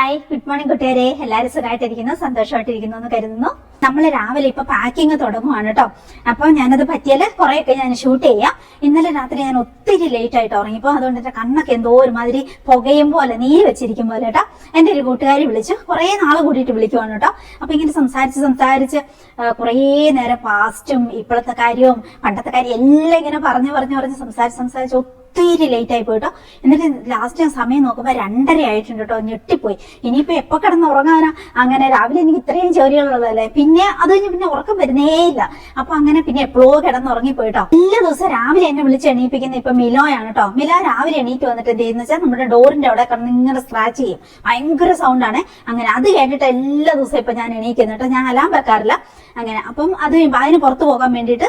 Hi, good morning കൂട്ടുകാരെ. എല്ലാവരും സുഖമായിട്ടിരിക്കുന്നു, സന്തോഷമായിട്ടിരിക്കുന്നു എന്ന് കരുതുന്നു. നമ്മൾ രാവിലെ ഇപ്പൊ പാക്കിങ് തുടങ്ങുവാണ് കേട്ടോ. അപ്പൊ ഞാനത് പറ്റിയാല് കുറെയൊക്കെ ഞാൻ ഷൂട്ട് ചെയ്യാം. ഇന്നലെ രാത്രി ഞാൻ ഒത്തിരി ലേറ്റ് ആയിട്ട് ഉറങ്ങിപ്പോ അതുകൊണ്ട് എന്റെ കണ്ണൊക്കെ എന്തോ ഒരുമാതിരി പുകയും പോലെ നീര് വെച്ചിരിക്കും പോലെ കേട്ടോ. എന്റെ ഒരു കൂട്ടുകാരി വിളിച്ചു, കുറെ നാള് കൂടിയിട്ട് വിളിക്കുവാണ് കേട്ടോ. അപ്പൊ ഇങ്ങനെ സംസാരിച്ച് കുറേ നേരം പാസ്റ്റും ഇപ്പോഴത്തെ കാര്യവും പണ്ടത്തെ കാര്യം എല്ലാം ഇങ്ങനെ പറഞ്ഞ് സംസാരിച്ച് ഒത്തിരി ലേറ്റ് ആയി പോയിട്ടോ. എന്നിട്ട് ലാസ്റ്റ് ഞാൻ സമയം നോക്കുമ്പോ 2:30 ആയിട്ടുണ്ട് കേട്ടോ. ഞെട്ടിപ്പോയി. ഇനിയിപ്പോ എപ്പോ കിടന്ന് ഉറങ്ങാനാ? അങ്ങനെ രാവിലെ എനിക്ക് ഇത്രയും ജോലികളുള്ളതല്ലേ, പിന്നെ അത് കഴിഞ്ഞ് പിന്നെ ഉറക്കം വരുന്നേ ഇല്ല. അപ്പൊ അങ്ങനെ പിന്നെ എപ്പോഴോ കിടന്ന് ഉറങ്ങിപ്പോയിട്ടോ. എല്ലാ ദിവസവും രാവിലെ എന്നെ വിളിച്ച് എണീപ്പിക്കുന്ന ഇപ്പൊ മിലോയാണ് കേട്ടോ. മില രാവിലെ എണീറ്റ് വന്നിട്ട് എന്ത് ചെയ്യുന്ന വെച്ചാൽ നമ്മുടെ ഡോറിന്റെ അവിടെ കിടന്ന് ഇങ്ങനെ സ്ക്രാച്ച് ചെയ്യും. ഭയങ്കര സൗണ്ടാണ്. അങ്ങനെ അത് കേട്ടിട്ട് എല്ലാ ദിവസവും ഇപ്പൊ ഞാൻ എണീക്കുന്നു കേട്ടോ. ഞാൻ അലാം വെക്കാറില്ല അങ്ങനെ. അപ്പം അതിന് പുറത്തു പോകാൻ വേണ്ടിയിട്ട്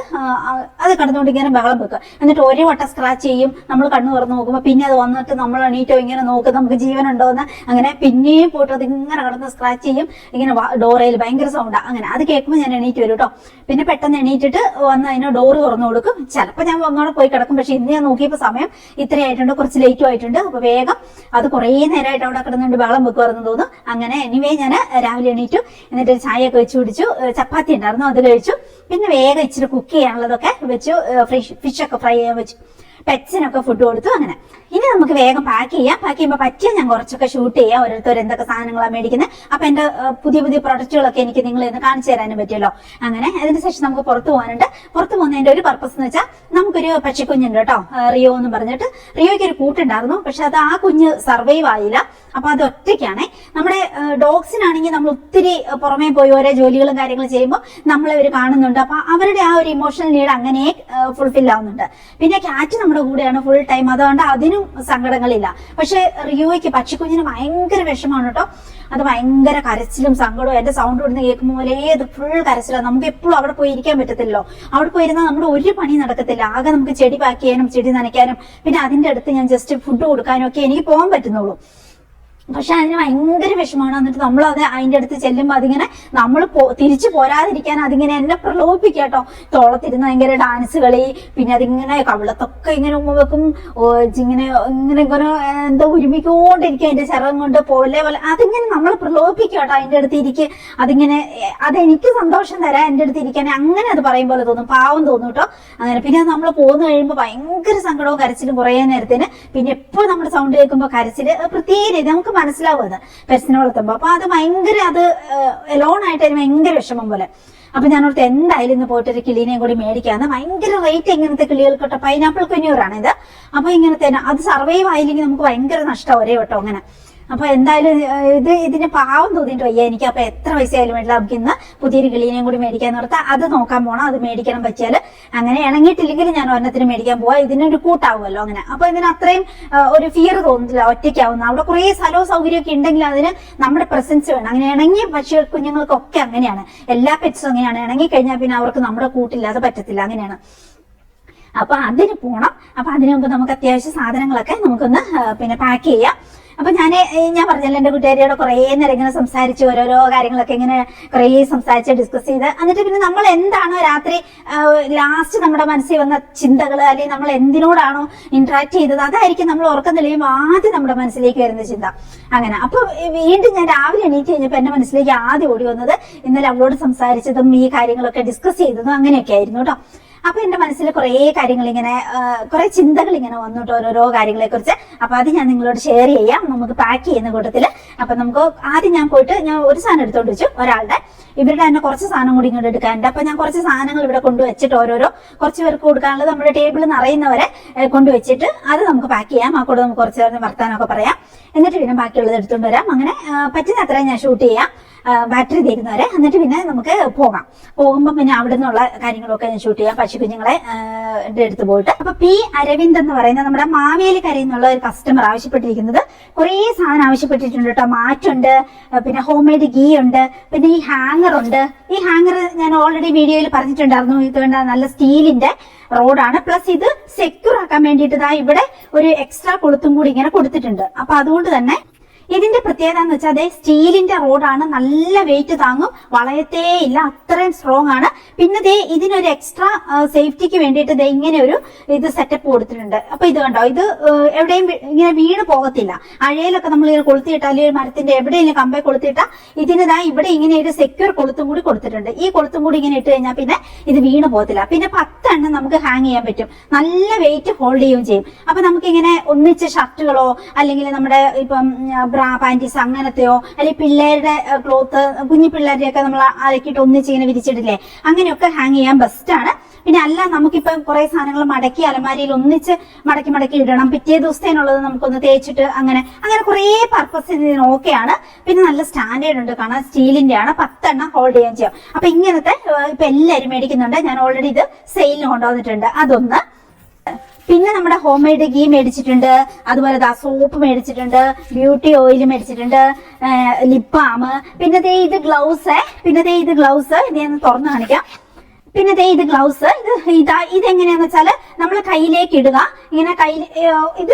അത് കടന്നുകൊണ്ട് ഇങ്ങനെ ബഹളം വെക്കുക. എന്നിട്ട് ഒരു വട്ടം സ്ക്രാച്ച് ചെയ്യും. നമ്മൾ കണ്ണു തുറന്ന് നോക്കുമ്പോ പിന്നെ അത് വന്നിട്ട് നമ്മൾ എണീറ്റോ ഇങ്ങനെ നോക്കും നമുക്ക് ജീവനുണ്ടോ എന്ന്. അങ്ങനെ പിന്നെയും പോയിട്ട് അത് ഇങ്ങനെ കടന്ന് സ്ക്രാച്ച് ചെയ്യും. ഇങ്ങനെ ഡോറയിൽ ഭയങ്കര സൗണ്ടാ. അങ്ങനെ അത് കേൾക്കുമ്പോൾ ഞാൻ എണീറ്റ് വരും കേട്ടോ. പിന്നെ പെട്ടെന്ന് എണീറ്റിട്ട് വന്ന് അതിന് ഡോറ് തുറന്നു കൊടുക്കും. ചിലപ്പോൾ ഞാൻ ഒന്നോടെ പോയി കിടക്കും. പക്ഷെ ഇന്ന് ഞാൻ നോക്കിയപ്പോൾ സമയം ഇത്രയായിട്ടുണ്ട്, കുറച്ച് ലേറ്റും ആയിട്ടുണ്ട്. അപ്പൊ വേഗം അത് കുറേ നേരമായിട്ട് അവിടെ കിടന്നുകൊണ്ട് ബഹളം വെക്കുമായിരുന്നു തോന്നുന്നു. അങ്ങനെ എനിവേ ഞാൻ രാവിലെ എണീറ്റു. എന്നിട്ട് ചായയൊക്കെ വെച്ച് കുടിച്ചു. ചപ്പാത്തി ഉണ്ടായിരുന്നു, അത് കഴിച്ചു. പിന്നെ വേഗം ഇച്ചിരി കുക്ക് ചെയ്യാനുള്ളതൊക്കെ വെച്ചു. ഫിഷൊക്കെ ഫ്രൈ ചെയ്യാൻ വെച്ചു. പെറ്റ്സിനൊക്കെ ഫുഡ് കൊടുത്തു. അങ്ങനെ ഇനി നമുക്ക് വേഗം പാക്ക് ചെയ്യാം. പാക്ക് ചെയ്യുമ്പോൾ പറ്റിയാൽ ഞാൻ കുറച്ചൊക്കെ ഷൂട്ട് ചെയ്യാം. ഓരോരുത്തർ എന്തൊക്കെ സാധനങ്ങളാണ് മേടിക്കുന്നത്. അപ്പൊ എന്റെ പുതിയ പ്രൊഡക്റ്റുകളൊക്കെ എനിക്ക് നിങ്ങൾ ഇന്ന് കാണിച്ചു തരാനും പറ്റുമല്ലോ. അങ്ങനെ അതിനുശേഷം നമുക്ക് പുറത്തു പോകാനുണ്ട്. പുറത്തു പോകുന്നതിന്റെ ഒരു പർപ്പസ് എന്ന് വെച്ചാൽ നമുക്കൊരു പക്ഷിക്കുഞ്ഞുണ്ട് കേട്ടോ, റിയോ എന്ന് പറഞ്ഞിട്ട്. റിയോയ്ക്ക് ഒരു കൂട്ടുണ്ടായിരുന്നു, പക്ഷെ അത് ആ കുഞ്ഞ് സർവൈവ് ആയില്ല. അപ്പൊ അത് ഒറ്റയ്ക്കാണേ. നമ്മുടെ ഡോഗ്സിനാണെങ്കിൽ നമ്മൾ ഒത്തിരി പുറമേ പോയി ഓരോ ജോലികളും കാര്യങ്ങളും ചെയ്യുമ്പോൾ നമ്മളെ അവർ കാണുന്നുണ്ട്. അപ്പൊ അവരുടെ ആ ഒരു ഇമോഷണൽ നീഡ് അങ്ങനെ ഫുൾഫിൽ ആവുന്നുണ്ട്. പിന്നെ ക്യാറ്റ് നമ്മുടെ കൂടെയാണ് ഫുൾ ടൈം, അതുകൊണ്ട് അതിനും സങ്കടങ്ങളില്ല. പക്ഷെ റിയോയ്ക്ക് പക്ഷിക്കുഞ്ഞിന് ഭയങ്കര വിഷമാണ് കേട്ടോ. അത് ഭയങ്കര കരച്ചിലും സങ്കടവും. എന്റെ സൗണ്ട് ഇവിടുന്ന് കേൾക്കുമ്പോൾ പോലെ അത് ഫുൾ കരച്ചിലാണ്. നമുക്ക് എപ്പോഴും അവിടെ പോയി ഇരിക്കാൻ പറ്റത്തില്ലല്ലോ. അവിടെ പോയിരുന്നാൽ നമ്മുടെ ഒരു പണി നടക്കത്തില്ല. ആകെ നമുക്ക് ചെടി പാക്ക് ചെയ്യാനും ചെടി നനയ്ക്കാനും പിന്നെ അതിന്റെ അടുത്ത് ഞാൻ ജസ്റ്റ് ഫുഡ് കൊടുക്കാനും ഒക്കെ എനിക്ക് പോകാൻ പറ്റുന്നുള്ളൂ. പക്ഷെ അതിന് ഭയങ്കര വിഷമമാണ്. എന്നിട്ട് നമ്മൾ അത് അതിന്റെ അടുത്ത് ചെല്ലുമ്പോൾ അതിങ്ങനെ നമ്മൾ തിരിച്ചു പോരാതിരിക്കാൻ അതിങ്ങനെ എന്നെ പ്രലോഭിപ്പിക്കുക കേട്ടോ. തോളത്തിരുന്ന് ഭയങ്കര ഡാൻസ് കളി, പിന്നെ അതിങ്ങനെ കവിളത്തൊക്കെ ഇങ്ങനെ ഉമ്മ വെക്കും. ഇങ്ങനെ ഇങ്ങനെ ഇങ്ങനെ എന്തോ ഉരുമിക്കൊണ്ടിരിക്കുക അതിന്റെ ചിറകം കൊണ്ട് പോലെ അതിങ്ങനെ നമ്മൾ പ്രലോഭിപ്പിക്കുക കേട്ടോ. അതിന്റെ അടുത്ത് ഇരിക്കുക, അതിങ്ങനെ അതെനിക്ക് സന്തോഷം തരാം എന്റെ അടുത്ത് ഇരിക്കാൻ. അങ്ങനെ അത് പറയും പോലെ തോന്നും, പാവം തോന്നും കേട്ടോ. അങ്ങനെ പിന്നെ നമ്മൾ പോന്നു കഴിയുമ്പോൾ ഭയങ്കര സങ്കടവും കരച്ചിലും കുറേ നേരത്തിന്. പിന്നെ എപ്പോഴും നമ്മുടെ സൗണ്ട് കേൾക്കുമ്പോൾ കരച്ചില് പ്രത്യേക രീതി നമുക്ക് മനസ്സിലാവും അത് പെറ്റ്സിനെ വളർത്തുമ്പോ. അപ്പൊ അത് ഭയങ്കര അത് എലോൺ ആയിട്ട് അതിന് ഭയങ്കര വിഷമം പോലെ. അപ്പൊ ഞാനോർത്ത് എന്തായാലും ഇന്ന് പോയിട്ട് ഒരു കിളീനെയും കൂടി മേടിക്കാന്ന്. ഭയങ്കര റേറ്റ് ഇങ്ങനത്തെ കിളികൾക്കൊട്ടോ. പൈനാപ്പിൾ കുഞ്ഞൂറാണ് ഇത്. അപ്പൊ ഇങ്ങനത്തെ അത് സർവൈവ് ആയില്ലെങ്കിൽ നമുക്ക് ഭയങ്കര നഷ്ടം ഒരേ കേട്ടോ. അങ്ങനെ അപ്പൊ എന്തായാലും ഇതിന് പാവം തോന്നിയിട്ട് വയ്യ എനിക്ക്. അപ്പൊ എത്ര പൈസ ആയാലും വേണ്ടില്ല, നമുക്ക് ഇന്ന് പുതിയൊരു കിളീനെയും കൂടി മേടിക്കാന്ന് ഓർത്താൽ അത് നോക്കാൻ പോണം. അത് മേടിക്കണം പറ്റിയാൽ. അങ്ങനെ ഇണങ്ങിയിട്ടില്ലെങ്കിൽ ഞാൻ ഒരെണ്ണത്തിന് മേടിക്കാൻ പോവാ. ഇതിനൊരു കൂട്ടാവുമല്ലോ. അങ്ങനെ അപ്പൊ ഇതിന് അത്രയും ഒരു ഫിയർ തോന്നുന്നില്ല ഒറ്റയ്ക്കാവുന്ന. അവിടെ കുറെ സ്ഥലവും സൗകര്യമൊക്കെ ഉണ്ടെങ്കിൽ അതിന് നമ്മുടെ പ്രസൻസ് വേണം. അങ്ങനെ ഇണങ്ങിയ പക്ഷി കുഞ്ഞുങ്ങൾക്കൊക്കെ അങ്ങനെയാണ്. എല്ലാ പെറ്റ്സും അങ്ങനെയാണ്. ഇണങ്ങി കഴിഞ്ഞാൽ പിന്നെ അവർക്ക് നമ്മുടെ കൂട്ടില്ലാതെ പറ്റത്തില്ല. അങ്ങനെയാണ്. അപ്പൊ അതിന് പോണം. അപ്പൊ അതിനു മുമ്പ് നമുക്ക് അത്യാവശ്യം സാധനങ്ങളൊക്കെ നമുക്കൊന്ന് പിന്നെ പാക്ക് ചെയ്യാം. അപ്പൊ ഞാൻ പറഞ്ഞല്ലോ എന്റെ കൂട്ടുകാരിയോട് കുറേ നേരം ഇങ്ങനെ സംസാരിച്ച് ഓരോരോ കാര്യങ്ങളൊക്കെ ഇങ്ങനെ കുറേ സംസാരിച്ച് ഡിസ്കസ് ചെയ്ത് എന്നിട്ട് പിന്നെ നമ്മൾ എന്താണോ രാത്രി ലാസ്റ്റ് നമ്മുടെ മനസ്സിൽ വന്ന ചിന്തകൾ അല്ലെങ്കിൽ നമ്മൾ എന്തിനോടാണോ ഇന്ററാക്ട് ചെയ്തത് അതായിരിക്കും നമ്മൾ ഉറക്കം തെളിയുമ്പോൾ ആദ്യം നമ്മുടെ മനസ്സിലേക്ക് വരുന്ന ചിന്ത. അങ്ങനെ അപ്പൊ വീണ്ടും ഞാൻ രാവിലെ എണീറ്റ് കഴിഞ്ഞപ്പോൾ എന്റെ മനസ്സിലേക്ക് ആദ്യം ഓടി വന്നത് ഇന്നലെ അവളോട് സംസാരിച്ചതും ഈ കാര്യങ്ങളൊക്കെ ഡിസ്കസ് ചെയ്തതും അങ്ങനെയൊക്കെ ആയിരുന്നു കേട്ടോ. അപ്പൊ എന്റെ മനസ്സിൽ കുറേ കാര്യങ്ങൾ ഇങ്ങനെ കുറെ ചിന്തകൾ ഇങ്ങനെ വന്നിട്ട് ഓരോരോ കാര്യങ്ങളെ കുറിച്ച്. അപ്പൊ അത് ഞാൻ നിങ്ങളോട് ഷെയർ ചെയ്യാം നമുക്ക് പാക്ക് ചെയ്യുന്ന കൂട്ടത്തില്. അപ്പൊ നമുക്ക് ആദ്യം ഞാൻ പോയിട്ട് ഞാൻ ഒരു സാധനം എടുത്തോണ്ട് വെച്ചു ഒരാളുടെ. ഇവരുടെ തന്നെ കുറച്ച് സാധനം കൂടി ഇങ്ങോട്ട് എടുക്കാനുണ്ട്. അപ്പൊ ഞാൻ കുറച്ച് സാധനങ്ങൾ ഇവിടെ കൊണ്ടുവച്ചിട്ട് ഓരോരോ കുറച്ച് പേർക്ക് കൊടുക്കാനുള്ളത് നമ്മുടെ ടേബിൾ നിറയുന്നവരെ കൊണ്ടുവച്ചിട്ട് അത് നമുക്ക് പാക്ക് ചെയ്യാം. ആ കൂടെ നമുക്ക് കുറച്ച് നേരം വർത്താനമൊക്കെ പറയാം. എന്നിട്ട് പിന്നെ ബാക്കിയുള്ളത് എടുത്തുകൊണ്ട് വരാം. അങ്ങനെ പറ്റുന്ന അത്രയും ഞാൻ ഷൂട്ട് ചെയ്യാം ബാറ്ററി തീരുന്നവരെ. എന്നിട്ട് പിന്നെ നമുക്ക് പോകാം. പോകുമ്പോൾ പിന്നെ അവിടെ നിന്നുള്ള കാര്യങ്ങളൊക്കെ ഞാൻ ഷൂട്ട് ചെയ്യാം പക്ഷിക്കുഞ്ഞുങ്ങളെ എടുത്ത് പോയിട്ട്. അപ്പൊ പി അരവിന്ദ് എന്ന് പറയുന്ന നമ്മുടെ മാവേലിക്കരയിൽ നിന്നുള്ള ഒരു കസ്റ്റമർ ആവശ്യപ്പെട്ടിരിക്കുന്നത് കുറേ സാധനം ആവശ്യപ്പെട്ടിട്ടുണ്ട് കേട്ടോ. മാറ്റുണ്ട്, പിന്നെ ഹോം മെയ്ഡ് ഗീ ഉണ്ട്, പിന്നെ ഈ ഹാങ്ങർ ഉണ്ട്. ഈ ഹാങ്ങർ ഞാൻ ഓൾറെഡി വീഡിയോയിൽ പറഞ്ഞിട്ടുണ്ടായിരുന്നു. ഇത് നല്ല സ്റ്റീലിന്റെ റോഡാണ്. പ്ലസ് ഇത് സെക്യൂർ ആക്കാൻ വേണ്ടിയിട്ട് ഇവിടെ ഒരു എക്സ്ട്രാ കൊളുത്തും കൂടി ഇങ്ങനെ കൊടുത്തിട്ടുണ്ട്. അപ്പൊ അതുകൊണ്ട് തന്നെ ഇതിന്റെ പ്രത്യേകത എന്ന് വെച്ചാൽ അതേ സ്റ്റീലിന്റെ റോഡാണ്, നല്ല വെയിറ്റ് താങ്ങും, വളയത്തേ ഇല്ല, അത്രയും സ്ട്രോങ് ആണ്. പിന്നെ ദേ ഇതിനൊരു എക്സ്ട്രാ സേഫ്റ്റിക്ക് വേണ്ടിയിട്ട് ദേ ഇങ്ങനെ ഒരു ഇത് സെറ്റപ്പ് കൊടുത്തിട്ടുണ്ട്. അപ്പൊ ഇത് കണ്ടോ, ഇത് എവിടെയും ഇങ്ങനെ വീണ് പോകത്തില്ല. അഴയിലൊക്കെ നമ്മൾ ഇങ്ങനെ കൊളുത്തിയിട്ടാൽ, അല്ലെങ്കിൽ മരത്തിന്റെ എവിടെയെങ്കിലും കമ്പെ കൊളുത്തിയിട്ടാൽ ഇതിനതാ ഇവിടെ ഇങ്ങനെ ഒരു സെക്യൂർ കൊളുത്തും കൂടി കൊടുത്തിട്ടുണ്ട്. ഈ കൊളുത്തും കൂടി ഇങ്ങനെ ഇട്ട് കഴിഞ്ഞാൽ പിന്നെ ഇത് വീണ് പോകത്തില്ല. പിന്നെ 10 എണ്ണം നമുക്ക് ഹാങ് ചെയ്യാൻ പറ്റും, നല്ല വെയിറ്റ് ഹോൾഡ് ചെയ്യുകയും ചെയ്യും. അപ്പൊ നമുക്ക് ഇങ്ങനെ ഒന്നിച്ച് ഷർട്ടുകളോ അല്ലെങ്കിൽ നമ്മുടെ ഇപ്പം ബ്രാ പാന്റീസ് അങ്ങനത്തെയോ, അല്ലെങ്കിൽ പിള്ളേരുടെ ക്ലോത്ത്, കുഞ്ഞു പിള്ളേരുടെയൊക്കെ നമ്മൾ അലക്കിയിട്ട് ഒന്നിച്ച് ഇങ്ങനെ വിരിച്ചിട്ടില്ലേ, അങ്ങനെയൊക്കെ ഹാങ് ചെയ്യാൻ ബെസ്റ്റ് ആണ്. പിന്നെ അല്ല, നമുക്കിപ്പം കുറെ സാധനങ്ങൾ മടക്കി അലമാരിയിൽ ഒന്നിച്ച് മടക്കി ഇടണം, പിറ്റേ ദിവസത്തേനുള്ളത് നമുക്കൊന്ന് തേച്ചിട്ട് അങ്ങനെ കുറെ പർപ്പസ് ഇതിന് ഓക്കെയാണ്. പിന്നെ നല്ല സ്റ്റാൻഡേർഡ് ഉണ്ട് കാണാൻ, സ്റ്റീലിന്റെ ആണ്, 10 എണ്ണം ഹോൾഡ് ചെയ്യാൻ ചെയ്യാം. അപ്പൊ ഇങ്ങനത്തെ ഇപ്പൊ എല്ലാവരും മേടിക്കുന്നുണ്ട്. ഞാൻ ഓൾറെഡി ഇത് സെയിലിന് കൊണ്ടുവന്നിട്ടുണ്ട്. അതൊന്ന്. പിന്നെ നമ്മുടെ ഹോം മെയ്ഡ് ഗീ മേടിച്ചിട്ടുണ്ട്, അതുപോലെ സോപ്പ് മേടിച്ചിട്ടുണ്ട്, ബ്യൂട്ടി ഓയിൽ മേടിച്ചിട്ടുണ്ട്, ലിപ് ബാം. പിന്നെ ദേ ഇത് ഗ്ലൗസ്, ഇത് ഞാൻ തുറന്നു കാണിക്കാം. പിന്നെ ദേ ഇത് ഗ്ലൗസ്, ഇതെങ്ങനെയാന്ന് വെച്ചാല് നമ്മൾ കയ്യിലേക്ക് ഇടുക, ഇങ്ങനെ ഇത്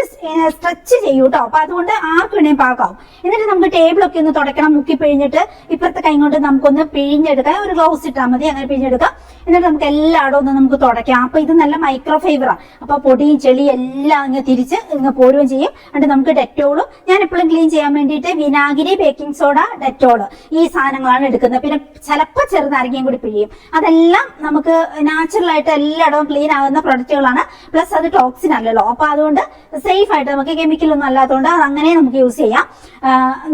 സ്ട്രെച്ച് ചെയ്യൂ കേട്ടോ. അപ്പൊ അതുകൊണ്ട് ആർക്കും വേണേലും പാകാവും. എന്നിട്ട് നമുക്ക് ടേബിളൊക്കെ ഒന്ന് തുടയ്ക്കണം, മുക്കി പിഴിഞ്ഞിട്ട് ഇപ്പുറത്തെ കൈ കൊണ്ട് നമുക്കൊന്ന് പിഴിഞ്ഞെടുക്കാം. ഒരു ഗ്ലൗസ് ഇട്ടാൽ മതി, അങ്ങനെ പിഴിഞ്ഞെടുക്കാം. എന്നിട്ട് നമുക്ക് എല്ലായിടവും ഒന്ന് നമുക്ക് തുടയ്ക്കാം. അപ്പൊ ഇത് നല്ല മൈക്രോ ഫൈബറാണ്. അപ്പൊ പൊടിയും ചെളിയും എല്ലാം ഇങ്ങനെ തിരിച്ച് ഇങ്ങനെ പോരുകയും ചെയ്യും. എന്നിട്ട് നമുക്ക് ഡെറ്റോളും, ഞാൻ എപ്പോഴും ക്ലീൻ ചെയ്യാൻ വേണ്ടിയിട്ട് വിനാഗിരി, ബേക്കിംഗ് സോഡ, ഡെറ്റോള്, ഈ സാധനങ്ങളാണ് എടുക്കുന്നത്. പിന്നെ ചിലപ്പോൾ ചെറുനാരങ്ങയും കൂടി പിഴിയും. അതെല്ലാം നമുക്ക് നാച്ചുറൽ ആയിട്ട് എല്ലായിടവും ക്ലീൻ ആകുന്ന പ്രൊഡക്റ്റുകളാണ്. പ്ലസ് അത് ടോക്സിൻ അല്ലല്ലോ, അപ്പൊ അതുകൊണ്ട് സേഫ് ആയിട്ട്, നമുക്ക് കെമിക്കൽ ഒന്നും അല്ലാത്തതുകൊണ്ട് അത് അങ്ങനെ നമുക്ക് യൂസ് ചെയ്യാം.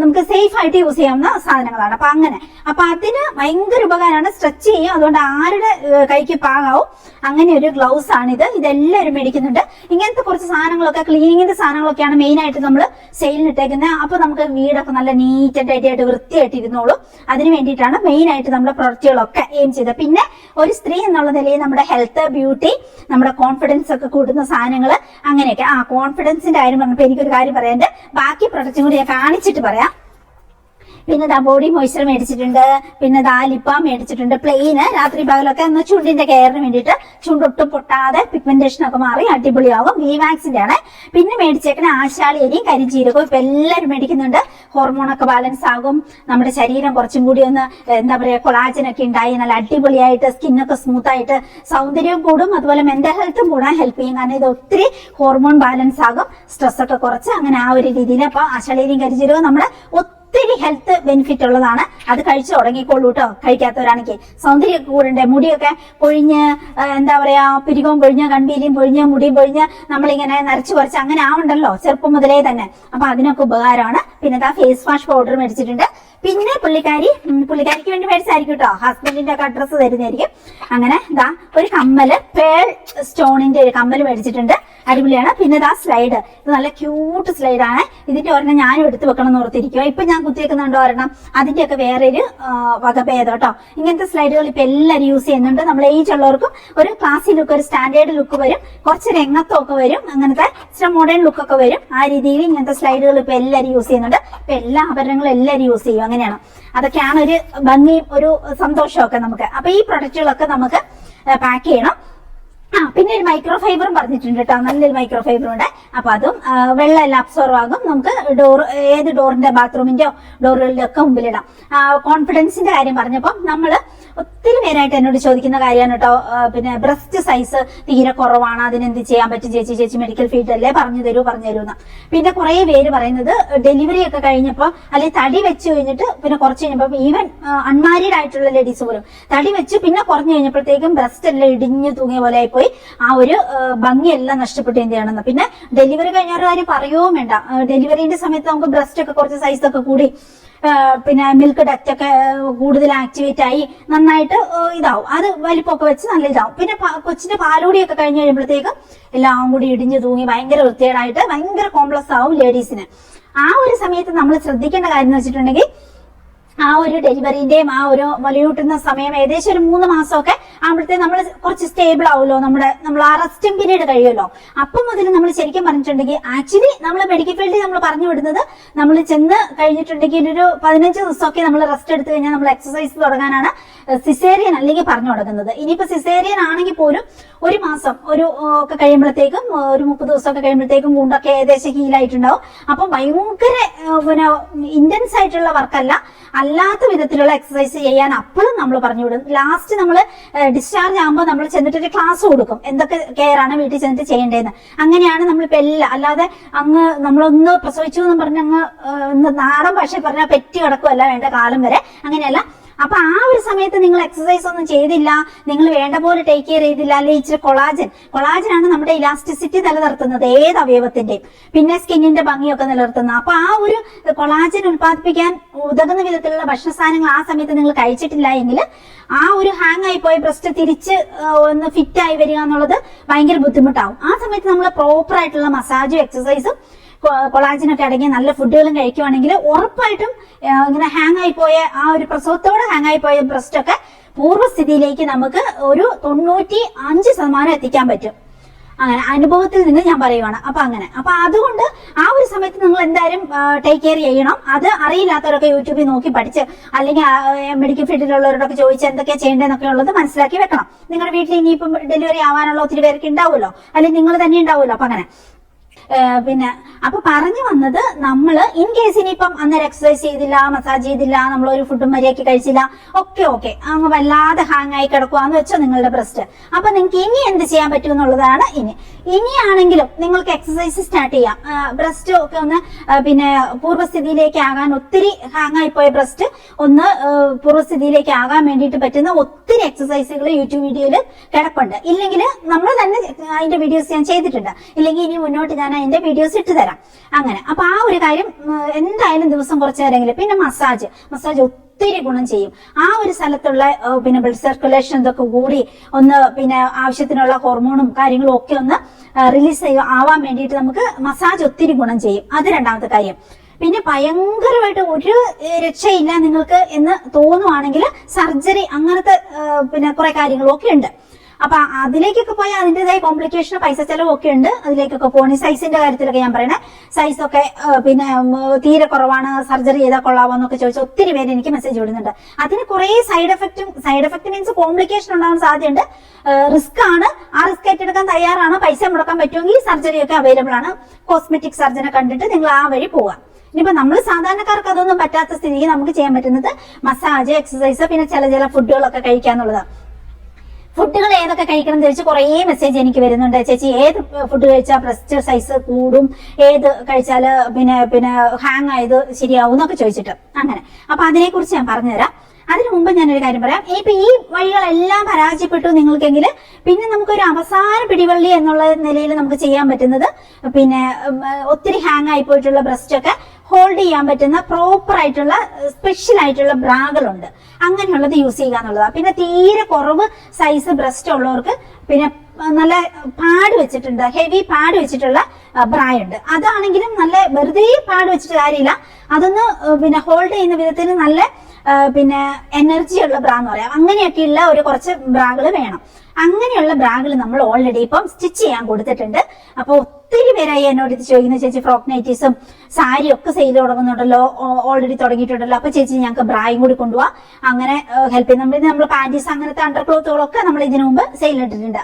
നമുക്ക് സേഫ് ആയിട്ട് യൂസ് ചെയ്യാവുന്ന സാധനങ്ങളാണ്. അപ്പൊ അതിന് ഭയങ്കര ഉപകാരമാണ്, സ്ട്രെച്ച് ചെയ്യും. അതുകൊണ്ട് ആരുടെ കൈക്ക് പാകാവും അങ്ങനെ ഒരു ഗ്ലൗസ് ആണിത്. ഇതെല്ലാവരും മേടിക്കുന്നുണ്ട്. ഇങ്ങനത്തെ കുറച്ച് സാധനങ്ങളൊക്കെ, ക്ലീനിങ്ങിന്റെ സാധനങ്ങളൊക്കെയാണ് മെയിൻ ആയിട്ട് നമ്മൾ സെയിലിന് ഇട്ടേക്കുന്നത്. അപ്പൊ നമുക്ക് വീടൊക്കെ നല്ല നീറ്റ് ആൻഡ് ടൈറ്റ് ആയിട്ട് വൃത്തിയായിട്ട് ഇരുന്നോളും. അതിന് വേണ്ടിയിട്ടാണ് മെയിൻ ആയിട്ട് നമ്മുടെ പ്രൊഡക്റ്റുകളൊക്കെ എയിം ചെയ്തത്. പിന്നെ ഒരു സ്ത്രീ എന്നുള്ള നിലയിൽ നമ്മുടെ ഹെൽത്ത്, ബ്യൂട്ടി, നമ്മുടെ കോൺഫിഡൻസ് ഒക്കെ കൂടുന്ന സാധനങ്ങൾ, അങ്ങനെയൊക്കെ. കോൺഫിഡൻസിന്റെ കാര്യം പറഞ്ഞപ്പോൾ എനിക്കൊരു കാര്യം പറയാനുണ്ട്. ബാക്കി പ്രൊഡക്റ്റും കൂടി ഞാൻ കാണിച്ചിട്ട് പറയാം. പിന്നെ ബോഡി മോയ്സ്ചർ മേടിച്ചിട്ടുണ്ട്, പിന്നെ ലിപ് ബാം മേടിച്ചിട്ടുണ്ട്. പ്ലെയിന് രാത്രി പകലൊക്കെ ഒന്ന് ചുണ്ടിന്റെ കെയറിന് വേണ്ടിയിട്ട്, ചുണ്ടൊട്ടും പൊട്ടാതെ പിഗ്മെന്റേഷൻ ഒക്കെ മാറി അടിപൊളിയാവും. വിവാക്സിന്റെ ആണ്. പിന്നെ മേടിച്ചേക്കുന്ന ആശാളിയരിയും കരിഞ്ചീരകവും ഇപ്പൊ എല്ലാവരും മേടിക്കുന്നുണ്ട്. ഹോർമോണൊക്കെ ബാലൻസ് ആകും, നമ്മുടെ ശരീരം കുറച്ചും കൂടി ഒന്ന് എന്താ പറയാ കൊളാജനൊക്കെ ഉണ്ടായി നല്ല അടിപൊളിയായിട്ട്, സ്കിന്നൊക്കെ സ്മൂത്ത് ആയിട്ട്, സൗന്ദര്യവും കൂടും, അതുപോലെ മെന്റൽ ഹെൽത്തും കൂടാൻ ഹെൽപ്പ് ചെയ്യും. കാരണം ഇത് ഒത്തിരി ഹോർമോൺ ബാലൻസ് ആകും, സ്ട്രെസ് ഒക്കെ കുറച്ച് അങ്ങനെ ആ ഒരു രീതിയിൽ. അപ്പൊ ആശാളിയരിയും കരിഞ്ചീരകവും നമ്മുടെ ഒത്തിരി ഹെൽത്ത് ബെനിഫിറ്റ് ഉള്ളതാണ്. അത് കഴിച്ചു തുടങ്ങിക്കോളൂ കേട്ടോ, കഴിക്കാത്തവരാണെങ്കിൽ. സൗന്ദര്യമൊക്കെ കൂടണ്ടേ, മുടിയൊക്കെ പൊഴിഞ്ഞ് എന്താ പറയാ, പിരികവും പൊഴിഞ്ഞ്, കൺപീലിയും പൊഴിഞ്ഞ്, മുടിയും പൊഴിഞ്ഞ് നമ്മളിങ്ങനെ നരച്ചു കുറച്ച് അങ്ങനെ ആവണ്ടല്ലോ ചെറുപ്പം മുതലേ തന്നെ. അപ്പൊ അതിനൊക്കെ ഉപകാരമാണ്. പിന്നെ ഫേസ് വാഷ് പൗഡർ മേടിച്ചിട്ടുണ്ട്. പിന്നെ പുള്ളിക്കാരിക്ക് വേണ്ടി മേടിച്ചായിരിക്കും കേട്ടോ, ഹസ്ബൻഡിന്റെ ഒക്കെ അഡ്രസ്സ് തരുന്നതായിരിക്കും. അങ്ങനെ ഒരു കമ്മല്, പേൾ സ്റ്റോണിന്റെ ഒരു കമ്മല് മേടിച്ചിട്ടുണ്ട്, അടിപൊളിയാണ്. പിന്നെ സ്ലൈഡ്, ഇത് നല്ല ക്യൂട്ട് സ്ലൈഡാണ്. ഇതിന്റെ ഒരെണ്ണം ഞാനും എടുത്തു വെക്കണം എന്ന് ഓർത്തിരിക്കുക. ഇപ്പൊ ഞാൻ കുത്തിവെക്കുന്നുണ്ടോ ഒരെണ്ണം, അതിന്റെയൊക്കെ വേറൊരു വകഭേദം കേട്ടോ. ഇങ്ങനത്തെ സ്ലൈഡുകൾ ഇപ്പൊ എല്ലാവരും യൂസ് ചെയ്യുന്നുണ്ട്. നമ്മൾ ഏജ് ഉള്ളവർക്കും ഒരു ക്ലാസി ലുക്ക്, ഒരു സ്റ്റാൻഡേർഡ് ലുക്ക് വരും, കുറച്ച് രംഗത്തൊക്കെ വരും, അങ്ങനത്തെ ഇച്ചിരി മോഡേൺ ലുക്കൊക്കെ വരും. ആ രീതിയിൽ ഇങ്ങനത്തെ സ്ലൈഡുകൾ ഇപ്പൊ എല്ലാവരും യൂസ് ചെയ്യുന്നുണ്ട്. ഇപ്പൊ എല്ലാ ആഭരണങ്ങളും എല്ലാവരും യൂസ് ചെയ്യും. അങ്ങനെയാണ്, അതൊക്കെയാണ് ഒരു ഭംഗിയും ഒരു സന്തോഷമൊക്കെ നമുക്ക്. അപ്പൊ ഈ പ്രൊഡക്റ്റുകളൊക്കെ നമുക്ക് പാക്ക് ചെയ്യണം. പിന്നെ ഒരു മൈക്രോ ഫൈബറും പറഞ്ഞിട്ടുണ്ട് കേട്ടോ, നല്ലൊരു മൈക്രോ ഫൈബർ ഉണ്ട്. അപ്പൊ അതും വെള്ളം എല്ലാം അബ്സോർവ് ആകും. നമുക്ക് ഏത് ഡോറിന്റെ, ബാത്റൂമിന്റെയോ ഡോറുകളുടെ ഒക്കെ മുമ്പിലിടാം. കോൺഫിഡൻസിന്റെ കാര്യം പറഞ്ഞപ്പോൾ നമ്മള് ഒത്തിരി പേരായിട്ട് എന്നോട് ചോദിക്കുന്ന കാര്യമാണ് കേട്ടോ. പിന്നെ ബ്രസ്റ്റ് സൈസ് തീരെ കുറവാണ്, അതിനെന്ത് ചെയ്യാൻ പറ്റും ചേച്ചി മെഡിക്കൽ ഫീൽഡ് അല്ലേ, പറഞ്ഞു തരൂന്ന്. പിന്നെ കുറെ പേര് പറയുന്നത് ഡെലിവറി ഒക്കെ കഴിഞ്ഞപ്പോൾ, അല്ലെങ്കിൽ തടി വെച്ച് കഴിഞ്ഞിട്ട് പിന്നെ കുറച്ച് കഴിഞ്ഞപ്പോൾ, ഈവൻ അൺമാരീഡ് ആയിട്ടുള്ള ലേഡീസ് പോലും തടി വെച്ച് പിന്നെ കുറഞ്ഞു കഴിഞ്ഞപ്പോഴത്തേക്കും ബ്രസ്റ്റ് എല്ലാം ഇടിഞ്ഞു തൂങ്ങിയ പോലെ ആയിപ്പോയി. ആ ഒരു ഭംഗിയെല്ലാം നഷ്ടപ്പെട്ട് എന്ത് ചെയ്യണമെന്ന്. പിന്നെ ഡെലിവറി കഴിഞ്ഞൊരു കാര്യം പറയുകയും വേണ്ട. ഡെലിവറിന്റെ സമയത്ത് നമുക്ക് ബ്രസ്റ്റ് ഒക്കെ കുറച്ച് സൈസ് ഒക്കെ കൂടി, പിന്നെ മിൽക്ക് ഡക്റ്റ് ഒക്കെ കൂടുതൽ ആക്ടിവേറ്റ് ആയി നന്നായിട്ട് ഇതാവും. അത് വലിപ്പമൊക്കെ വെച്ച് നല്ല ഇതാവും. പിന്നെ കൊച്ചിന്റെ പാലുകൂടിയൊക്കെ കഴിഞ്ഞ് കഴിയുമ്പോഴത്തേക്കും എല്ലാം കൂടി ഇടിഞ്ഞു തൂങ്ങി ഭയങ്കര വൃത്തികേടായിട്ട് ഭയങ്കര കോംപ്ലക്സ് ആവും ലേഡീസിന്. ആ ഒരു സമയത്ത് നമ്മൾ ശ്രദ്ധിക്കേണ്ട കാര്യം എന്ന് വെച്ചിട്ടുണ്ടെങ്കിൽ, ആ ഒരു ഡെലിവറിന്റെയും ആ ഒരു മുലയൂട്ടുന്ന സമയം ഏകദേശം ഒരു 3 മാസമൊക്കെ ആകുമ്പോഴത്തേക്ക് നമ്മൾ കുറച്ച് സ്റ്റേബിൾ ആവുമല്ലോ, നമ്മൾ ആ റെസ്റ്റിംഗ് പീരീഡ് കഴിയുമല്ലോ. അപ്പം മുതൽ നമ്മൾ ശരിക്കും പറഞ്ഞിട്ടുണ്ടെങ്കിൽ ആക്ച്വലി നമ്മൾ മെഡിക്കൽ ഫീൽഡിൽ നമ്മൾ പറഞ്ഞു വിടുന്നത് നമ്മൾ ചെന്ന് കഴിഞ്ഞിട്ടുണ്ടെങ്കിൽ ഒരു 15 ദിവസമൊക്കെ നമ്മൾ റെസ്റ്റ് എടുത്തു കഴിഞ്ഞാൽ നമ്മൾ എക്സസൈസ് തുടങ്ങാനാണ് സിസേറിയൻ അല്ലെങ്കിൽ പറഞ്ഞു കൊടുക്കുന്നത്. ഇനിയിപ്പോ സിസേറിയൻ ആണെങ്കിൽ പോലും 1 മാസം ഒക്കെ കഴിയുമ്പോഴത്തേക്കും ഒരു 30 ദിവസമൊക്കെ കഴിയുമ്പോഴത്തേക്കും വൂണ്ടൊക്കെ ഏകദേശം ഹീലായിട്ടുണ്ടാവും. അപ്പം ഭയങ്കര ഇന്റൻസ് ആയിട്ടുള്ള വർക്കല്ല, അല്ലാത്ത വിധത്തിലുള്ള എക്സസൈസ് ചെയ്യാൻ അപ്പോഴും നമ്മൾ പറഞ്ഞു വിടും. ലാസ്റ്റ് നമ്മൾ ഡിസ്ചാർജ് ആകുമ്പോൾ നമ്മൾ ചെന്നിട്ടൊരു ക്ലാസ് കൊടുക്കും, എന്തൊക്കെ കെയർ ആണ് വീട്ടിൽ ചെന്നിട്ട് ചെയ്യേണ്ടതെന്ന്. അങ്ങനെയാണ് നമ്മളിപ്പോ എല്ലാം, അല്ലാതെ അങ്ങ് നമ്മളൊന്ന് പ്രസവിച്ചു എന്ന് പറഞ്ഞ അങ്ങ് നാടൻ ഭാഷ പറഞ്ഞാൽ പെറ്റി കിടക്കുമല്ല വേണ്ട കാലം വരെ, അങ്ങനെയല്ല. അപ്പൊ ആ ഒരു സമയത്ത് നിങ്ങൾ എക്സസൈസ് ഒന്നും ചെയ്തില്ല, നിങ്ങൾ വേണ്ട പോലെ ടേക്ക് കെയർ ചെയ്തില്ല, അല്ലെങ്കിൽ ഇച്ചിരി കൊളാജനാണ് നമ്മുടെ ഇലാസ്റ്റിസിറ്റി നിലനിർത്തുന്നത് ഏത് അവയവത്തിന്റെയും, പിന്നെ സ്കിന്നിന്റെ ഭംഗിയൊക്കെ നിലനിർത്തുന്നത്. അപ്പൊ ആ ഒരു കൊളാജൻ ഉത്പാദിപ്പിക്കാൻ ഉതകുന്ന വിധത്തിലുള്ള ഭക്ഷണ സാധനങ്ങൾ ആ സമയത്ത് നിങ്ങൾ കഴിച്ചിട്ടില്ല എങ്കിൽ ആ ഒരു ഹാങ് ആയി പോയ ബ്രസ്റ്റ് തിരിച്ച് ഒന്ന് ഫിറ്റ് ആയി വരിക എന്നുള്ളത് ഭയങ്കര ബുദ്ധിമുട്ടാവും. ആ സമയത്ത് നമ്മൾ പ്രോപ്പർ ആയിട്ടുള്ള മസാജും എക്സസൈസും കൊളാജനൊക്കെ അടങ്ങിയ നല്ല ഫുഡുകളും കഴിക്കുവാണെങ്കിൽ ഉറപ്പായിട്ടും ഇങ്ങനെ ഹാങ് ആയി പോയ ആ ഒരു പ്രസവത്തോടെ ഹാങ് ആയി പോയ ബ്രസ്റ്റ് ഒക്കെ പൂർവ്വസ്ഥിതിയിലേക്ക് നമുക്ക് ഒരു 95% എത്തിക്കാൻ പറ്റും. അങ്ങനെ അനുഭവത്തിൽ നിന്ന് ഞാൻ പറയുവാണ്. അപ്പൊ അതുകൊണ്ട് ആ ഒരു സമയത്ത് നിങ്ങൾ എന്തായാലും ടേക്ക് കെയർ ചെയ്യണം. അത് അറിയില്ലാത്തവരൊക്കെ യൂട്യൂബിൽ നോക്കി പഠിച്ച് അല്ലെങ്കിൽ മെഡിക്കൽ ഫീൽഡിലുള്ളവരോടൊക്കെ ചോദിച്ച് എന്തൊക്കെയാ ചെയ്യേണ്ടതെന്നൊക്കെ ഉള്ളത് മനസ്സിലാക്കി വെക്കണം. നിങ്ങളുടെ വീട്ടിൽ ഇനിയിപ്പം ഡെലിവറി ആവാനുള്ള ഒത്തിരി പേർക്ക് ഉണ്ടാവുമല്ലോ, അല്ലെങ്കിൽ നിങ്ങൾ തന്നെ ഉണ്ടാവുമല്ലോ. അപ്പൊ അങ്ങനെ പിന്നെ അപ്പൊ പറഞ്ഞു വന്നത്, നമ്മൾ ഇൻ കേസ് ഇനിയിപ്പം അന്നേരം എക്സസൈസ് ചെയ്തില്ല, മസാജ് ചെയ്തില്ല, നമ്മളൊരു ഫുഡും മര്യാദയ്ക്ക് കഴിച്ചില്ല, ഓക്കെ അങ്ങ് വല്ലാതെ ഹാങ് ആയി കിടക്കുവാന്ന് വെച്ചോ നിങ്ങളുടെ ബ്രസ്റ്റ്. അപ്പൊ നിങ്ങൾക്ക് ഇനി എന്ത് ചെയ്യാൻ പറ്റും എന്നുള്ളതാണ്. ഇനിയാണെങ്കിലും നിങ്ങൾക്ക് എക്സസൈസ് സ്റ്റാർട്ട് ചെയ്യാം. ബ്രസ്റ്റ് ഒക്കെ ഒന്ന് പിന്നെ പൂർവ്വസ്ഥിതിയിലേക്ക് ആകാൻ, ഒത്തിരി ഹാങ് ആയി പോയ ബ്രസ്റ്റ് ഒന്ന് പൂർവ്വസ്ഥിതിയിലേക്ക് ആകാൻ വേണ്ടിയിട്ട് പറ്റുന്ന ഒത്തിരി എക്സസൈസുകൾ യൂട്യൂബ് വീഡിയോയിൽ കിടപ്പുണ്ട്. ഇല്ലെങ്കിൽ നമ്മൾ തന്നെ അതിന്റെ വീഡിയോസ് ഞാൻ ചെയ്തിട്ടുണ്ട്. ഇല്ലെങ്കിൽ ഇനി മുന്നോട്ട് ഞാൻ അതിന്റെ വീഡിയോസ് ഇട്ട് തരാം. അങ്ങനെ അപ്പൊ ആ ഒരു കാര്യം എന്തായാലും ദിവസം കുറച്ചു നേരമെങ്കിലും. പിന്നെ മസാജ് ഒത്തിരി ഗുണം ചെയ്യും. ആ ഒരു സ്ഥലത്തുള്ള പിന്നെ ബ്ലഡ് സർക്കുലേഷൻ ഇതൊക്കെ കൂടി ഒന്ന് പിന്നെ ആവശ്യത്തിനുള്ള ഹോർമോണും കാര്യങ്ങളും ഒക്കെ ഒന്ന് റിലീസ് ആവാൻ വേണ്ടിയിട്ട് നമുക്ക് മസാജ് ഒത്തിരി ഗുണം ചെയ്യും. അത് രണ്ടാമത്തെ കാര്യം. പിന്നെ ഭയങ്കരമായിട്ട് ഒരു രക്ഷയില്ല നിങ്ങൾക്ക് എന്ന് തോന്നുവാണെങ്കിൽ സർജറി അങ്ങനത്തെ പിന്നെ കുറെ കാര്യങ്ങളൊക്കെ ഉണ്ട്. അപ്പൊ അതിലേക്കൊക്കെ പോയാൽ അതിൻ്റെതായ കോംപ്ലിക്കേഷൻ, പൈസ ചെലവൊക്കെ ഉണ്ട്. അതിലേക്കൊക്കെ പോകണേ സൈസിന്റെ കാര്യത്തിലൊക്കെ ഞാൻ പറയണേ, സൈസൊക്കെ പിന്നെ തീരെ കുറവാണ്, സർജറി ചെയ്താൽ കൊള്ളാവോ എന്നൊക്കെ ചോദിച്ചാൽ ഒത്തിരി പേര് എനിക്ക് മെസ്സേജ് വിടുന്നുണ്ട്. അതിന് കുറെ സൈഡ് എഫക്ട് മീൻസ് കോംപ്ലിക്കേഷൻ ഉണ്ടാവാൻ സാധ്യതയുണ്ട്. റിസ്ക് ആണ്. ആ റിസ്ക് ഏറ്റെടുക്കാൻ തയ്യാറാണ്, പൈസ മുടക്കാൻ പറ്റുമെങ്കിൽ സർജറി ഒക്കെ അവൈലബിൾ ആണ്. കോസ്മെറ്റിക് സർജനെ കണ്ടിട്ട് നിങ്ങൾ ആ വഴി പോവാം. ഇനിയിപ്പോ നമ്മൾ സാധാരണക്കാർക്ക് അതൊന്നും പറ്റാത്ത സ്ഥിതിക്ക് നമുക്ക് ചെയ്യാൻ പറ്റുന്നത് മസാജ്, എക്സസൈസ്, പിന്നെ ചില ഫുഡുകളൊക്കെ കഴിക്കാന്നുള്ളതാണ്. ഫുഡുകൾ ഏതൊക്കെ കഴിക്കണം എന്ന് ചോദിച്ചാൽ കുറേ മെസ്സേജ് എനിക്ക് വരുന്നുണ്ട്. ചേച്ചി ഏത് ഫുഡ് കഴിച്ചാൽ ബ്രസ്റ്റ് സൈസ് കൂടും, ഏത് കഴിച്ചാൽ പിന്നെ ഹാങ് ആയത് ശരിയാവും എന്നൊക്കെ ചോദിച്ചിട്ട്. അങ്ങനെ അപ്പൊ അതിനെക്കുറിച്ച് ഞാൻ പറഞ്ഞുതരാം. അതിനു മുമ്പ് ഞാനൊരു കാര്യം പറയാം. ഇപ്പൊ ഈ വഴികളെല്ലാം പരാജയപ്പെട്ടു നിങ്ങൾക്കെങ്കിൽ പിന്നെ നമുക്കൊരു അവസാന പിടിവള്ളി എന്നുള്ള നിലയിൽ നമുക്ക് ചെയ്യാൻ പറ്റുന്നത് പിന്നെ ഒത്തിരി ഹാങ് ആയി പോയിട്ടുള്ള ബ്രസ്റ്റ് ഒക്കെ ഹോൾഡ് ചെയ്യാൻ പറ്റുന്ന പ്രോപ്പർ ആയിട്ടുള്ള സ്പെഷ്യൽ ആയിട്ടുള്ള ബ്രാകളുണ്ട്. അങ്ങനെയുള്ളത് യൂസ് ചെയ്യുക എന്നുള്ളതാണ്. പിന്നെ തീരെ കുറവ് സൈസ് ബ്രസ്റ്റ് ഉള്ളവർക്ക് പിന്നെ നല്ല പാഡ് വെച്ചിട്ടുണ്ട്, ഹെവി പാഡ് വെച്ചിട്ടുള്ള ബ്രാ ഉണ്ട്. അതാണെങ്കിലും നല്ല വെറുതെ പാഡ് വെച്ചിട്ട് കാര്യമില്ല, അതൊന്ന് പിന്നെ ഹോൾഡ് ചെയ്യുന്ന വിധത്തിൽ നല്ല പിന്നെ എനർജിയുള്ള ബ്രാ എന്ന് പറയാം. അങ്ങനെയൊക്കെയുള്ള ഒരു കുറച്ച് ബ്രാകൾ വേണം. അങ്ങനെയുള്ള ബ്രാകൾ നമ്മൾ ഓൾറെഡി ഇപ്പം സ്റ്റിച്ച് ചെയ്യാൻ കൊടുത്തിട്ടുണ്ട്. അപ്പൊ ഒത്തിരി പേരായി എന്നോട് ഇത് ചോദിക്കുന്ന, ചേച്ചി ഫ്രോക്ക് നൈറ്റീസും സാരിയും ഒക്കെ സെയിൽ തുടങ്ങുന്നുണ്ടല്ലോ, ഓൾറെഡി തുടങ്ങിയിട്ടുണ്ടല്ലോ, അപ്പൊ ചേച്ചി ഞങ്ങൾക്ക് ബ്രായും കൂടി കൊണ്ടുപോവാ, അങ്ങനെ ഹെൽപ്പ് ചെയ്യും. നമ്മൾ പാന്റീസ് അങ്ങനത്തെ അണ്ടർക്ലോത്തുകളൊക്കെ നമ്മൾ ഇതിനു മുമ്പ് സെയിൽ ഇട്ടിട്ടുണ്ട്.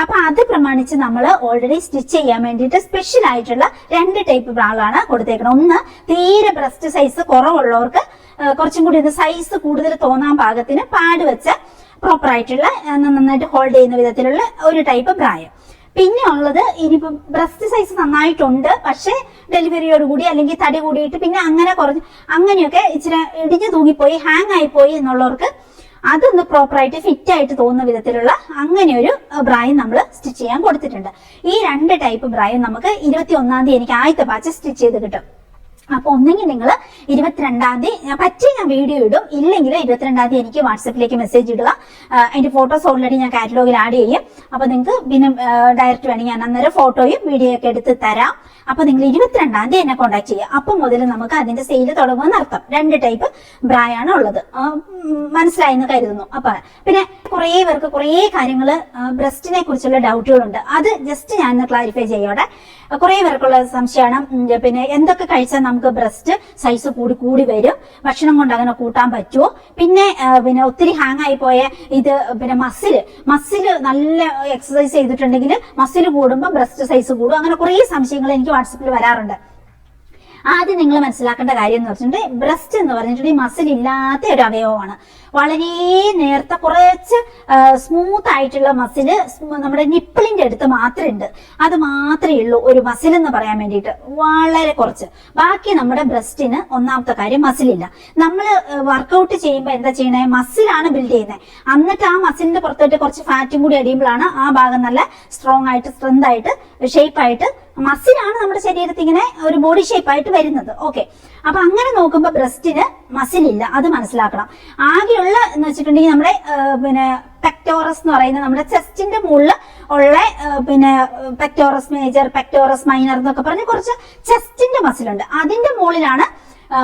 അപ്പൊ അത് പ്രമാണിച്ച് നമ്മൾ ഓൾറെഡി സ്റ്റിച്ച് ചെയ്യാൻ വേണ്ടിയിട്ട് സ്പെഷ്യൽ ആയിട്ടുള്ള 2 ടൈപ്പ് ബ്രാകളാണ് കൊടുത്തേക്കുന്നത്. ഒന്ന് തീരെ ബ്രസ്റ്റ് സൈസ് കുറവുള്ളവർക്ക് കുറച്ചും കൂടി സൈസ് കൂടുതൽ തോന്നാൻ പാകത്തിന് പാഡ് വെച്ച് പ്രോപ്പർ ആയിട്ടുള്ള നന്നായിട്ട് ഹോൾഡ് ചെയ്യുന്ന വിധത്തിലുള്ള ഒരു ടൈപ്പ് ബ്രായം. പിന്നെ ഉള്ളത് ഇനിയിപ്പം ബ്രസ്റ്റ് സൈസ് നന്നായിട്ടുണ്ട്, പക്ഷെ ഡെലിവറിയോട് കൂടി അല്ലെങ്കിൽ തടി കൂടിയിട്ട് പിന്നെ അങ്ങനെയൊക്കെ ഇച്ചിരി ഇടിഞ്ഞു തൂങ്ങിപ്പോയി ഹാങ് ആയിപ്പോയി എന്നുള്ളവർക്ക് അതൊന്ന് പ്രോപ്പറായിട്ട് ഫിറ്റ് ആയിട്ട് തോന്നുന്ന വിധത്തിലുള്ള അങ്ങനെ ഒരു ബ്രായും നമ്മൾ സ്റ്റിച്ച് ചെയ്യാൻ കൊടുത്തിട്ടുണ്ട്. ഈ 2 ടൈപ്പ് ബ്രായും നമുക്ക് 21-ാം തീയതി എനിക്ക് ആദ്യത്തെ ബാച്ച് സ്റ്റിച്ച് ചെയ്ത് കിട്ടും. അപ്പൊ ഒന്നെങ്കിൽ നിങ്ങൾ 22-ാം തീയതി പറ്റി ഞാൻ വീഡിയോ ഇടും, ഇല്ലെങ്കിൽ 22-ാം തീയതി എനിക്ക് വാട്സപ്പിലേക്ക് മെസ്സേജ് ഇടുക. അതിന്റെ ഫോട്ടോസ് ഓൾറെഡി ഞാൻ കാറ്റലോഗിൽ ആഡ് ചെയ്യും. അപ്പൊ നിങ്ങൾക്ക് പിന്നെ ഡയറക്റ്റ് വേണമെങ്കിൽ ഞാൻ അന്നേരം ഫോട്ടോയും വീഡിയോ ഒക്കെ എടുത്ത് തരാം. അപ്പൊ നിങ്ങൾ 22-ാം തീയതി എന്നെ കോൺടാക്ട് ചെയ്യുക. അപ്പൊ മുതൽ നമുക്ക് അതിന്റെ സെയിൽ തുടങ്ങുമെന്ന് അർത്ഥം. 2 ടൈപ്പ് ബ്രായാണ് ഉള്ളത്, മനസ്സിലായെന്ന് കരുതുന്നു. അപ്പൊ പിന്നെ കുറെ പേർക്ക് കുറെ കാര്യങ്ങള് ബ്രസ്റ്റിനെ കുറിച്ചുള്ള ഡൗട്ടുകളുണ്ട്. അത് ജസ്റ്റ് ഞാൻ ക്ലാരിഫൈ ചെയ്യോടെ. കുറെ പേർക്കുള്ള സംശയമാണ്, പിന്നെ എന്തൊക്കെ കഴിച്ചാൽ നമുക്ക് ബ്രസ്റ്റ് സൈസ് കൂടി വരും, ഭക്ഷണം കൊണ്ട് അങ്ങനെ കൂട്ടാൻ പറ്റുമോ, പിന്നെ ഒത്തിരി ഹാങ് ആയി പോയ ഇത് പിന്നെ മസില് നല്ല എക്സസൈസ് ചെയ്തിട്ടുണ്ടെങ്കിൽ മസിൽ കൂടുമ്പോൾ ബ്രസ്റ്റ് സൈസ് കൂടും. അങ്ങനെ കുറെ സംശയങ്ങൾ എനിക്ക് വാട്സപ്പിൽ വരാറുണ്ട്. ആദ്യം നിങ്ങൾ മനസ്സിലാക്കേണ്ട കാര്യം എന്ന് വെച്ചിട്ടുണ്ടെങ്കിൽ ബ്രസ്റ്റ് എന്ന് പറഞ്ഞിട്ടുണ്ടെങ്കിൽ മസിൽ ഇല്ലാത്ത ഒരു അവയവമാണ്. വളരെ നേർത്ത കുറച്ച് സ്മൂത്ത് ആയിട്ടുള്ള മസില് നമ്മുടെ നിപ്പിളിന്റെ അടുത്ത് മാത്രമേ ഉണ്ട്. അത് മാത്രമേ ഉള്ളൂ ഒരു മസിൽ എന്ന് പറയാൻ വേണ്ടിയിട്ട്, വളരെ കുറച്ച്. ബാക്കി നമ്മുടെ ബ്രസ്റ്റിന് ഒന്നാമത്തെ കാര്യം മസിലില്ല. നമ്മൾ വർക്കൗട്ട് ചെയ്യുമ്പോൾ എന്താ ചെയ്യണേ, മസിലാണ് ബിൽഡ് ചെയ്യുന്നത്. എന്നിട്ട് ആ മസിലിന്റെ പുറത്തോട്ട് കുറച്ച് ഫാറ്റും കൂടി അടിയുമ്പോഴാണ് ആ ഭാഗം നല്ല സ്ട്രോങ് ആയിട്ട് സ്ട്രെങ്ത് ആയിട്ട് ഷേപ്പായിട്ട്, മസിലാണ് നമ്മുടെ ശരീരത്തിൽ ഇങ്ങനെ ഒരു ബോഡി ഷേപ്പായിട്ട് വരുന്നത്. ഓക്കെ, അപ്പൊ അങ്ങനെ നോക്കുമ്പോ ബ്രസ്റ്റിന് മസിലില്ല, അത് മനസ്സിലാക്കണം. ആകെയുള്ള എന്ന് വെച്ചിട്ടുണ്ടെങ്കിൽ നമ്മുടെ പിന്നെ പെക്ടോറസ് എന്ന് പറയുന്ന നമ്മുടെ ചെസ്റ്റിന്റെ മുകളിൽ ഉള്ള പിന്നെ പെക്ടോറസ് മേജർ, പെക്ടോറസ് മൈനർ എന്നൊക്കെ പറഞ്ഞ് കുറച്ച് ചെസ്റ്റിന്റെ മസിലുണ്ട്. അതിന്റെ മുകളിലാണ്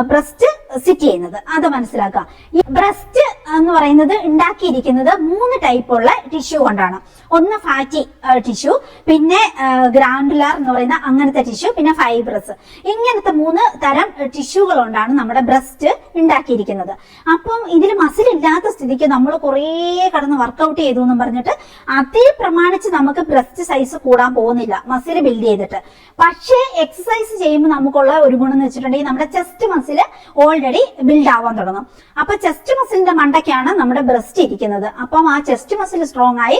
ബ്രസ്റ്റ് സിറ്റ് ചെയ്യുന്നത്, അത് മനസ്സിലാക്കുക. ഈ ബ്രസ്റ്റ് എന്ന് പറയുന്നത് ഉണ്ടാക്കിയിരിക്കുന്നത് 3 ടൈപ്പുള്ള ടിഷ്യൂ കൊണ്ടാണ്. ഒന്ന് ഫാറ്റി ടിഷ്യൂ, പിന്നെ ഗ്രാനുലാർ എന്ന് പറയുന്ന അങ്ങനത്തെ ടിഷ്യൂ, പിന്നെ ഫൈബ്രസ്. ഇങ്ങനത്തെ 3 തരം ടിഷ്യൂകൾ കൊണ്ടാണ് നമ്മുടെ ബ്രസ്റ്റ് ഉണ്ടാക്കിയിരിക്കുന്നത്. അപ്പം ഇതിൽ മസിൽ ഇല്ലാത്ത സ്ഥിതിക്ക് നമ്മൾ കുറേ കടന്ന് വർക്കൗട്ട് ചെയ്തു എന്നും പറഞ്ഞിട്ട് അതേ പ്രമാണിച്ച് നമുക്ക് ബ്രസ്റ്റ് സൈസ് കൂടാൻ പോകുന്നില്ല, മസിൽ ബിൽഡ് ചെയ്തിട്ട്. പക്ഷേ എക്സസൈസ് ചെയ്യുമ്പോൾ നമുക്കുള്ള ഒരു ഗുണം എന്ന് വെച്ചിട്ടുണ്ടെങ്കിൽ നമ്മുടെ ചെസ്റ്റ് മസിൽ ഓൾറെഡി ബിൽഡ് ആവാൻ തുടങ്ങും. അപ്പൊ ചെസ്റ്റ് മസിലിന്റെ മണ്ടയ്ക്കാണ് നമ്മുടെ ബ്രസ്റ്റ് ഇരിക്കുന്നത്. അപ്പം ആ ചെസ്റ്റ് മസിൽ സ്ട്രോങ് ആയി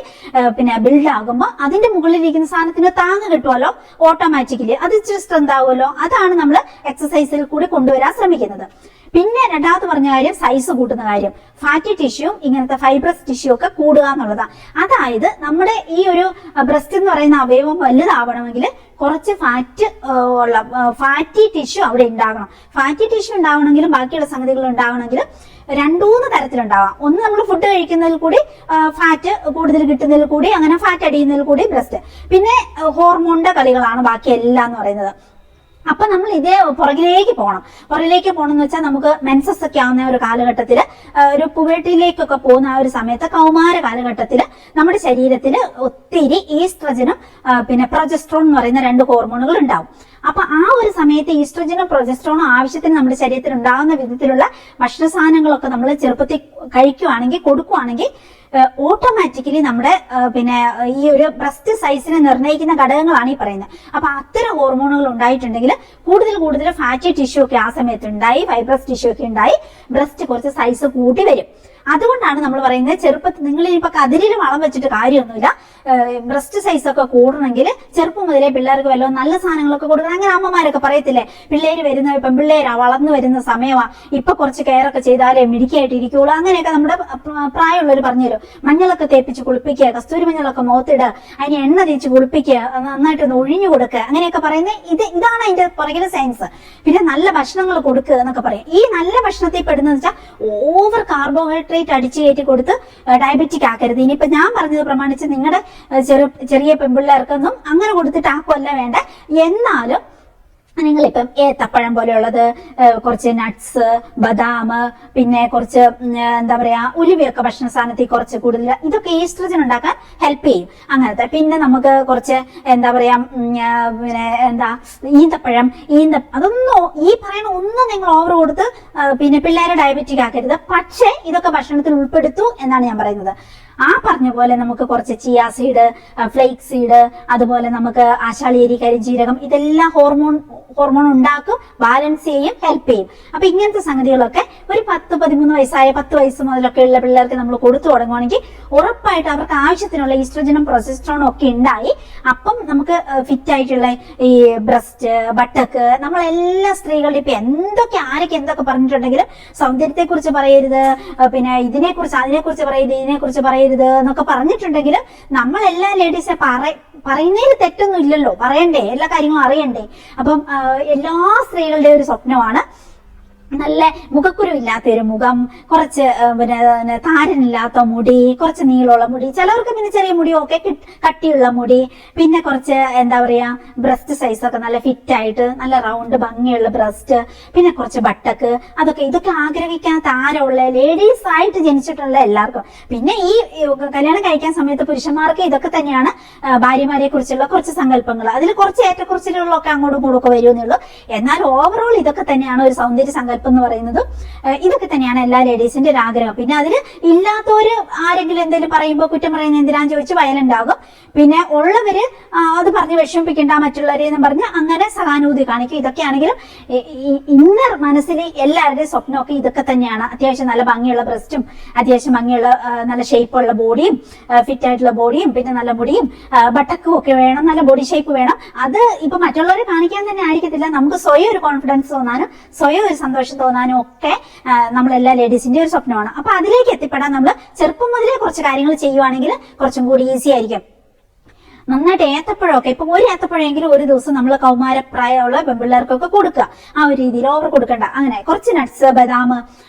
പിന്നെ ബിൽഡ് ആകുമ്പോൾ അതിന്റെ മുകളിലിരിക്കുന്ന സാധനത്തിന് താങ്ങ് കിട്ടുമല്ലോ ഓട്ടോമാറ്റിക്കലി, അത് ഇച്ചിരി സ്ട്രെങ്ത് ആവുമല്ലോ. അതാണ് നമ്മൾ എക്സസൈസിൽ കൂടി കൊണ്ടുവരാൻ ശ്രമിക്കുന്നത്. പിന്നെ രണ്ടാമത് പറഞ്ഞ കാര്യം സൈസ് കൂട്ടുന്ന കാര്യം. ഫാറ്റി ടിഷ്യൂ ഇങ്ങനത്തെ ഫൈബ്രസ് ടിഷ്യൂ ഒക്കെ കൂടുക എന്നുള്ളതാണ്. അതായത് നമ്മുടെ ഈ ഒരു ബ്രസ്റ്റ് എന്ന് പറയുന്ന അവയവം വലുതാവണമെങ്കിൽ കുറച്ച് ഫാറ്റി ടിഷ്യൂ അവിടെ ഉണ്ടാകണം. ഫാറ്റി ടിഷ്യൂ ഉണ്ടാവണമെങ്കിലും ബാക്കിയുള്ള സംഗതികൾ ഉണ്ടാവണമെങ്കിലും 2-3 തരത്തിലുണ്ടാവാം. ഒന്ന് നമ്മൾ ഫുഡ് കഴിക്കുന്നതിൽ കൂടി ഫാറ്റ് കൂടുതൽ കിട്ടുന്നതിൽ കൂടി, അങ്ങനെ ഫാറ്റ് അടിയുന്നതിൽ കൂടി ബ്രസ്റ്റ്. പിന്നെ ഹോർമോണിന്റെ കളികളാണ് ബാക്കി എല്ലാം എന്ന് പറയുന്നത്. അപ്പൊ നമ്മൾ ഇതേ പുറകിലേക്ക് പോകണം എന്ന് വെച്ചാൽ നമുക്ക് മെൻസസ് ഒക്കെ ആവുന്ന ഒരു കാലഘട്ടത്തില്, ഒരു പുവേർട്ടിയിലേക്കൊക്കെ പോകുന്ന ആ ഒരു സമയത്ത്, കൗമാര കാലഘട്ടത്തില് നമ്മുടെ ശരീരത്തിൽ ഒത്തിരി ഈസ്ട്രജനും പിന്നെ പ്രൊജസ്ട്രോൺ എന്ന് പറയുന്ന 2 ഹോർമോണുകൾ ഉണ്ടാവും. അപ്പൊ ആ ഒരു സമയത്ത് ഈസ്ട്രജനും പ്രൊജസ്ട്രോണും ആവശ്യത്തിന് നമ്മുടെ ശരീരത്തിൽ ഉണ്ടാകുന്ന വിധത്തിലുള്ള ഭക്ഷണ സാധനങ്ങളൊക്കെ നമ്മൾ ചെറുപ്പത്തിൽ കഴിക്കുവാണെങ്കിൽ, കൊടുക്കുവാണെങ്കിൽ ഓട്ടോമാറ്റിക്കലി നമ്മുടെ പിന്നെ ഈ ഒരു ബ്രസ്റ്റ് സൈസിനെ നിർണ്ണയിക്കുന്ന ഘടകങ്ങളാണ് ഈ പറയുന്നത്. അപ്പൊ അത്തരം ഹോർമോണുകൾ ഉണ്ടായിട്ടുണ്ടെങ്കിൽ കൂടുതൽ ഫാറ്റി ടിഷ്യൂ ഒക്കെ ആ സമയത്ത് ഉണ്ടായി, ഫൈബ്രസ് ടിഷ്യൂ ഒക്കെ ഉണ്ടായി, ബ്രസ്റ്റ് കുറച്ച് സൈസ് കൂട്ടി വരും. അതുകൊണ്ടാണ് നമ്മൾ പറയുന്നത് ചെറുപ്പത്തിൽ നിങ്ങൾ ഇനിയിപ്പോ കതിരിൽ വളം വെച്ചിട്ട് കാര്യമൊന്നുമില്ല, ബ്രസ്റ്റ് സൈസ് ഒക്കെ കൂടണമെങ്കിൽ ചെറുപ്പം മുതലേ പിള്ളേർക്ക് വല്ലതും നല്ല സാധനങ്ങളൊക്കെ കൊടുക്കണം. അങ്ങനെ അമ്മമാരൊക്കെ പറയത്തില്ലേ, പിള്ളേര് വരുന്ന പെൺപിള്ളേരാ വളർന്നു വരുന്ന സമയമാ, ഇപ്പൊ കുറച്ച് കെയർ ഒക്കെ ചെയ്താലേ മിടുക്കിയായിട്ട് ഇരിക്കുള്ളൂ, അങ്ങനെയൊക്കെ നമ്മുടെ പ്രായമുള്ളവർ പറഞ്ഞുതരും. മഞ്ഞളൊക്കെ തേപ്പിച്ച് കുളിപ്പിക്കുക, കസ്തൂരി മഞ്ഞളൊക്കെ മുഖത്തിടുക, അതിന് എണ്ണ തേച്ച് കുളിപ്പിക്കുക, നന്നായിട്ടൊന്ന് ഒഴിഞ്ഞു കൊടുക്കുക, അങ്ങനെയൊക്കെ പറയുന്നത് ഇതാണ് അതിന്റെ പുറകിലെ സയൻസ്. പിന്നെ നല്ല ഭക്ഷണങ്ങൾ കൊടുക്കുക എന്നൊക്കെ പറയും. ഈ നല്ല ഭക്ഷണത്തിൽ പെടുന്ന വെച്ചാൽ ഓവർ കാർബോഹൈഡ്രേറ്റ് അടിച്ചു കയറ്റി കൊടുത്ത് ഡയബറ്റിക് ആക്കരുത്. ഇനിയിപ്പോ ഞാൻ പറഞ്ഞത് പ്രമാണിച്ച് നിങ്ങളുടെ ചെറിയ പെൺപിള്ളേർക്കൊന്നും അങ്ങനെ കൊടുത്തിട്ട് ആക്കുമല്ല വേണ്ട. എന്നാലും നിങ്ങളിപ്പം ഏത്തപ്പഴം പോലെയുള്ളത്, കുറച്ച് നട്ട്സ്, ബദാം, പിന്നെ കുറച്ച് എന്താ പറയാ ഉലുവയൊക്കെ ഭക്ഷണ സാധനത്തിൽ കുറച്ച് കൂടുതൽ, ഇതൊക്കെ ഈസ്ട്രജൻ ഉണ്ടാക്കാൻ ഹെൽപ്പ് ചെയ്യും. അങ്ങനത്തെ പിന്നെ നമുക്ക് കുറച്ച് എന്താ പറയാ പിന്നെ ഈന്തപ്പഴം, അതൊന്നും ഈ പറയുന്ന ഒന്നും നിങ്ങൾ ഓവർ കൊടുത്ത് പിന്നെ പിള്ളേരെ ഡയബറ്റിക് ആക്കരുത്. പക്ഷേ ഇതൊക്കെ ഭക്ഷണത്തിൽ ഉൾപ്പെടുത്തു എന്നാണ് ഞാൻ പറയുന്നത്. ആ പറഞ്ഞ പോലെ നമുക്ക് കുറച്ച് ചിയാ സീഡ്, ഫ്ലേക്സ് സീഡ്, അതുപോലെ നമുക്ക് ആശാളിയേരി, കരിഞ്ജീരകം, ഇതെല്ലാം ഹോർമോൺ ഉണ്ടാക്കും, ബാലൻസ് ചെയ്യും, ഹെൽപ്പ് ചെയ്യും. അപ്പൊ ഇങ്ങനത്തെ സംഗതികളൊക്കെ ഒരു 10-13 വയസ്സായ 10 വയസ്സ് മുതലൊക്കെ ഉള്ള പിള്ളേർക്ക് നമ്മൾ കൊടുത്തു തുടങ്ങുവാണെങ്കിൽ ഉറപ്പായിട്ട് അവർക്ക് ആവശ്യത്തിനുള്ള ഈസ്ട്രജനും പ്രൊജസ്ട്രോണും ഒക്കെ ഉണ്ടായി. അപ്പം നമുക്ക് ഫിറ്റ് ആയിട്ടുള്ള ഈ ബ്രസ്റ്റ്, ബട്ടക്ക്, നമ്മളെല്ലാ സ്ത്രീകളുടെ ഇപ്പൊ ആരൊക്കെ എന്തൊക്കെ പറഞ്ഞിട്ടുണ്ടെങ്കിലും സൗന്ദര്യത്തെ കുറിച്ച് പറയരുത്, പിന്നെ അതിനെക്കുറിച്ച് പറയരുത്, പറയരുത് എന്നൊക്കെ പറഞ്ഞിട്ടുണ്ടെങ്കിലും നമ്മളെല്ലാ ലേഡീസെ പറയുന്നതിൽ തെറ്റൊന്നും ഇല്ലല്ലോ, പറയണ്ടേ, എല്ലാ കാര്യങ്ങളും അറിയണ്ടേ. അപ്പം എല്ലാ സ്ത്രീകളുടെ ഒരു സ്വപ്നമാണ് നല്ല മുഖക്കുരു ഇല്ലാത്ത ഒരു മുഖം, കുറച്ച് പിന്നെ താരനില്ലാത്ത മുടി, കുറച്ച് നീളമുള്ള മുടി, ചിലവർക്ക് പിന്നെ ചെറിയ മുടിയൊക്കെ കട്ടിയുള്ള മുടി, പിന്നെ കുറച്ച് എന്താ പറയാ ബ്രസ്റ്റ് സൈസ് ഒക്കെ നല്ല ഫിറ്റ് ആയിട്ട് നല്ല റൗണ്ട് ഭംഗിയുള്ള ബ്രസ്റ്റ്, പിന്നെ കുറച്ച് ബട്ടക്ക്, ഇതൊക്കെ ആഗ്രഹിക്കാൻ താരമുള്ള ലേഡീസ് ആയിട്ട് ജനിച്ചിട്ടുള്ള എല്ലാവർക്കും. പിന്നെ ഈ കല്യാണം കഴിക്കാൻ സമയത്ത് പുരുഷന്മാർക്ക് ഇതൊക്കെ തന്നെയാണ് ഭാര്യമാരെ കുറിച്ചുള്ള കുറച്ച് സങ്കല്പങ്ങൾ. അതിൽ കുറച്ച് ഏറ്റക്കുറച്ചിലുകളൊക്കെ അങ്ങോട്ടും ഇങ്ങോട്ടും ഒക്കെ വരുമെന്നുള്ളൂ. എന്നാൽ ഓവറോൾ ഇതൊക്കെ തന്നെയാണ് ഒരു സൗന്ദര്യ സങ്കല്പം എന്ന് പറയുന്നത്. ഇതൊക്കെ തന്നെയാണ് എല്ലാ ലേഡീസിന്റെ ഒരു ആഗ്രഹം. പിന്നെ അതിൽ ഇല്ലാത്തവര് ആരെങ്കിലും എന്തെങ്കിലും പറയുമ്പോൾ കുറ്റം പറയുന്ന എന്തിനാന്ന് ചോദിച്ച് വയലുണ്ടാകും. പിന്നെ ഉള്ളവര് അത് പറഞ്ഞ് വിഷമിപ്പിക്കേണ്ട മറ്റുള്ളവരെ എന്ന് പറഞ്ഞ് അങ്ങനെ സഹാനുഭൂതി കാണിക്കും. ഇതൊക്കെയാണെങ്കിലും ഇന്നർ മനസ്സിൽ എല്ലാവരുടെയും സ്വപ്നമൊക്കെ ഇതൊക്കെ തന്നെയാണ്. അത്യാവശ്യം നല്ല ഭംഗിയുള്ള ബ്രസ്റ്റും, അത്യാവശ്യം ഭംഗിയുള്ള നല്ല ഷേപ്പുള്ള ബോഡിയും, ഫിറ്റ് ആയിട്ടുള്ള ബോഡിയും, പിന്നെ നല്ല മുടിയും ബട്ടക്കും ഒക്കെ വേണം, നല്ല ബോഡി ഷേപ്പ് വേണം. അത് ഇപ്പൊ മറ്റുള്ളവരെ കാണിക്കാൻ തന്നെ ആയിരിക്കത്തില്ല, നമുക്ക് സ്വയം ഒരു കോൺഫിഡൻസ് തോന്നാനും സ്വയം ഒരു സന്തോഷം തോന്നാനും ഒക്കെ നമ്മളെല്ലാ ലേഡീസിന്റെ ഒരു സ്വപ്നമാണ്. അപ്പൊ അതിലേക്ക് എത്തിപ്പെടാൻ നമ്മൾ ചെറുപ്പം മുതലേ കുറച്ച് കാര്യങ്ങൾ ചെയ്യുവാണെങ്കിൽ കുറച്ചും കൂടി ഈസി ആയിരിക്കും. നന്നായിട്ട് ഏത്തപ്പഴമൊക്കെ, ഇപ്പൊ ഒരു ഏത്തപ്പഴമെങ്കിലും ഒരു ദിവസം നമ്മൾ കൗമാരപ്രായമുള്ള പെൺപിള്ളേർക്കൊക്കെ കൊടുക്കുക. ആ ഒരു രീതിയിൽ ഓവർ കൊടുക്കണ്ട. അങ്ങനെ കുറച്ച് നട്ട്സ്, ബദാം,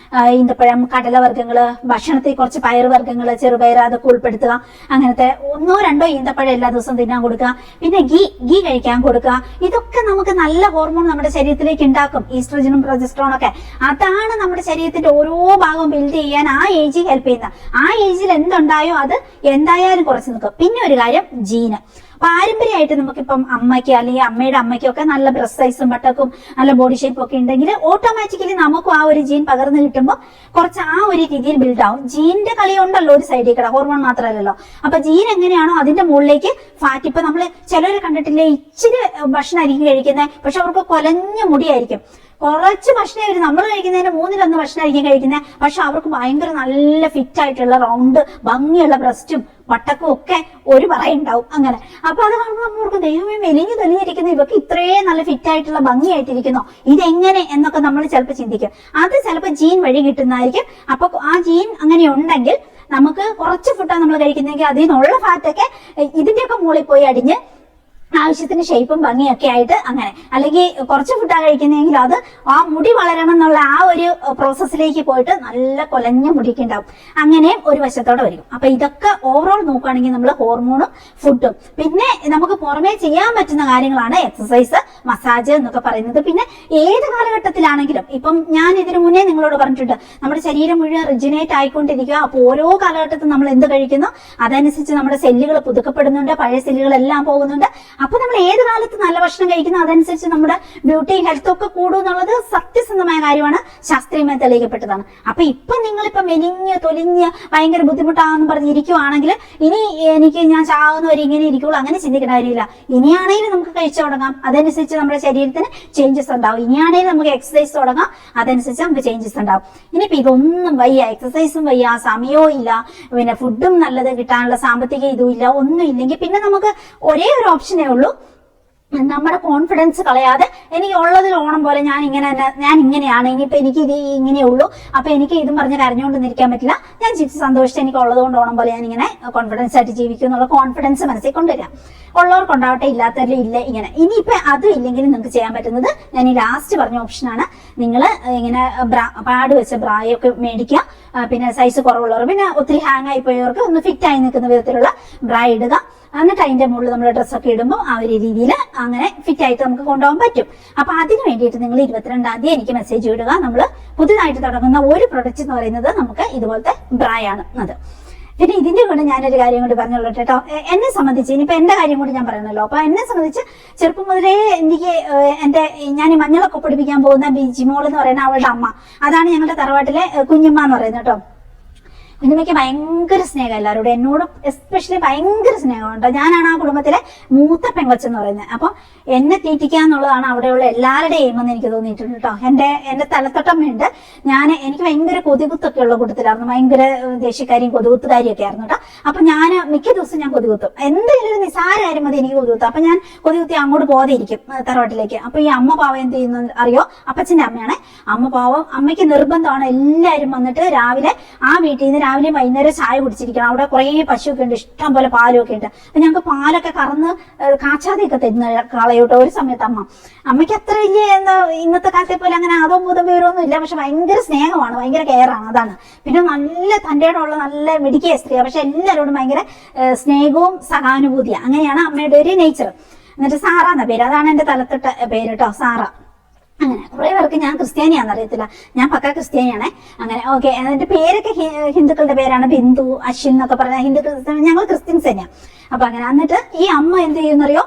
ഈന്തപ്പഴം, കടലവർഗ്ഗങ്ങള്, ഭക്ഷണത്തിൽ കുറച്ച് പയറുവർഗ്ഗങ്ങള്, ചെറുപയർ അതൊക്കെ ഉൾപ്പെടുത്തുക. അങ്ങനത്തെ 1-2 ഈന്തപ്പഴം എല്ലാ ദിവസവും തിന്നാൻ കൊടുക്കുക. പിന്നെ ഗീ കഴിക്കാൻ കൊടുക്കുക. ഇതൊക്കെ നമുക്ക് നല്ല ഹോർമോൺ നമ്മുടെ ശരീരത്തിലേക്ക് ഉണ്ടാക്കും, ഈസ്ട്രജനും പ്രൊജസ്ട്രോണും ഒക്കെ. അതാണ് നമ്മുടെ ശരീരത്തിന്റെ ഓരോ ഭാഗവും ബിൽഡ് ചെയ്യാൻ ആ ഏജിൽ ഹെൽപ്പ് ചെയ്യുന്നത്. ആ ഏജിൽ എന്തുണ്ടായോ അത് എന്തായാലും കുറച്ച് നിൽക്കും. പിന്നെ ഒരു കാര്യം, ജീന്. പാരമ്പര്യമായിട്ട് നമുക്കിപ്പം അമ്മയ്ക്ക് അല്ലെങ്കിൽ അമ്മയുടെ അമ്മയ്ക്കൊക്കെ നല്ല ബ്രസ്റ്റ് സൈസും ബട്ടക്കും നല്ല ബോഡി ഷേപ്പും ഒക്കെ ഉണ്ടെങ്കിൽ ഓട്ടോമാറ്റിക്കലി നമുക്കും ആ ഒരു ജീൻ പകർന്നു കിട്ടുമ്പോൾ കുറച്ച് ആ ഒരു രീതിയിൽ ബിൽഡ് ആവും. ജീനിന്റെ കളി ഉണ്ടല്ലോ ഒരു സൈഡിൽ കൂടെ, ഹോർമോൺ മാത്രമല്ലല്ലോ. അപ്പൊ ജീൻ എങ്ങനെയാണോ അതിന്റെ മുകളിലേക്ക് ഫാറ്റ്. ഇപ്പൊ നമ്മള് ചിലരെ കണ്ടിട്ടില്ലേ, ഇച്ചിരി ഭക്ഷണമായിരിക്കും കഴിക്കുന്നത്, പക്ഷെ അവർക്ക് കൊലഞ്ഞ മുടിയായിരിക്കും. കുറച്ച് ഭക്ഷണമായിരിക്കും നമ്മൾ കഴിക്കുന്നതിന് 1/3 ഭക്ഷണമായിരിക്കും കഴിക്കുന്നത്, പക്ഷെ അവർക്ക് ഭയങ്കര നല്ല ഫിറ്റ് ആയിട്ടുള്ള റൗണ്ട് ഭംഗിയുള്ള ബ്രസ്റ്റും വട്ടക്കും ഒക്കെ ഒരു പറയുണ്ടാവും. അങ്ങനെ അപ്പൊ അത് കാണുമ്പോൾ നമ്മൾക്ക് ദൈവമേ മെലിഞ്ഞു തെളിഞ്ഞിരിക്കുന്നു, ഇവർക്ക് ഇത്രയും നല്ല ഫിറ്റ് ആയിട്ടുള്ള ഭംഗിയായിട്ടിരിക്കുന്നോ, ഇതെങ്ങനെ എന്നൊക്കെ നമ്മൾ ചിലപ്പോൾ ചിന്തിക്കും. അത് ചിലപ്പോൾ ജീൻ വഴി കിട്ടുന്നതായിരിക്കും. അപ്പൊ ആ ജീൻ അങ്ങനെ ഉണ്ടെങ്കിൽ നമുക്ക് കുറച്ച് ഫുഡാണ് നമ്മൾ കഴിക്കുന്നെങ്കിൽ അതിൽ നിന്നുള്ള ഫാറ്റൊക്കെ ഇതിന്റെയൊക്കെ മുകളിൽ പോയി അടിഞ്ഞ് ആവശ്യത്തിന് ഷേപ്പും ഭംഗിയൊക്കെ ആയിട്ട് അങ്ങനെ. അല്ലെങ്കിൽ കുറച്ച് ഫുഡാണ് കഴിക്കുന്നതെങ്കിൽ അത് ആ മുടി വളരണം എന്നുള്ള ആ ഒരു പ്രോസസ്സിലേക്ക് പോയിട്ട് നല്ല കൊലഞ്ഞ മുടിയൊക്കെ ഉണ്ടാവും. അങ്ങനെ ഒരു വശത്തോടെ വരും. അപ്പൊ ഇതൊക്കെ ഓവറോൾ നോക്കുകയാണെങ്കിൽ നമ്മൾ ഹോർമോണും ഫുഡും പിന്നെ നമുക്ക് പുറമേ ചെയ്യാൻ പറ്റുന്ന കാര്യങ്ങളാണ് എക്സസൈസ്, മസാജ് എന്നൊക്കെ പറയുന്നത്. പിന്നെ ഏത് കാലഘട്ടത്തിലാണെങ്കിലും ഇപ്പം ഞാൻ ഇതിനു മുന്നേ നിങ്ങളോട് പറഞ്ഞിട്ടുണ്ട്, നമ്മുടെ ശരീരം മുഴുവൻ റിജിനേറ്റ് ആയിക്കൊണ്ടിരിക്കുക. അപ്പൊ ഓരോ കാലഘട്ടത്തിൽ നമ്മൾ എന്ത് കഴിക്കുന്നു അതനുസരിച്ച് നമ്മുടെ സെല്ലുകൾ പുതുക്കപ്പെടുന്നുണ്ട്, പഴയ സെല്ലുകളെല്ലാം പോകുന്നുണ്ട്. അപ്പൊ നമ്മൾ ഏത് കാലത്ത് നല്ല ഭക്ഷണം കഴിക്കുന്നു അതനുസരിച്ച് നമ്മുടെ ബ്യൂട്ടി ഹെൽത്ത് ഒക്കെ കൂടും എന്നുള്ളത് സത്യസന്ധമായ കാര്യമാണ്, ശാസ്ത്രീയമായി തെളിയിക്കപ്പെട്ടതാണ്. അപ്പൊ ഇപ്പൊ നിങ്ങളിപ്പോ മെലിഞ്ഞ് തൊലിഞ്ഞ് ഭയങ്കര ബുദ്ധിമുട്ടാണെന്ന് പറഞ്ഞിരിക്കുവാണെങ്കിൽ ഇനി ഞാൻ ചാവുന്നവരെ ഇങ്ങനെ ഇരിക്കുള്ളൂ അങ്ങനെ ചിന്തിക്കേണ്ട കാര്യമില്ല. ഇനിയാണെങ്കിലും നമുക്ക് കഴിച്ചു തുടങ്ങാം, അതനുസരിച്ച് നമ്മുടെ ശരീരത്തിന് ചേഞ്ചസ് ഉണ്ടാവും. ഇനിയാണെങ്കിലും നമുക്ക് എക്സസൈസ് തുടങ്ങാം, അതനുസരിച്ച് നമുക്ക് ചേഞ്ചസ് ഉണ്ടാവും. ഇനിയിപ്പോ ഇതൊന്നും വയ്യ, എക്സസൈസും വയ്യ, സമയവും ഇല്ല, പിന്നെ ഫുഡും നല്ലത് കിട്ടാനുള്ള സാമ്പത്തിക ഇതും ഇല്ല, ഒന്നും ഇല്ലെങ്കിൽ പിന്നെ നമുക്ക് ഒരേ ഒരു ഓപ്ഷനേ ഉള്ളൂ, നമ്മുടെ കോൺഫിഡൻസ് കളയാതെ എനിക്ക് ഉള്ളതിൽ ഓണം പോലെ ഞാൻ ഇങ്ങനെയാണ്, ഇനിയിപ്പോ എനിക്ക് ഇത് ഇങ്ങനെ ഉള്ളൂ, അപ്പൊ എനിക്ക് ഇതും പറഞ്ഞ് കരഞ്ഞുകൊണ്ട് നിൽക്കാൻ പറ്റില്ല, ഞാൻ ചിരിച്ച് സന്തോഷിച്ച് എനിക്ക് ഉള്ളത് കൊണ്ട് ഓണം പോലെ ഞാൻ ഇങ്ങനെ കോൺഫിഡൻസ് ആയിട്ട് ജീവിക്കും എന്നുള്ള കോൺഫിഡൻസ് മനസ്സിൽ കൊണ്ടുവരാം. ഉള്ളവർക്കുണ്ടാവട്ടെ, ഇല്ലാത്തവരിലും ഇല്ല. ഇങ്ങനെ ഇനിയിപ്പോ അതും ഇല്ലെങ്കിലും നിങ്ങൾക്ക് ചെയ്യാൻ പറ്റുന്നത് ഞാൻ ഈ ലാസ്റ്റ് പറഞ്ഞ ഓപ്ഷനാണ്. നിങ്ങൾ ഇങ്ങനെ പാട് വെച്ച ബ്രായൊക്കെ മേടിക്കുക. പിന്നെ സൈസ് കുറവുള്ളവർ, പിന്നെ ഒത്തിരി ഹാങ് ആയി പോയവർക്ക് ഒന്ന് ഫിറ്റ് ആയി നിൽക്കുന്ന വിധത്തിലുള്ള ബ്രാ ഇടുക. എന്നിട്ട് അതിന്റെ മുകളിൽ നമ്മൾ ഡ്രസ്സൊക്കെ ഇടുമ്പോൾ ആ ഒരു രീതിയിൽ അങ്ങനെ ഫിറ്റ് ആയിട്ട് നമുക്ക് കൊണ്ടുപോകാൻ പറ്റും. അപ്പൊ അതിന് വേണ്ടിയിട്ട് നിങ്ങൾ 22-ാം തീയതി എനിക്ക് മെസ്സേജ് ഇടുക. നമ്മൾ പുതുതായിട്ട് തുടങ്ങുന്ന ഒരു പ്രൊഡക്റ്റ് എന്ന് പറയുന്നത് നമുക്ക് ഇതുപോലത്തെ ബ്രായാണ് അത്. പിന്നെ ഇതിന്റെ കൂടെ ഞാനൊരു കാര്യം കൂടി പറഞ്ഞോളൂ കേട്ടോ. എന്നെ സംബന്ധിച്ച് ഇനിയിപ്പോ എന്റെ കാര്യം കൂടി ഞാൻ പറയണല്ലോ. അപ്പൊ എന്നെ സംബന്ധിച്ച് ചെറുപ്പം മുതലേ എനിക്ക് ഞാൻ ഈ മഞ്ഞളൊക്കെ പൊടിപ്പിക്കാൻ പോകുന്ന ജിമോൾ എന്ന് പറയുന്ന അവളുടെ അമ്മ, അതാണ് ഞങ്ങളുടെ തറവാട്ടിലെ കുഞ്ഞുമ്മ എന്ന് പറയുന്നത് കേട്ടോ. കുഞ്ഞുമ്മയ്ക്ക് ഭയങ്കര സ്നേഹം എല്ലാവരോടും, എന്നോട് എസ്പെഷ്യലി ഭയങ്കര സ്നേഹമുണ്ട്. ഞാനാണ് ആ കുടുംബത്തിലെ മൂത്ത പെങ്കൊച്ചെന്ന് പറയുന്നത്. അപ്പൊ എന്നെ തീറ്റിക്കുക എന്നുള്ളതാണ് അവിടെയുള്ള എല്ലാവരുടെയും എയിമെന്ന് എനിക്ക് തോന്നിയിട്ടുണ്ട് കേട്ടോ. എന്റെ തലത്തൊട്ടമ്മയുണ്ട്. എനിക്ക് ഭയങ്കര കൊതികുത്തൊക്കെ ഉള്ള കൂട്ടത്തിലായിരുന്നു, ഭയങ്കര ദേഷ്യക്കാരിയും കൊതികുത്തുകാരിയും ഒക്കെ ആയിരുന്നു കേട്ടോ. അപ്പൊ ഞാൻ മിക്ക ദിവസം ഞാൻ കൊതികുത്തും, എന്തെങ്കിലും ഒരു നിസാര കാര്യം മതി എനിക്ക് കൊതികുത്തും. അപ്പൊ ഞാൻ കൊതികുത്തി അങ്ങോട്ട് പോകാതെ ഇരിക്കും തറവാട്ടിലേക്ക്. അപ്പൊ ഈ അമ്മ പാവം എന്ത് ചെയ്യുന്ന അറിയോ, അപ്പച്ചന്റെ അമ്മയാണ് അമ്മ പാവം. അമ്മയ്ക്ക് നിർബന്ധമാണ് എല്ലാവരും വന്നിട്ട് രാവിലെ ആ വീട്ടിൽ നിന്ന് രാവിലെയും വൈകുന്നേരം ചായ കുടിച്ചിരിക്കണം. അവിടെ കുറെ പശുവൊക്കെ ഉണ്ട്, ഇഷ്ടം പോലെ പാലൊക്കെ ഉണ്ട്. അപ്പൊ ഞങ്ങൾക്ക് പാലൊക്കെ കറന്ന് കാച്ചാതെയൊക്കെ തരുന്ന കളയോട്ടോ ഒരു സമയത്ത് അമ്മയ്ക്ക് അത്ര വലിയ എന്താ ഇന്നത്തെ കാലത്തെ പോലെ അങ്ങനെ ആദവും ഭൂതം വിവരമൊന്നും ഇല്ല. പക്ഷെ ഭയങ്കര സ്നേഹമാണ്, ഭയങ്കര കെയറാണ്, അതാണ്. പിന്നെ നല്ല തൻ്റെ ഉള്ള നല്ല മിടുക്കിയ സ്ത്രീയാണ്. പക്ഷെ എല്ലാവരോടും ഭയങ്കര സ്നേഹവും സഹാനുഭൂതിയാണ്. അങ്ങനെയാണ് അമ്മയുടെ ഒരു നേച്ചർ. എന്നിട്ട് സാറ എന്ന പേര്, അതാണ് എന്റെ തലത്തിട്ട പേര് കേട്ടോ, സാറ. അങ്ങനെ കുറെ പേർക്ക് ഞാൻ ക്രിസ്ത്യാനിയാണെന്ന് അറിയത്തില്ല, ഞാൻ പക്ക ക്രിസ്ത്യാനിയാണേ. അങ്ങനെ ഓക്കെ. എന്നിട്ട് പേരൊക്കെ ഹിന്ദുക്കളുടെ പേരാണ്, ബിന്ദു, അശ്വിൻ എന്നൊക്കെ പറഞ്ഞാൽ ഹിന്ദു, ഞങ്ങൾ ക്രിസ്ത്യൻസ് തന്നെയാണ്. അപ്പൊ അങ്ങനെ എന്നിട്ട് ഈ അമ്മ എന്ത് ചെയ്യുന്നറിയോ,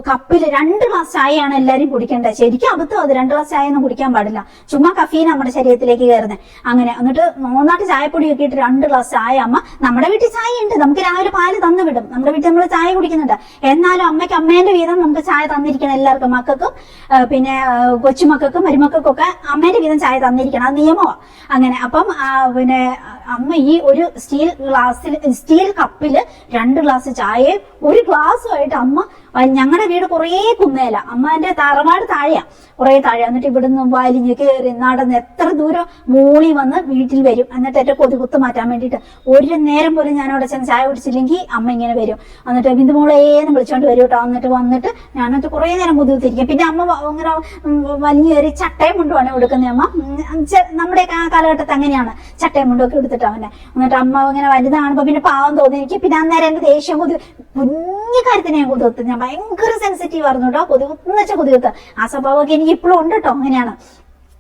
കപ്പില് 2 ഗ്ലാസ് ചായയാണ് എല്ലാരും കുടിക്കേണ്ടത്. ശരിക്കും അബദ്ധം അത്, 2 ഗ്ലാസ് ചായ ഒന്നും കുടിക്കാൻ പാടില്ല. ചുമ്മാ കഫീൻ നമ്മുടെ ശരീരത്തിലേക്ക് കയറുന്നത്. അങ്ങനെ എന്നിട്ട് നന്നായിട്ട് ചായപ്പൊടി ഒക്കെ ഇട്ട് 2 ഗ്ലാസ് ചായ അമ്മ, നമ്മുടെ വീട്ടിൽ ചായ ഉണ്ട്, നമുക്ക് രാവിലെ പാല് തന്നു വിടും, നമ്മുടെ വീട്ടിൽ നമ്മൾ ചായ കുടിക്കുന്നുണ്ട്. എന്നാലും അമ്മയ്ക്ക് അമ്മേന്റെ വീതം നമുക്ക് ചായ തന്നിരിക്കണം, എല്ലാവർക്കും, മക്കൾക്കും പിന്നെ കൊച്ചുമക്കൾക്കും മരുമക്കൾക്കും ഒക്കെ അമ്മേന്റെ വീതം ചായ തന്നിരിക്കണം, അത് നിയമമാണ്. അങ്ങനെ അപ്പം പിന്നെ അമ്മ ഈ ഒരു സ്റ്റീൽ കപ്പില് 2 ഗ്ലാസ് ചായ ഒരു ഗ്ലാസ്സുമായിട്ട് അമ്മ, ഞങ്ങളുടെ വീട് കുറേ കുന്നേല, അമ്മന്റെ തറവാട് താഴെയാ, കുറെ താഴെ. എന്നിട്ട് ഇവിടുന്ന് വലിഞ്ഞ് കയറി നടന്ന് എത്ര ദൂരം മൂളി വന്ന് വീട്ടിൽ വരും. എന്നിട്ട് എന്റെ കൊതുകുത്ത് മാറ്റാൻ വേണ്ടിയിട്ട് ഒരു നേരം പോലും ഞാൻ അവിടെ ചെന്ന് ചായ കുടിച്ചില്ലെങ്കിൽ അമ്മ ഇങ്ങനെ വരും. എന്നിട്ട് ബിന്ദു മോളേന്ന് വിളിച്ചോണ്ട് വരും കേട്ടോ. വന്നിട്ട് ഞാനത് കുറെ നേരം കൊതുകുത്തിരിക്കും. പിന്നെ അമ്മ ഇങ്ങനെ വലിഞ്ഞു കയറി ചട്ടയും മുണ്ടുമാണ് കൊടുക്കുന്നത് അമ്മ. നമ്മുടെ ആ കാലഘട്ടത്തിൽ അങ്ങനെയാണ്, ചട്ടയും മുണ്ടും ഒക്കെ എടുത്തിട്ട് അവനെ. എന്നിട്ട് അമ്മ ഇങ്ങനെ വലുതാണുമ്പോ പിന്നെ പാവം തോന്നി എനിക്ക്. പിന്നെ അന്നേരം എന്റെ ദേഷ്യം കുഞ്ഞു കാര്യത്തിന് ഞാൻ കൊതുകുത്ത്, ഞാൻ ഭയങ്കര സെൻസിറ്റീവ് ആയിരുന്നു കേട്ടോ. കൊതുകുന്ന് വെച്ചാൽ കൊതുകുത്ത്, ആ സ്വഭാവമൊക്കെ എനിക്ക് ഇപ്പോഴും ഉണ്ട് കേട്ടോ, അങ്ങനെയാണ്.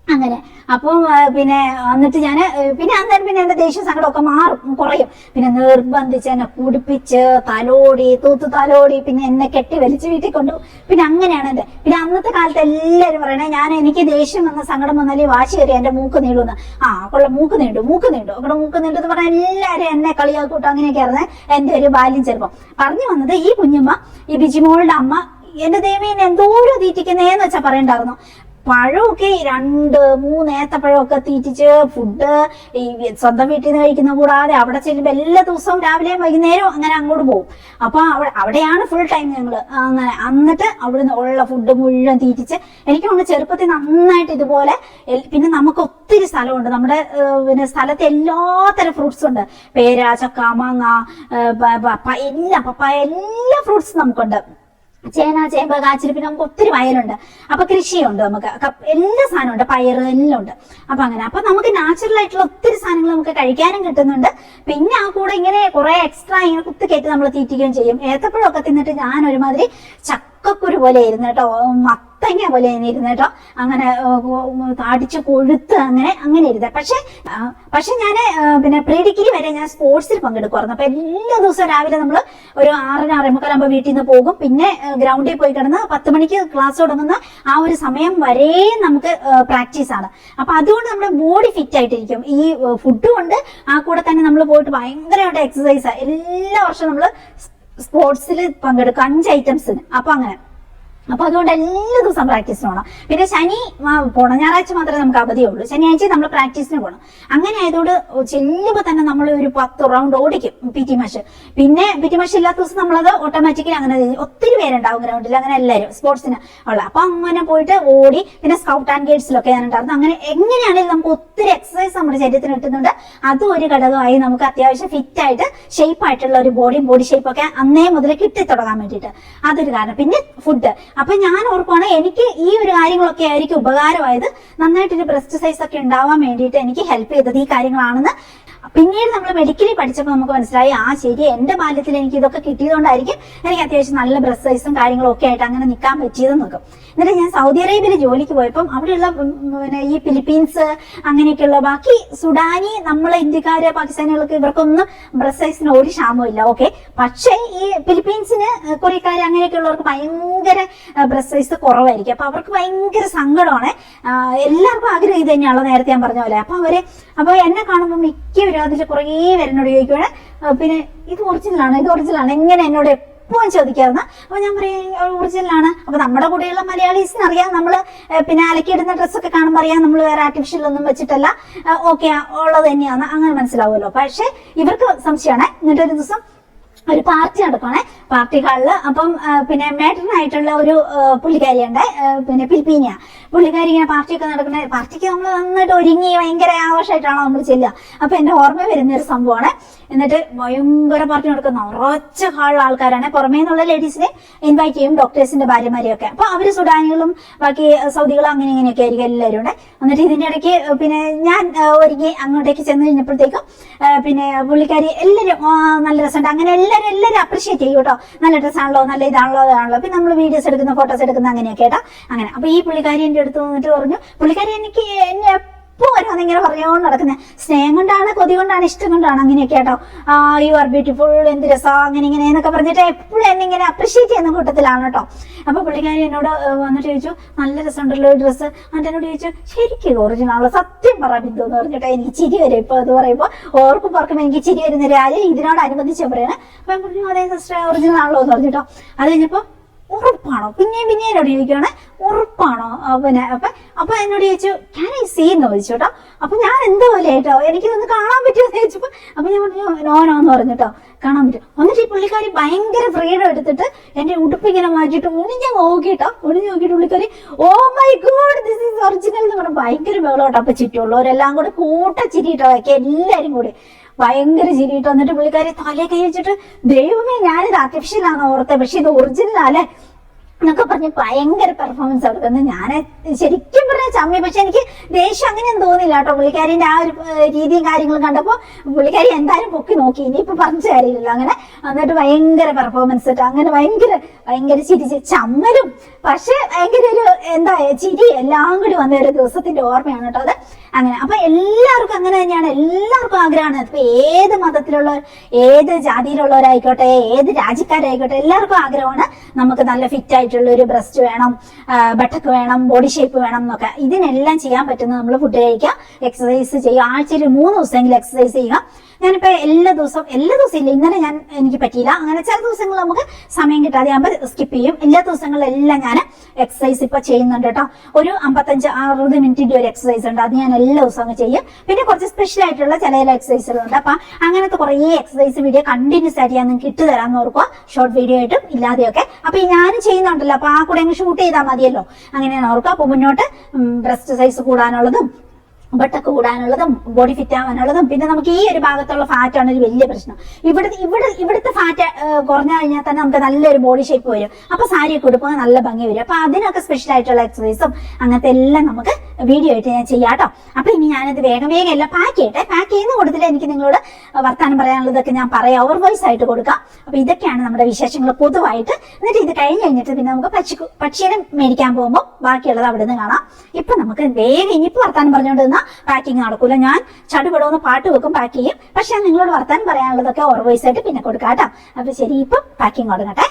അങ്ങനെ അപ്പം പിന്നെ എന്നിട്ട് ഞാൻ പിന്നെ അന്നേരം പിന്നെ എന്റെ ദേഷ്യ സങ്കടമൊക്കെ മാറും, കുറയും. പിന്നെ നിർബന്ധിച്ച് എന്നെ കുടിപ്പിച്ച് തൂത്ത് തലോടി പിന്നെ എന്നെ കെട്ടി വലിച്ച് വീട്ടിൽ കൊണ്ടുപോകും. പിന്നെ അങ്ങനെയാണ് എന്റെ. പിന്നെ അന്നത്തെ കാലത്ത് എല്ലാവരും പറയണേ, എനിക്ക് ദേഷ്യം വന്ന സങ്കടം വന്നാലേ വാശി കയറി എന്റെ മൂക്ക് നീളുന്ന, കൊള്ള മൂക്ക് നീണ്ടു അവിടെ മൂക്ക് നീണ്ടു എന്ന് പറഞ്ഞാൽ എല്ലാവരും എന്നെ കളിയാക്കൂട്ടും. അങ്ങനെയൊക്കെ ആയിരുന്നു എന്റെ ഒരു ബാല്യം ചെറുപ്പം. പറഞ്ഞു വന്നത്, ഈ കുഞ്ഞമ്മ, ഈ ബിജിമോളുടെ അമ്മ, എന്റെ ദേവീനെ എന്തോരോ തീറ്റിക്കുന്നേന്ന് വെച്ചാ പറയണ്ടായിരുന്നു. പഴമൊക്കെ 2-3 ഏത്തപ്പഴമൊക്കെ തീറ്റിച്ച് ഫുഡ് ഈ സ്വന്തം വീട്ടിൽ നിന്ന് കഴിക്കുന്ന കൂടാതെ അവിടെ ചെല്ലുമ്പോൾ എല്ലാ ദിവസവും രാവിലെയും വൈകുന്നേരവും അങ്ങനെ അങ്ങോട്ട് പോകും. അപ്പൊ അവിടെയാണ് ഫുൾ ടൈം ഞങ്ങള്. അങ്ങനെ എന്നിട്ട് അവിടുന്ന് ഉള്ള ഫുഡ് മുഴുവൻ തീറ്റിച്ച്, എനിക്ക് തോന്നുന്നു ചെറുപ്പത്തിൽ നന്നായിട്ട് ഇതുപോലെ. പിന്നെ നമുക്ക് ഒത്തിരി സ്ഥലമുണ്ട്, നമ്മുടെ പിന്നെ സ്ഥലത്ത് എല്ലാത്തരം ഫ്രൂട്ട്സ് ഉണ്ട്. പേര, ചക്ക, മാങ്ങ, പപ്പായ, എല്ലാ ഫ്രൂട്ട്സും നമുക്കുണ്ട്. ചേന, ചേമ്പ്, കാച്ചിൽ, പിന്നെ നമുക്ക് ഒത്തിരി വയലുണ്ട്. അപ്പൊ കൃഷിയുണ്ട്, നമുക്ക് എല്ലാ സാധനവും ഉണ്ട്, പയറ് എല്ലാം ഉണ്ട്. അപ്പൊ അങ്ങനെ അപ്പൊ നമുക്ക് നാച്ചുറൽ ആയിട്ടുള്ള ഒത്തിരി സാധനങ്ങൾ നമുക്ക് കഴിക്കാനും കിട്ടുന്നുണ്ട്. പിന്നെ ആ കൂടെ ഇങ്ങനെ കുറെ എക്സ്ട്രാ ഇങ്ങനെ കുത്തിക്കയറ്റി നമ്മൾ തീറ്റിക്കുകയും ചെയ്യും. ഏത്തപ്പഴമൊക്കെ തിന്നിട്ട് ഞാൻ ഒരുമാതിരി ചക്കക്കുരു പോലെ ഇരുന്നു കേട്ടോ, മത്തങ്ങ പോലെ ഇരുന്നു കേട്ടോ. അങ്ങനെ അടിച്ച് കൊഴുത്ത് അങ്ങനെ ഇരുന്നത്. പക്ഷെ ഞാൻ പിന്നെ പ്രീ ഡിഗ്രി വരെ ഞാൻ സ്പോർട്സിൽ പങ്കെടുക്കുമായിരുന്നു. അപ്പൊ എല്ലാ ദിവസവും രാവിലെ നമ്മൾ ഒരു 6-6:45 വീട്ടിൽ നിന്ന് പോകും. പിന്നെ ഗ്രൗണ്ടിൽ പോയി കിടന്ന് 10 മണിക്ക് ക്ലാസ് തുടങ്ങുന്ന ആ ഒരു സമയം വരെ നമുക്ക് പ്രാക്ടീസ് ആണ്. അപ്പൊ അതുകൊണ്ട് നമ്മുടെ ബോഡി ഫിറ്റ് ആയിട്ടിരിക്കും. ഈ ഫുഡ് കൊണ്ട് ആ കൂടെ തന്നെ നമ്മൾ പോയിട്ട് ഭയങ്കരമായിട്ട് എക്സസൈസ്. എല്ലാ വർഷവും നമ്മൾ സ്പോർട്സിൽ പങ്കെടുക്കും 5 ഐറ്റംസിന്. അപ്പൊ അതുകൊണ്ട് എല്ലാ ദിവസം പ്രാക്ടീസിന് പോകണം. പിന്നെ ശനി പോണം, ഞായറാഴ്ച മാത്രമേ നമുക്ക് അവധിയുള്ളൂ. ശനിയാഴ്ച നമ്മൾ പ്രാക്ടീസിന് പോകണം. അങ്ങനെ ആയതുകൊണ്ട് ചെല്ലുമ്പോൾ തന്നെ നമ്മൾ ഒരു 10 റൗണ്ട് ഓടിക്കും PT മാഷ്. പിന്നെ PT മാഷ് ഇല്ലാത്ത ദിവസം നമ്മളത് ഓട്ടോമാറ്റിക്കലി അങ്ങനെ ഒത്തിരി പേരുണ്ടാവും ഗ്രൗണ്ടിൽ, അങ്ങനെ എല്ലാവരും സ്പോർട്സിന് ഉള്ള. അപ്പൊ അങ്ങനെ പോയിട്ട് ഓടി. പിന്നെ സ്കൗട്ട് ആൻഡ് ഗൈഡ്സിലൊക്കെ ഞാൻ ഉണ്ടായിരുന്നു. അങ്ങനെ എങ്ങനെയാണെങ്കിലും നമുക്ക് ഒത്തിരി എക്സസൈസ് നമ്മുടെ ശരീരത്തിന് കിട്ടുന്നുണ്ട്. അതും ഒരു ഘടകമായി നമുക്ക് അത്യാവശ്യം ഫിറ്റ് ആയിട്ട് ഷേപ്പ് ആയിട്ടുള്ള ഒരു ബോഡി ഷേപ്പ് ഒക്കെ അന്നേ മുതൽ കിട്ടി തുടങ്ങാൻ വേണ്ടിയിട്ട് അതൊരു കാരണം. പിന്നെ ഫുഡ്. അപ്പൊ ഞാൻ ഓർക്കുവാണ് എനിക്ക് ഈ ഒരു കാര്യങ്ങളൊക്കെ ആയിരിക്കും ഉപകാരമായത്. നന്നായിട്ടൊരു ബ്രസ്റ്റ് സൈസ് ഒക്കെ ഉണ്ടാവാൻ വേണ്ടിയിട്ട് എനിക്ക് ഹെൽപ്പ് ചെയ്തത് ഈ കാര്യങ്ങളാണെന്ന് പിന്നീട് നമ്മൾ മെഡിക്കലി പഠിച്ചപ്പോൾ നമുക്ക് മനസ്സിലായി, ശരി, എന്റെ ബാല്യത്തിൽ എനിക്ക് ഇതൊക്കെ കിട്ടിയതുകൊണ്ടായിരിക്കും എനിക്ക് അത്യാവശ്യം നല്ല ബ്രസ്റ്റ് സൈസും കാര്യങ്ങളും ഒക്കെ ആയിട്ട് അങ്ങനെ നിൽക്കാൻ പറ്റിയതെന്ന് നോക്കും. എന്നിട്ട് ഞാൻ സൗദി അറേബ്യയിൽ ജോലിക്ക് പോയപ്പം അവിടെയുള്ള പിന്നെ ഈ ഫിലിപ്പീൻസ് അങ്ങനെയൊക്കെയുള്ള ബാക്കി സുഡാനി, നമ്മളെ ഇന്ത്യക്കാര്, പാകിസ്ഥാനികൾക്ക് ഇവർക്കൊന്നും ബ്രസ്റ്റ് സൈസിന് ഒരു ക്ഷാമമില്ല. ഓക്കെ. പക്ഷേ ഈ ഫിലിപ്പീൻസിന്, കൊറിയക്കാര് അങ്ങനെയൊക്കെയുള്ളവർക്ക് ഭയങ്കര ബ്രസ്റ്റ് സൈസ് കുറവായിരിക്കും. അപ്പൊ അവർക്ക് ഭയങ്കര സങ്കടമാണ്. എല്ലാവർക്കും ആഗ്രഹം ഇത് തന്നെയാണല്ലോ, നേരത്തെ ഞാൻ പറഞ്ഞ പോലെ. അപ്പൊ എന്നെ കാണുമ്പോൾ മിക്കവരും അതിൽ കുറേ പേരെന്നോട് ചോദിക്കുവാണ്, പിന്നെ ഇത് ഒറിജിനലാണ് എങ്ങനെ എന്നോട് എപ്പോഴും ചോദിക്കാറുണ്ട്. അപ്പൊ ഞാൻ പറയും ഒറിജിനലാണ്. അപ്പൊ നമ്മുടെ കൂടെയുള്ള മലയാളീസിന് അറിയാം, നമ്മള് പിന്നെ അലക്കിയിടുന്ന ഡ്രസ്സൊക്കെ കാണുമ്പോൾ അറിയാം നമ്മൾ വേറെ ആർട്ടിഫിഷ്യൽ ഒന്നും വെച്ചിട്ടല്ല, ഓക്കെ ഉള്ളത് തന്നെയാണ്, അങ്ങനെ മനസ്സിലാവുമല്ലോ. പക്ഷെ ഇവർക്ക് സംശയമാണ്. എന്നിട്ടൊരു ദിവസം ഒരു പാർട്ടി നടക്കണേ, പാർട്ടി ഹാളില്. അപ്പം പിന്നെ മേട്ടനായിട്ടുള്ള ഒരു പുള്ളിക്കാരിയുണ്ട്, പിന്നെ ഫിലിപ്പീനിയ പുള്ളിക്കാരി. ഇങ്ങനെ പാർട്ടിയൊക്കെ നടക്കണേ, പാർട്ടിക്ക് നമ്മൾ നന്നായിട്ട് ഒരുങ്ങി ഭയങ്കര ആഘോഷമായിട്ടാണോ നമ്മൾ ചെല്ലുക. അപ്പൊ എന്റെ ഓർമ്മ വരുന്ന ഒരു സംഭവമാണ്. എന്നിട്ട് ഭയങ്കര പാർട്ടി നടക്കുന്ന ഉറച്ച ഹാളിൽ ആൾക്കാരാണ്. പുറമേ നിന്നുള്ള ലേഡീസിനെ ഇൻവൈറ്റ് ചെയ്യും, ഡോക്ടേഴ്സിന്റെ ഭാര്യമാരെയൊക്കെ. അപ്പൊ അവര് സുഡാനികളും ബാക്കി സൗദികളും അങ്ങനെ ഇങ്ങനെയൊക്കെ ആയിരിക്കും എല്ലാവരും ഉണ്ട്. എന്നിട്ട് ഇതിന്റെ ഇടയ്ക്ക് പിന്നെ ഞാൻ ഒരുങ്ങി അങ്ങോട്ടേക്ക് ചെന്ന് കഴിഞ്ഞപ്പോഴത്തേക്കും പിന്നെ പുള്ളിക്കാരി എല്ലാവരും നല്ല രസമുണ്ട്, അങ്ങനെ എല്ലാവരും അപ്രീഷിയേറ്റ് ചെയ്യും കേട്ടോ. നല്ല ഡ്രസ്സാണല്ലോ, നല്ല ഇതാണല്ലോ. പിന്നെ നമ്മൾ വീഡിയോസ് എടുക്കുന്ന, ഫോട്ടോസ് എടുക്കുന്ന അങ്ങനെയൊക്കെ കേട്ടോ. അങ്ങനെ അപ്പൊ ഈ പുള്ളിക്കാരി എന്റെ അടുത്ത് വന്നിട്ട് പറഞ്ഞു, പുള്ളിക്കാരി എന്നെ എപ്പോ ഓരോന്നിങ്ങനെ പറഞ്ഞോണ്ട് നടക്കുന്നത്, സ്നേഹം കൊണ്ടാണ്, കൊതി കൊണ്ടാണ്, ഇഷ്ടം കൊണ്ടാണ്, അങ്ങനെയൊക്കെ കേട്ടോ. യു ആർ ബ്യൂട്ടിഫുൾ, എന്ത് രസാ, അങ്ങനെ ഇങ്ങനെ എന്നൊക്കെ പറഞ്ഞിട്ട് എപ്പോഴും എന്നെ ഇങ്ങനെ അപ്രീഷിയേറ്റ് ചെയ്യുന്ന കൂട്ടത്തിലാണ് കേട്ടോ. അപ്പൊ പുള്ളിക്കാരി എന്നോട് വന്നിട്ട് ചോദിച്ചു, നല്ല രസമുണ്ടല്ലോ ഡ്രസ്സ്. എന്നിട്ട് എന്നോട് ചോദിച്ചു, ശരിക്കും ഇത് ഒറിജിനൽ, സത്യം പറ ബിന്ദു എന്ന് പറഞ്ഞിട്ട് എനിക്ക് ചിരി വരും. ഇപ്പൊ അത് പറയുമ്പോൾ ഓർക്കുമ്പോൾ എനിക്ക് ചിരി വരുന്ന കാര്യം ഇതിനോടനുബന്ധിച്ച് പറയണേ. അപ്പൊ ഞാൻ പറഞ്ഞു, അതേ സിസ്റ്റർ ഒറിജിനൽ ആണല്ലോ എന്ന് പറഞ്ഞിട്ടോ. അത് കഴിഞ്ഞപ്പോ ഉറപ്പാണോ, പിന്നെയും എന്നോട് ചോദിക്കുകയാണെ ഉറപ്പാണോ. പിന്നെ അപ്പൊ എന്നോട് ചോദിച്ചു, ക്യാൻ ഐ സീ എന്ന് ചോദിച്ചു കേട്ടോ. അപ്പൊ ഞാൻ എന്തോ പോലെ കേട്ടോ, എനിക്കിതൊന്ന് കാണാൻ പറ്റുമോ എന്ന് ചോദിച്ചപ്പോ അപ്പൊ ഞാൻ പറഞ്ഞു നോ എന്ന് പറഞ്ഞിട്ടോ, കാണാൻ പറ്റും. എന്നിട്ട് ഈ പുള്ളിക്കാരി ഭയങ്കര ഫ്രീഡം എടുത്തിട്ട് എന്റെ ഉടുപ്പിങ്ങനെ മാറ്റിയിട്ട് ഒണിഞ്ഞ് നോക്കിട്ടോ, പുള്ളിക്കാരി oh my God this is original എന്ന് പറഞ്ഞാൽ ഭയങ്കര ബഹളോട്ടോ. അപ്പൊ ചുറ്റുള്ളവരെല്ലാം കൂടെ കൂട്ടച്ചിരിട്ടോ, എല്ലാരും കൂടി ഭയങ്കര ചിരിയിട്ട്. വന്നിട്ട് പുള്ളിക്കാരി തലേ കൈ വെച്ചിട്ട്, ദൈവമേ ഞാനിത് ആർട്ടിഫിഷ്യൽ ആണോ ഓർത്തത്, പക്ഷെ ഇത് ഒറിജിനൽ അല്ലേ എന്നൊക്കെ പറഞ്ഞ് ഭയങ്കര പെർഫോമൻസ് കൊടുക്കുന്നത്. ഞാൻ ശരിക്കും പറഞ്ഞ ചമ്മി. പക്ഷെ എനിക്ക് ദേഷ്യം അങ്ങനെയൊന്നും തോന്നില്ല കേട്ടോ. പുള്ളിക്കാരിന്റെ ആ ഒരു രീതിയും കാര്യങ്ങളും കണ്ടപ്പോ പുള്ളിക്കാരി എന്തായാലും പൊക്കി നോക്കി, ഇനിയിപ്പോ പറഞ്ഞ കാര്യമില്ലല്ലോ. അങ്ങനെ എന്നിട്ട് ഭയങ്കര പെർഫോമൻസ് ഇട്ടോ, അങ്ങനെ ഭയങ്കര ചിരി, ചമ്മലും പക്ഷെ ഭയങ്കര ഒരു എന്താ ചിരി എല്ലാം കൂടി വന്ന ഒരു ദിവസത്തിന്റെ ഓർമ്മയാണ് കേട്ടോ അത്. അങ്ങനെ അപ്പൊ എല്ലാവർക്കും അങ്ങനെ തന്നെയാണ്, എല്ലാവർക്കും ആഗ്രഹമാണ്. ഇപ്പൊ ഏത് മതത്തിലുള്ളവർ, ഏത് ജാതിയിലുള്ളവരായിക്കോട്ടെ, ഏത് രാജ്യക്കാരായിക്കോട്ടെ, എല്ലാവർക്കും ആഗ്രഹമാണ് നമുക്ക് നല്ല ഫിറ്റ് ആയിട്ടുള്ള ഒരു ബ്രസ്റ്റ് വേണം, ബട്ടക്ക് വേണം, ബോഡി ഷേപ്പ് വേണം എന്നൊക്കെ. ഇതിനെല്ലാം ചെയ്യാൻ പറ്റുന്നത് നമ്മൾ ഫുഡ് കഴിക്കുക, എക്സസൈസ് ചെയ്യുക, ആഴ്ചയിൽ 3 ദിവസമെങ്കിലും എക്സസൈസ് ചെയ്യുക. ഞാനിപ്പോ എല്ലാ ദിവസവും ഇല്ല, ഇന്നലെ എനിക്ക് പറ്റിയില്ല. അങ്ങനെ ചില ദിവസങ്ങൾ നമുക്ക് സമയം കിട്ടാതെ ആകുമ്പോൾ സ്കിപ്പ് ചെയ്യും. എല്ലാ ദിവസങ്ങളിലെല്ലാം ഞാൻ എക്സസൈസ് ഇപ്പൊ ചെയ്യുന്നുണ്ട് കേട്ടോ. ഒരു 55-60 മിനിറ്റിന്റെ ഒരു എക്സസൈസ് ഉണ്ട്, അത് ഞാൻ എല്ലാ ദിവസവും ചെയ്യും. പിന്നെ കുറച്ച് സ്പെഷ്യൽ ആയിട്ടുള്ള ചില എക്സസൈസുകളുണ്ട്. അപ്പൊ അങ്ങനത്തെ കുറെ എക്സസൈസ് വീഡിയോ കണ്ടിന്യൂസ് ആയിട്ട് ഞാൻ നിങ്ങൾക്ക് ഇട്ട് തരാമെന്ന് ഓർക്കുക, ഷോർട്ട് വീഡിയോ ആയിട്ടും ഇല്ലാതെയൊക്കെ. അപ്പൊ ഈ ഞാനും ചെയ്യുന്നുണ്ടല്ലോ, അപ്പൊ ആ കൂടെ അങ്ങ് ഷൂട്ട് ചെയ്താൽ മതിയല്ലോ, അങ്ങനെയാണ് ഓർക്കുക. അപ്പൊ മുന്നോട്ട് ബ്രസ്റ്റ് സൈസ് കൂടാനുള്ളതും ബട്ടക്ക് കൂടാനുള്ളതും ബോഡി ഫിറ്റ് ആവാനുള്ളതും, പിന്നെ നമുക്ക് ഈ ഒരു ഭാഗത്തുള്ള ഫാറ്റാണ് ഒരു വലിയ പ്രശ്നം. ഇവിടുത്തെ ഫാറ്റ് കുറഞ്ഞു കഴിഞ്ഞാൽ തന്നെ നമുക്ക് നല്ലൊരു ബോഡി ഷേപ്പ് വരും. അപ്പൊ സാരിയൊക്കെ ഉടുപ്പോൾ നല്ല ഭംഗി വരും. അപ്പൊ അതിനൊക്കെ സ്പെഷ്യൽ ആയിട്ടുള്ള എക്സസൈസും അങ്ങനത്തെ എല്ലാം നമുക്ക് വീഡിയോ ആയിട്ട് ഞാൻ ചെയ്യാട്ടോ. അപ്പൊ ഇനി ഞാനത് വേഗം എല്ലാം പാക്ക് ചെയ്യട്ടെ. പാക്ക് ചെയ്യുന്ന കൂട്ടത്തിൽ എനിക്ക് നിങ്ങളോട് വർത്താനം പറയാനുള്ളതൊക്കെ ഞാൻ പറയാം, ഓവർ വോയിസ് ആയിട്ട് കൊടുക്കാം. അപ്പൊ ഇതൊക്കെയാണ് നമ്മുടെ വിശേഷങ്ങൾ പൊതുവായിട്ട്. എന്നിട്ട് ഇത് കഴിഞ്ഞിട്ട് പിന്നെ നമുക്ക് പക്ഷിയെ മേടിക്കാൻ പോകുമ്പോൾ ബാക്കിയുള്ളത് അവിടെ നിന്ന് കാണാം. ഇപ്പൊ നമുക്ക് വേഗം ഇനിയിപ്പോ വർത്താനം പറഞ്ഞുകൊണ്ട് പാക്കിങ് നടക്കൂല. ഞാൻ ചടുപടോന്ന് പാട്ട് വെക്കും, പാക്ക് ചെയ്യും. പക്ഷെ ഞാൻ നിങ്ങളോട് വർത്താനം പറയാനുള്ളതൊക്കെ ഓവർ വോയിസ് ആയിട്ട് പിന്നെ കൊടുക്കാം കേട്ടോ. അപ്പൊ ശരി, ഇപ്പം പാക്കിങ് തുടങ്ങട്ടെ.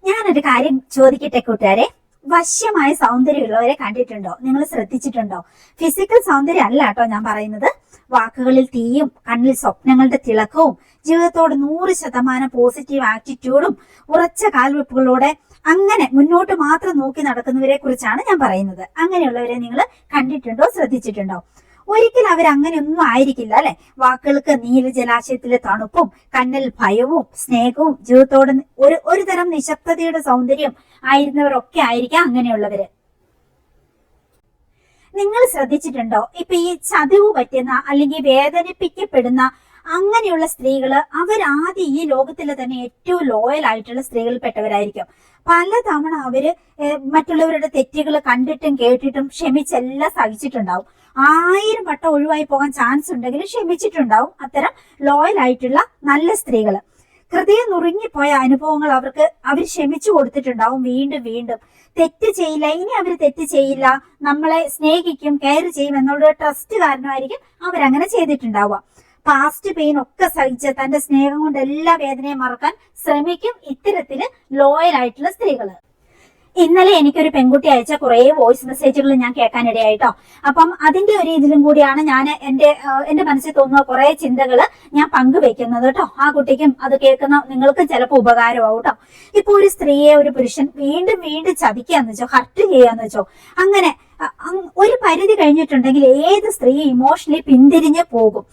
ഞാനൊരു കാര്യം ചോദിക്കട്ടെ കൂട്ടുകാരെ, വശ്യമായ സൗന്ദര്യമുള്ളവരെ കണ്ടിട്ടുണ്ടോ? നിങ്ങൾ ശ്രദ്ധിച്ചിട്ടുണ്ടോ? ഫിസിക്കൽ സൗന്ദര്യം അല്ല കേട്ടോ ഞാൻ പറയുന്നത്. വാക്കുകളിൽ തീയും കണ്ണിൽ സ്വപ്നങ്ങളുടെ തിളക്കവും ജീവിതത്തോട് 100% പോസിറ്റീവ് ആറ്റിറ്റ്യൂഡും ഉറച്ച കാൽവെപ്പുകളോടെ അങ്ങനെ മുന്നോട്ട് മാത്രം നോക്കി നടക്കുന്നവരെ കുറിച്ചാണ് ഞാൻ പറയുന്നത്. അങ്ങനെയുള്ളവരെ നിങ്ങൾ കണ്ടിട്ടുണ്ടോ, ശ്രദ്ധിച്ചിട്ടുണ്ടോ? ഒരിക്കലും അവരങ്ങനെയൊന്നും ആയിരിക്കില്ല അല്ലെ. വാക്കുകൾക്ക് നീല ജലാശയത്തിലെ തണുപ്പും കണ്ണിൽ ഭയവും സ്നേഹവും ജീവിതത്തോട് ഒരു തരം നിശബ്ദതയുടെ സൗന്ദര്യം ആയിരുന്നവരൊക്കെ ആയിരിക്കാം അങ്ങനെയുള്ളവര്. നിങ്ങൾ ശ്രദ്ധിച്ചിട്ടുണ്ടോ, ഇപ്പൊ ഈ ചതിവ് പറ്റുന്ന അല്ലെങ്കിൽ വേദനിപ്പിക്കപ്പെടുന്ന അങ്ങനെയുള്ള സ്ത്രീകള് അവരാദ്യം ഈ ലോകത്തിലെ തന്നെ ഏറ്റവും ലോയൽ ആയിട്ടുള്ള സ്ത്രീകളിൽ പെട്ടവരായിരിക്കും. പലതവണ അവര് മറ്റുള്ളവരുടെ തെറ്റുകൾ കണ്ടിട്ടും കേട്ടിട്ടും ക്ഷമിച്ചെല്ലാം സഹിച്ചിട്ടുണ്ടാവും. 1000 വട്ടം ഒഴിവായി പോകാൻ ചാൻസ് ഉണ്ടെങ്കിലും ക്ഷമിച്ചിട്ടുണ്ടാവും അത്തരം ലോയൽ ആയിട്ടുള്ള നല്ല സ്ത്രീകള്. ഹൃദയം നുറുങ്ങിപ്പോയ അനുഭവങ്ങൾ അവർ ക്ഷമിച്ചു കൊടുത്തിട്ടുണ്ടാവും. വീണ്ടും തെറ്റ് ചെയ്യില്ല, ഇനി അവർ തെറ്റ് ചെയ്യില്ല, നമ്മളെ സ്നേഹിക്കും, കെയർ ചെയ്യും എന്നുള്ള ട്രസ്റ്റ് കാരണമായിരിക്കും അവരങ്ങനെ ചെയ്തിട്ടുണ്ടാവുക. പാസ്റ്റ് പെയിൻ ഒക്കെ സഹിച്ച് തന്റെ സ്നേഹം കൊണ്ട് എല്ലാ വേദനയും മറക്കാൻ ശ്രമിക്കും ഇത്തരത്തില് ലോയൽ ആയിട്ടുള്ള സ്ത്രീകള്. ഇന്നലെ എനിക്കൊരു പെൺകുട്ടി അയച്ച കുറെ വോയിസ് മെസ്സേജുകൾ ഞാൻ കേൾക്കാനിടയായിട്ടോ. അപ്പം അതിന്റെ ഒരു ഇതിലും കൂടിയാണ് ഞാൻ എന്റെ മനസ്സിൽ തോന്നുന്ന കുറെ ചിന്തകൾ ഞാൻ പങ്കുവെക്കുന്നത് കേട്ടോ. ആ കുട്ടിക്കും അത് കേൾക്കുന്ന നിങ്ങൾക്ക് ചിലപ്പോൾ ഉപകാരമാവും കേട്ടോ. ഇപ്പൊ ഒരു സ്ത്രീയെ ഒരു പുരുഷൻ വീണ്ടും വീണ്ടും ചതിക്കാന്ന് വെച്ചോ, ഹർട്ട് ചെയ്യാന്ന് വെച്ചോ, അങ്ങനെ ഒരു പരിധി കഴിഞ്ഞിട്ടുണ്ടെങ്കിൽ ഏത് സ്ത്രീ ഇമോഷണലി പിന്തിരിഞ്ഞ് പോകും,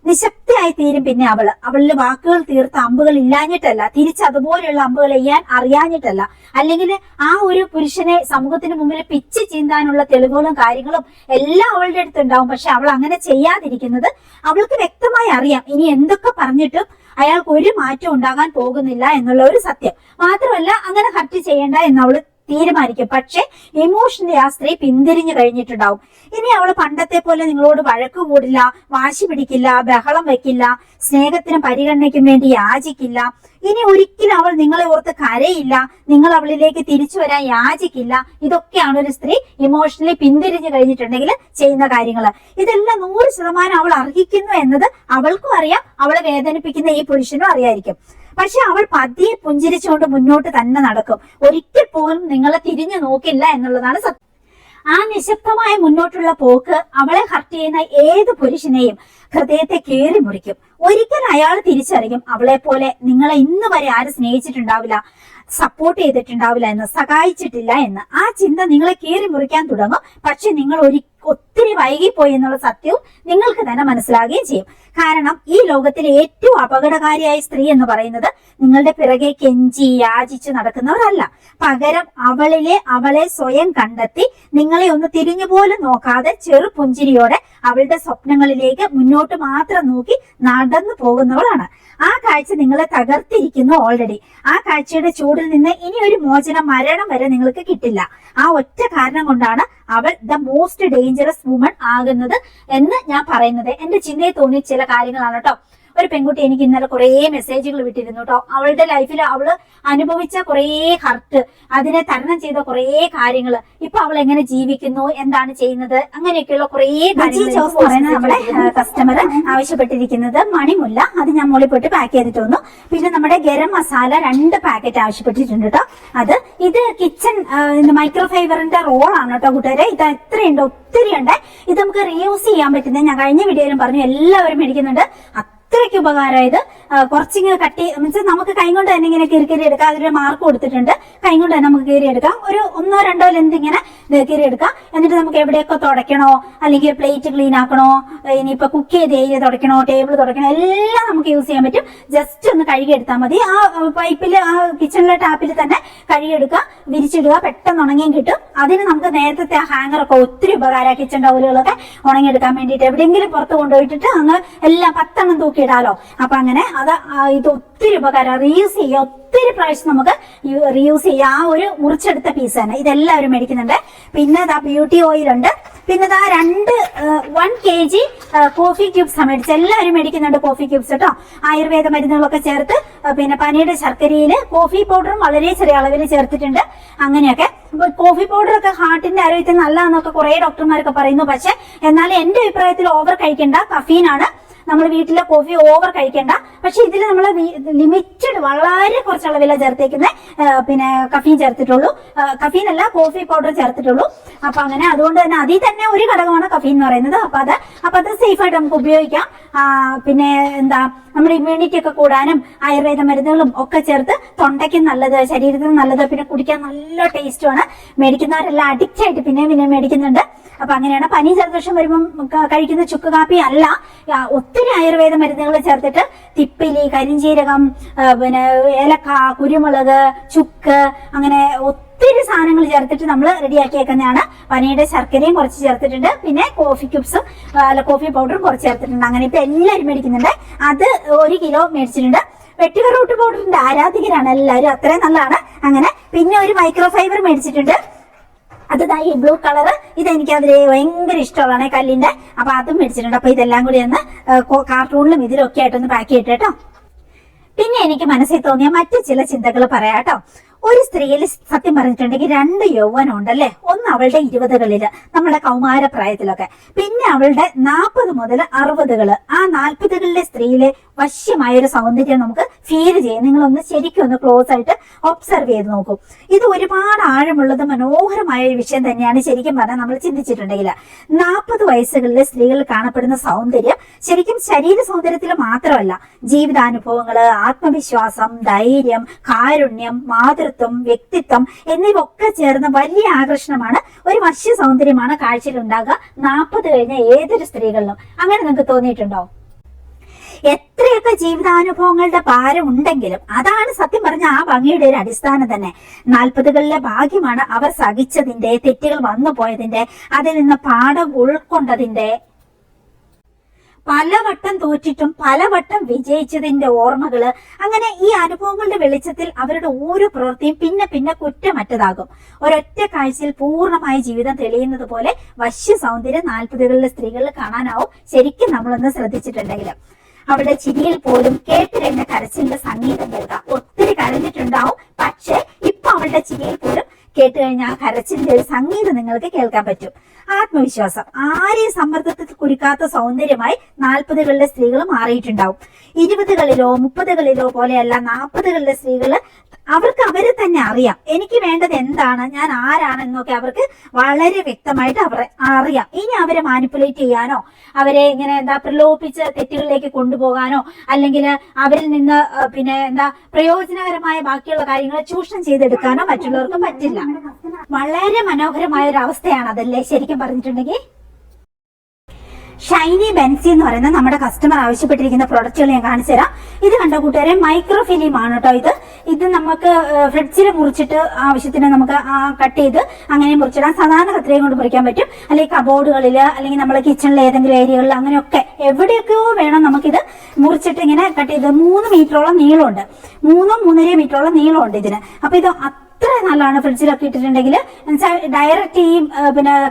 നിശബ്ദയായി തീരും. പിന്നെ അവളിൽ വാക്കുകൾ തീർത്ത അമ്പുകൾ ഇല്ലാഞ്ഞിട്ടല്ല, തിരിച്ചതുപോലെയുള്ള അമ്പുകൾ ചെയ്യാൻ അറിയാഞ്ഞിട്ടല്ല, അല്ലെങ്കിൽ ആ ഒരു പുരുഷനെ സമൂഹത്തിന് മുമ്പിൽ പിച്ച് ചീന്താനുള്ള തെളിവുകളും കാര്യങ്ങളും എല്ലാം അവളുടെ അടുത്ത് ഉണ്ടാവും. പക്ഷെ അവൾ അങ്ങനെ ചെയ്യാതിരിക്കുന്നത് അവൾക്ക് വ്യക്തമായി അറിയാം ഇനി എന്തൊക്കെ പറഞ്ഞിട്ടും അയാൾക്ക് ഒരു മാറ്റം ഉണ്ടാകാൻ പോകുന്നില്ല എന്നുള്ള ഒരു സത്യം. മാത്രമല്ല അങ്ങനെ ഹർട്ട് ചെയ്യേണ്ട എന്നവള് തീരുമാനിക്കും. പക്ഷെ ഇമോഷണലി ആ സ്ത്രീ പിന്തിരിഞ്ഞു കഴിഞ്ഞിട്ടുണ്ടാവും. ഇനി അവള് പണ്ടത്തെ പോലെ നിങ്ങളോട് വഴക്ക് കൂടില്ല, വാശി പിടിക്കില്ല, ബഹളം വെക്കില്ല, സ്നേഹത്തിനും പരിഗണനയ്ക്കും വേണ്ടി യാചിക്കില്ല. ഇനി ഒരിക്കലും അവൾ നിങ്ങളെ ഓർത്ത് കരയില്ല, നിങ്ങൾ അവളിലേക്ക് തിരിച്ചു വരാൻ യാചിക്കില്ല. ഇതൊക്കെയാണ് ഒരു സ്ത്രീ ഇമോഷണലി പിന്തിരിഞ്ഞു കഴിഞ്ഞിട്ടുണ്ടെങ്കിൽ ചെയ്യുന്ന കാര്യങ്ങൾ. ഇതെല്ലാം 100% അവൾ അർഹിക്കുന്നു എന്നത് അവൾക്കും അറിയാം, അവളെ വേദനിപ്പിക്കുന്ന ഈ പുരുഷനും അറിയായിരിക്കും. പക്ഷെ അവൾ പതിയെ പുഞ്ചിരിച്ചുകൊണ്ട് മുന്നോട്ട് തന്നെ നടക്കും. ഒരിക്കൽ പോലും നിങ്ങളെ തിരിഞ്ഞു നോക്കില്ല എന്നുള്ളതാണ് സത്യം. ആ നിശബ്ദമായ മുന്നോട്ടുള്ള പോക്ക് അവളെ ഹർട്ട് ചെയ്യുന്ന ഏത് പുരുഷനെയും ഹൃദയത്തെ കീറി മുറിക്കും. ഒരിക്കൽ അയാൾ തിരിച്ചറിയും അവളെ പോലെ നിങ്ങളെ ഇന്ന് വരെ ആരും സ്നേഹിച്ചിട്ടുണ്ടാവില്ല, സപ്പോർട്ട് ചെയ്തിട്ടുണ്ടാവില്ല എന്ന്, സഹായിച്ചിട്ടില്ല എന്ന്. ആ ചിന്ത നിങ്ങളെ കീറി മുറിക്കാൻ തുടങ്ങും. പക്ഷെ നിങ്ങൾ ഒത്തിരി വൈകിപ്പോയി എന്നുള്ള സത്യവും നിങ്ങൾക്ക് തന്നെ മനസ്സിലാകുകയും ചെയ്യും. കാരണം ഈ ലോകത്തിലെ ഏറ്റവും അപകടകാരിയായ സ്ത്രീ എന്ന് പറയുന്നത് നിങ്ങളുടെ പിറകെ കെഞ്ചി യാചിച്ച് നടക്കുന്നവരല്ല. പകരം അവളെ സ്വയം കണ്ടെത്തി നിങ്ങളെ ഒന്ന് തിരിഞ്ഞുപോലും നോക്കാതെ ചെറുപുഞ്ചിരിയോടെ അവളുടെ സ്വപ്നങ്ങളിലേക്ക് മുന്നോട്ട് മാത്രം നോക്കി നടന്നു പോകുന്നവളാണ്. ആ കാഴ്ച നിങ്ങളെ തകർത്തിരിക്കുന്നു ഓൾറെഡി. ആ കാഴ്ചയുടെ ചൂടിൽ നിന്ന് ഇനി ഒരു മോചനം മരണം വരെ നിങ്ങൾക്ക് കിട്ടില്ല. ആ ഒറ്റ കാരണം കൊണ്ടാണ് അവൾ ദ മോസ്റ്റ് ഡേഞ്ചറസ് വുമൺ ആകുന്നത് എന്ന് ഞാൻ പറയുന്നത്. എന്റെ ചിന്തയിൽ തോന്നിയ ചില കാര്യങ്ങളാണ് കേട്ടോ. ഒരു പെൺകുട്ടി എനിക്ക് ഇന്നലെ കുറെ മെസ്സേജുകൾ വിട്ടിരുന്നു കേട്ടോ. അവളുടെ ലൈഫിൽ അവള് അനുഭവിച്ച കുറെ ഹർട്ട്, അതിനെ തരണം ചെയ്ത കുറെ കാര്യങ്ങൾ, ഇപ്പൊ അവൾ എങ്ങനെ ജീവിക്കുന്നു, എന്താണ് ചെയ്യുന്നത്, അങ്ങനെയൊക്കെയുള്ള കുറെ കാര്യങ്ങൾ നമ്മുടെ കസ്റ്റമർ ആവശ്യപ്പെട്ടിരിക്കുന്നത് മണിമുല്ല, അത് ഞാൻ മുകളിൽ പോയിട്ട് പാക്ക് ചെയ്തിട്ട് വന്നു. പിന്നെ നമ്മുടെ ഗരം മസാല 2 പാക്കറ്റ് ആവശ്യപ്പെട്ടിട്ടുണ്ട് കേട്ടോ. ഇത് കിച്ചൺ മൈക്രോഫൈബറിന്റെ റോളാണ് കേട്ടോ കൂട്ടുകാരെ. ഇത് എത്രയുണ്ട്, ഒത്തിരി ഉണ്ട്. ഇത് നമുക്ക് റീയൂസ് ചെയ്യാൻ പറ്റുന്നത് ഞാൻ കഴിഞ്ഞ വീഡിയോയിലും പറഞ്ഞു, എല്ലാവരും മേടിക്കുന്നുണ്ട്. അത്രയ്ക്ക് ഉപകാരമായത്. കുറച്ചിങ്ങനെ കട്ടി മീൻസ് നമുക്ക് കൈ കൊണ്ട് തന്നെ ഇങ്ങനെ കീറി എടുക്കാം. അതിലൊരു മാർക്ക് കൊടുത്തിട്ടുണ്ട്, കൈ കൊണ്ട് തന്നെ നമുക്ക് കീറി എടുക്കാം. ഒരു 1-2 ലെന്ത് ഇങ്ങനെ കീറി എടുക്കാം. എന്നിട്ട് നമുക്ക് എവിടെയൊക്കെ തുടയ്ക്കണോ, അല്ലെങ്കിൽ പ്ലേറ്റ് ക്ലീൻ ആക്കണോ, ഇനിയിപ്പോ കുക്ക് ചെയ്ത് ഏരിയ തുടയ്ക്കണോ, ടേബിൾ തുടയ്ക്കണോ, എല്ലാം നമുക്ക് യൂസ് ചെയ്യാൻ പറ്റും. ജസ്റ്റ് ഒന്ന് കഴുകിയെടുത്താൽ മതി. ആ പൈപ്പിൽ, ആ കിച്ചണിലെ ടാപ്പിൽ തന്നെ കഴുകിയെടുക്കുക, വിരിച്ചിടുക, പെട്ടെന്ന് ഉണങ്ങിയും കിട്ടും. അതിന് നമുക്ക് നേരത്തെ ആ ഹാങ്ങറൊക്കെ ഒത്തിരി ഉപകാരമാണ്. കിച്ചൺ ടവലുകളൊക്കെ ഉണങ്ങിയെടുക്കാൻ വേണ്ടിയിട്ട് എവിടെയെങ്കിലും പുറത്ത് കൊണ്ടുപോയിട്ടിട്ട് അങ്ങ് എല്ലാം 10 എണ്ണം തൂക്കിയിടാലോ. അപ്പൊ അങ്ങനെ ഇത് ഒത്തിരി ഉപകാരം. റീയൂസ് ചെയ്യുക, ഒത്തിരി പ്രാവശ്യം നമുക്ക് റീയൂസ് ചെയ്യാം. ആ ഒരു മുറിച്ചെടുത്ത പീസ് തന്നെ ഇതെല്ലാവരും മേടിക്കുന്നുണ്ട്. പിന്നെ ബ്യൂട്ടി ഓയിൽ ഉണ്ട്. പിന്നെ 1 kg കോഫി ക്യൂബ്സ് മേടിച്ച് എല്ലാവരും മേടിക്കുന്നുണ്ട്. കോഫി ക്യൂബ്സ് കേട്ടോ, ആയുർവേദ മരുന്നുകളൊക്കെ ചേർത്ത്. പിന്നെ പനിയുടെ ശർക്കരയിൽ കോഫി പൗഡറും വളരെ ചെറിയ അളവിൽ ചേർത്തിട്ടുണ്ട്. അങ്ങനെയൊക്കെ കോഫി പൗഡർ ഒക്കെ ഹാർട്ടിന്റെ ആരോഗ്യത്തിന് നല്ലതാന്നൊക്കെ കുറെ ഡോക്ടർമാരൊക്കെ പറയുന്നു. പക്ഷെ എന്നാലും എന്റെ അഭിപ്രായത്തിൽ ഓവർ കഴിക്കേണ്ട, കഫീനാണ്. നമ്മൾ വീട്ടിലെ കോഫി ഓവർ കഴിക്കേണ്ട. പക്ഷെ ഇതിൽ നമ്മൾ ലിമിറ്റഡ് വളരെ കുറച്ച് അളവില ചേർത്തേക്കുന്നത്. പിന്നെ കഫീൻ ചേർത്തിട്ടുള്ളൂ, കഫീൻ അല്ല കോഫി പൗഡർ ചേർത്തിട്ടുള്ളൂ. അപ്പൊ അങ്ങനെ അതുകൊണ്ട് തന്നെ അതിൽ തന്നെ ഒരു ഘടകമാണ് കഫീൻ എന്ന് പറയുന്നത്. അപ്പൊ അത് സേഫ് ആയിട്ട് നമുക്ക് ഉപയോഗിക്കാം. പിന്നെ നമ്മുടെ ഇമ്മ്യൂണിറ്റി ഒക്കെ കൂടാനും ആയുർവേദ മരുന്നുകളും ഒക്കെ ചേർത്ത് തൊണ്ടയ്ക്കും നല്ലത്, ശരീരത്തിനും നല്ലത്, പിന്നെ കുടിക്കാൻ നല്ല ടേസ്റ്റുമാണ്. മേടിക്കുന്നവരെല്ലാം അഡിക്റ്റ് ആയിട്ട് പിന്നെ മേടിക്കുന്നുണ്ട്. അപ്പൊ അങ്ങനെയാണ്. പനി ജലദോഷം വരുമ്പം കഴിക്കുന്ന ചുക്ക് കാപ്പി അല്ല, ഒത്തിരി ആയുർവേദ മരുന്നുകൾ ചേർത്തിട്ട് തിപ്പിലി, കരിഞ്ചീരകം, പിന്നെ ഏലക്ക, കുരുമുളക്, ചുക്ക്, അങ്ങനെ ഒത്തിരി സാധനങ്ങൾ ചേർത്തിട്ട് നമ്മൾ റെഡിയാക്കിയേക്കുന്നതാണ്. പനിയുടെ ശർക്കരയും കുറച്ച് ചേർത്തിട്ടുണ്ട്. പിന്നെ കോഫി ക്യൂബ്സും കോഫി പൗഡറും കുറച്ച് ചേർത്തിട്ടുണ്ട്. അങ്ങനെ ഇപ്പൊ എല്ലാവരും മേടിക്കുന്നുണ്ട്. അത് 1 കിലോ മേടിച്ചിട്ടുണ്ട്. വെട്ടിവർ റൂട്ട് പൗഡറിന്റെ ആരാധികരാണ് എല്ലാവരും, അത്രയും നല്ലതാണ്. അങ്ങനെ പിന്നെ ഒരു മൈക്രോഫൈബർ മേടിച്ചിട്ടുണ്ട്. അത് ഈ ബ്ലൂ കളറ്, ഇതെനിക്ക് അതിൽ ഭയങ്കര ഇഷ്ടമുള്ളതാണ്, കല്ലിന്റെ. അപ്പൊ അതും മേടിച്ചിട്ടുണ്ട്. അപ്പൊ ഇതെല്ലാം കൂടി ഒന്ന് കാർട്ടൂണിലും ഇതിലൊക്കെ ആയിട്ടൊന്ന് പാക്ക് ചെയ്തിട്ട് കേട്ടോ. പിന്നെ എനിക്ക് മനസ്സിൽ തോന്നിയ മറ്റു ചില ചിന്തകൾ പറയാം കേട്ടോ. ഒരു സ്ത്രീയിൽ സത്യം പറഞ്ഞിട്ടുണ്ടെങ്കിൽ 2 യൗവനം ഉണ്ടല്ലേ. ഒന്ന് അവളുടെ 20കളില്, നമ്മുടെ കൗമാര പ്രായത്തിലൊക്കെ, പിന്നെ അവളുടെ 40 മുതൽ 60കള്. ആ 40കളിലെ സ്ത്രീയിലെ വശ്യമായ ഒരു സൗന്ദര്യം നമുക്ക് ഫീൽ ചെയ്യും. നിങ്ങളൊന്ന് ശരിക്കും ഒന്ന് ക്ലോസ് ആയിട്ട് ഒബ്സർവ് ചെയ്ത് നോക്കൂ. ഇത് ഒരുപാട് ആഴമുള്ളത് മനോഹരമായ ഒരു വിഷയം തന്നെയാണ്. ശരിക്കും പറഞ്ഞാൽ നമ്മൾ ചിന്തിച്ചിട്ടുണ്ടെങ്കിൽ 40 വയസ്സുകളിലെ സ്ത്രീകളിൽ കാണപ്പെടുന്ന സൗന്ദര്യം ശരിക്കും ശരീര സൗന്ദര്യത്തിൽ മാത്രമല്ല, ജീവിതാനുഭവങ്ങള്, ആത്മവിശ്വാസം, ധൈര്യം, കാരുണ്യം, മാതൃത്വം, വ്യക്തിത്വം എന്നിവയൊക്കെ ചേർന്ന വലിയ ആകർഷണമാണ്, ഒരു വശ്യ സൗന്ദര്യമാണ് കാഴ്ചയിലുണ്ടാകുക 40 കഴിഞ്ഞ ഏതൊരു സ്ത്രീകളിലും. അങ്ങനെ നിങ്ങൾക്ക് തോന്നിയിട്ടുണ്ടോ? എത്രയൊക്കെ ജീവിതാനുഭവങ്ങളുടെ ഭാരം ഉണ്ടെങ്കിലും അതാണ് സത്യം പറഞ്ഞ ആ ഭംഗിയുടെ ഒരു അടിസ്ഥാനം തന്നെ. 40കളിലെ ഭാഗ്യമാണ് അവർ സഹിച്ചതിന്റെ, തെറ്റുകൾ വന്നു പോയതിന്റെ, അതിൽ നിന്ന് പാഠം ഉൾക്കൊണ്ടതിന്റെ, പലവട്ടം തോറ്റിട്ടും പലവട്ടം വിജയിച്ചതിന്റെ ഓർമ്മകള്. അങ്ങനെ ഈ അനുഭവങ്ങളുടെ വെളിച്ചത്തിൽ അവരുടെ ഓരോ പ്രവൃത്തിയും പിന്നെ പിന്നെ കുറ്റമറ്റതാകും. ഒരൊറ്റ കാഴ്ചയിൽ പൂർണ്ണമായ ജീവിതം തെളിയുന്നത് പോലെ വശ്യ സൗന്ദര്യം 40കളിലെ സ്ത്രീകളിൽ കാണാനാവും, ശരിക്കും നമ്മളൊന്ന് ശ്രദ്ധിച്ചിട്ടുണ്ടെങ്കിൽ. അവരുടെ ചിരിയിൽ പോലും കേട്ട് കഴിഞ്ഞ കരച്ചിലിന്റെ സംഗീതം കേൾക്കാം. ഒത്തിരി കരഞ്ഞിട്ടുണ്ടാവും, പക്ഷെ ഇപ്പൊ അവളുടെ ചിരിയിൽ പോലും കേട്ട് കഴിഞ്ഞാൽ ആ കരച്ചിലിന്റെ ഒരു സംഗീതം നിങ്ങൾക്ക് കേൾക്കാൻ പറ്റും. ആത്മവിശ്വാസം, ആരെയും സമ്മർദ്ദത്തിൽ കുരുക്കാത്ത സൗന്ദര്യമായി 40കളിലെ സ്ത്രീകൾ മാറിയിട്ടുണ്ടാവും. 20കളിലോ 30കളിലോ പോലെയല്ല 40കളിലെ സ്ത്രീകള് അവർക്ക് അവരെ തന്നെ അറിയാം. എനിക്ക് വേണ്ടത് എന്താണ്, ഞാൻ ആരാണെന്നൊക്കെ അവർക്ക് വളരെ വ്യക്തമായിട്ട് അറിയാം. ഇനി അവരെ മാനിപ്പുലേറ്റ് ചെയ്യാനോ അവരെ ഇങ്ങനെ പ്രലോഭിപ്പിച്ച് തെറ്റുകളിലേക്ക് കൊണ്ടുപോകാനോ അല്ലെങ്കിൽ അവരിൽ നിന്ന് പ്രയോജനകരമായ ബാക്കിയുള്ള കാര്യങ്ങൾ ചൂഷണം ചെയ്തെടുക്കാനോ മറ്റുള്ളവർക്ക് പറ്റില്ല. വളരെ മനോഹരമായ ഒരു അവസ്ഥയാണ് അതല്ലേ ശരിക്കും പറഞ്ഞിട്ടുണ്ടെങ്കിൽ. ഷൈനി ബെൻസി എന്ന് പറയുന്ന നമ്മുടെ കസ്റ്റമർ ആവശ്യപ്പെട്ടിരിക്കുന്ന പ്രൊഡക്റ്റുകൾ ഞാൻ കാണിച്ചു തരാം. ഇത് കണ്ട കൂട്ടുകാരെ, മൈക്രോ ഫിലിം ആണ് കേട്ടോ. ഇത് നമുക്ക് ഫ്രിഡ്ജിൽ മുറിച്ചിട്ട് ആവശ്യത്തിന് നമുക്ക് കട്ട് ചെയ്ത് അങ്ങനെ മുറിച്ചിടാം. സാധാരണ കത്രിക കൊണ്ട് മുറിക്കാൻ പറ്റും, അല്ലെങ്കിൽ കബോർഡുകളിൽ, അല്ലെങ്കിൽ നമ്മളെ കിച്ചണിലെ ഏതെങ്കിലും ഏരിയകളിൽ, അങ്ങനെയൊക്കെ എവിടെയൊക്കെയോ വേണം നമുക്കിത് മുറിച്ചിട്ട് ഇങ്ങനെ കട്ട് ചെയ്ത്. 3 മീറ്ററോളം നീളമുണ്ട്, 3-3.5 മീറ്ററോളം നീളമുണ്ട് ഇതിന്. അപ്പൊ ഇത് അത്ര നല്ലതാണ് ഫ്രിഡ്ജിലൊക്കെ ഇട്ടിട്ടുണ്ടെങ്കിൽ. ഡയറക്റ്റ് ഈ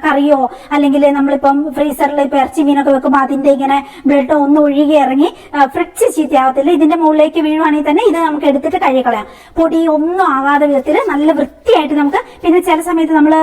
കറിയോ അല്ലെങ്കിൽ നമ്മളിപ്പം ഫ്രീസറിൽ ഇപ്പൊ ഇറച്ചി മീനൊക്കെ വെക്കുമ്പോൾ അതിന്റെ ഇങ്ങനെ ബ്ലഡ് ഒന്ന് ഒഴുകി ഇറങ്ങി ഫ്രിഡ്ജ് ചീത്തയാവത്തില്ല. ഇതിന്റെ മുകളിലേക്ക് വീഴുവാണെങ്കിൽ തന്നെ ഇത് നമുക്ക് എടുത്തിട്ട് കഴുകിക്കളയാം. പൊടി ഒന്നും ആകാതെ വിധത്തിൽ നല്ല വൃത്തിയായിട്ട് നമുക്ക്. പിന്നെ ചില സമയത്ത് നമ്മൾ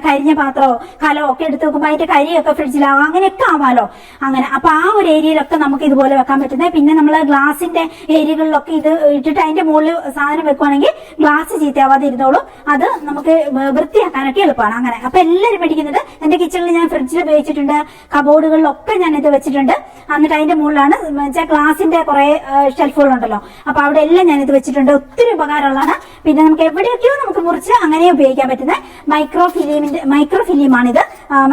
കരിഞ്ഞ പാത്രമോ കലമോ ഒക്കെ എടുത്ത് വെക്കുമ്പോൾ അതിന്റെ കരിയൊക്കെ ഫ്രിഡ്ജിലാവാം, അങ്ങനെയൊക്കെ ആവാലോ. അങ്ങനെ അപ്പൊ ആ ഒരു ഏരിയയിലൊക്കെ നമുക്ക് ഇതുപോലെ വെക്കാൻ പറ്റുന്നത്. പിന്നെ നമ്മൾ ഗ്ലാസിന്റെ ഏരിയകളിലൊക്കെ ഇത് ഇട്ടിട്ട് അതിന്റെ മുകളിൽ സാധനം വെക്കുവാണെങ്കിൽ ഗ്ലാസ് ചീത്തയാവാതെ ഇരുന്നോളും. അത് നമുക്ക് വൃത്തിയാക്കാനൊക്കെ എളുപ്പമാണ്. അങ്ങനെ അപ്പൊ എല്ലാവരും മേടിക്കുന്നുണ്ട്. എന്റെ കിച്ചണിൽ ഞാൻ ഫ്രിഡ്ജിൽ ഉപയോഗിച്ചിട്ടുണ്ട്, കബോർഡുകളിലൊക്കെ ഞാൻ ഇത് വെച്ചിട്ടുണ്ട്. എന്നിട്ട് അതിന്റെ മുകളിലാണ് ഗ്ലാസിന്റെ കുറെ ഷെൽഫുകളുണ്ടല്ലോ, അപ്പൊ അവിടെ എല്ലാം ഞാൻ ഇത് വെച്ചിട്ടുണ്ട്. ഒത്തിരി ഉപകാരമുള്ളതാണ്. പിന്നെ നമുക്ക് എവിടെയൊക്കെയോ നമുക്ക് മുറിച്ച് അങ്ങനെ ഉപയോഗിക്കാൻ പറ്റുന്ന മൈക്രോ ഫിലിമാണിത്.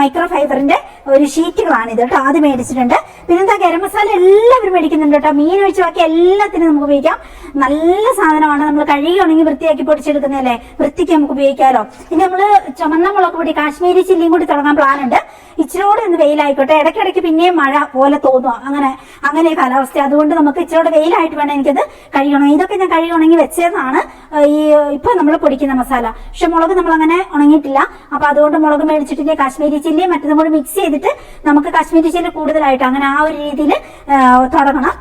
മൈക്രോ ഫൈബറിന്റെ ഒരു ഷീറ്റുകളാണിത് കേട്ടോ. അത് മേടിച്ചിട്ടുണ്ട്. പിന്നെന്താ, ഗരം മസാല എല്ലാവരും മേടിക്കുന്നുണ്ട് കേട്ടോ. മീൻ ഒഴിച്ച് ബാക്കി എല്ലാത്തിനും നമുക്ക് ഉപയോഗിക്കാം. നല്ല സാധനമാണ്. നമ്മൾ കഴുകി ഉണങ്ങി വൃത്തിയാക്കി പൊടിച്ചെടുക്കുന്നതല്ലേ, വൃത്തിക്ക് നമുക്ക് ഉപയോഗിക്കാമല്ലോ. ഇനി നമ്മള് ചുമന്ന മുളക് പൊടി കാശ്മീരി ചില്ലിയും കൂടി തുടങ്ങാൻ പ്ലാൻ ഉണ്ട്. ഇച്ചിരോടെ ഒന്ന് വെയിലായിക്കോട്ടെ, ഇടയ്ക്കിടയ്ക്ക് പിന്നെയും മഴ പോലെ തോന്നുക, അങ്ങനെ കാലാവസ്ഥ. അതുകൊണ്ട് നമുക്ക് ഇച്ചിരോടെ വെയിലായിട്ട് വേണം എനിക്കത് കഴുകണം. ഇതൊക്കെ ഞാൻ കഴുകി ഉണങ്ങി വെച്ചതാണ് ഈ ഇപ്പൊ നമ്മൾ പൊടിക്കുന്ന മസാല. പക്ഷെ മുളക് നമ്മൾ അങ്ങനെ ഉണങ്ങിയിട്ടില്ല. അപ്പൊ അതുകൊണ്ട് മുളക് മേടിച്ചിട്ട് കാശ്മീരി ചില്ലി മറ്റതും കൂടി മിക്സ് ചെയ്തിട്ട് നമുക്ക് കാശ്മീരി ചില്ലി കൂടുതലായിട്ട് അങ്ങനെ ആ ഒരു രീതിയിൽ തുടങ്ങണം.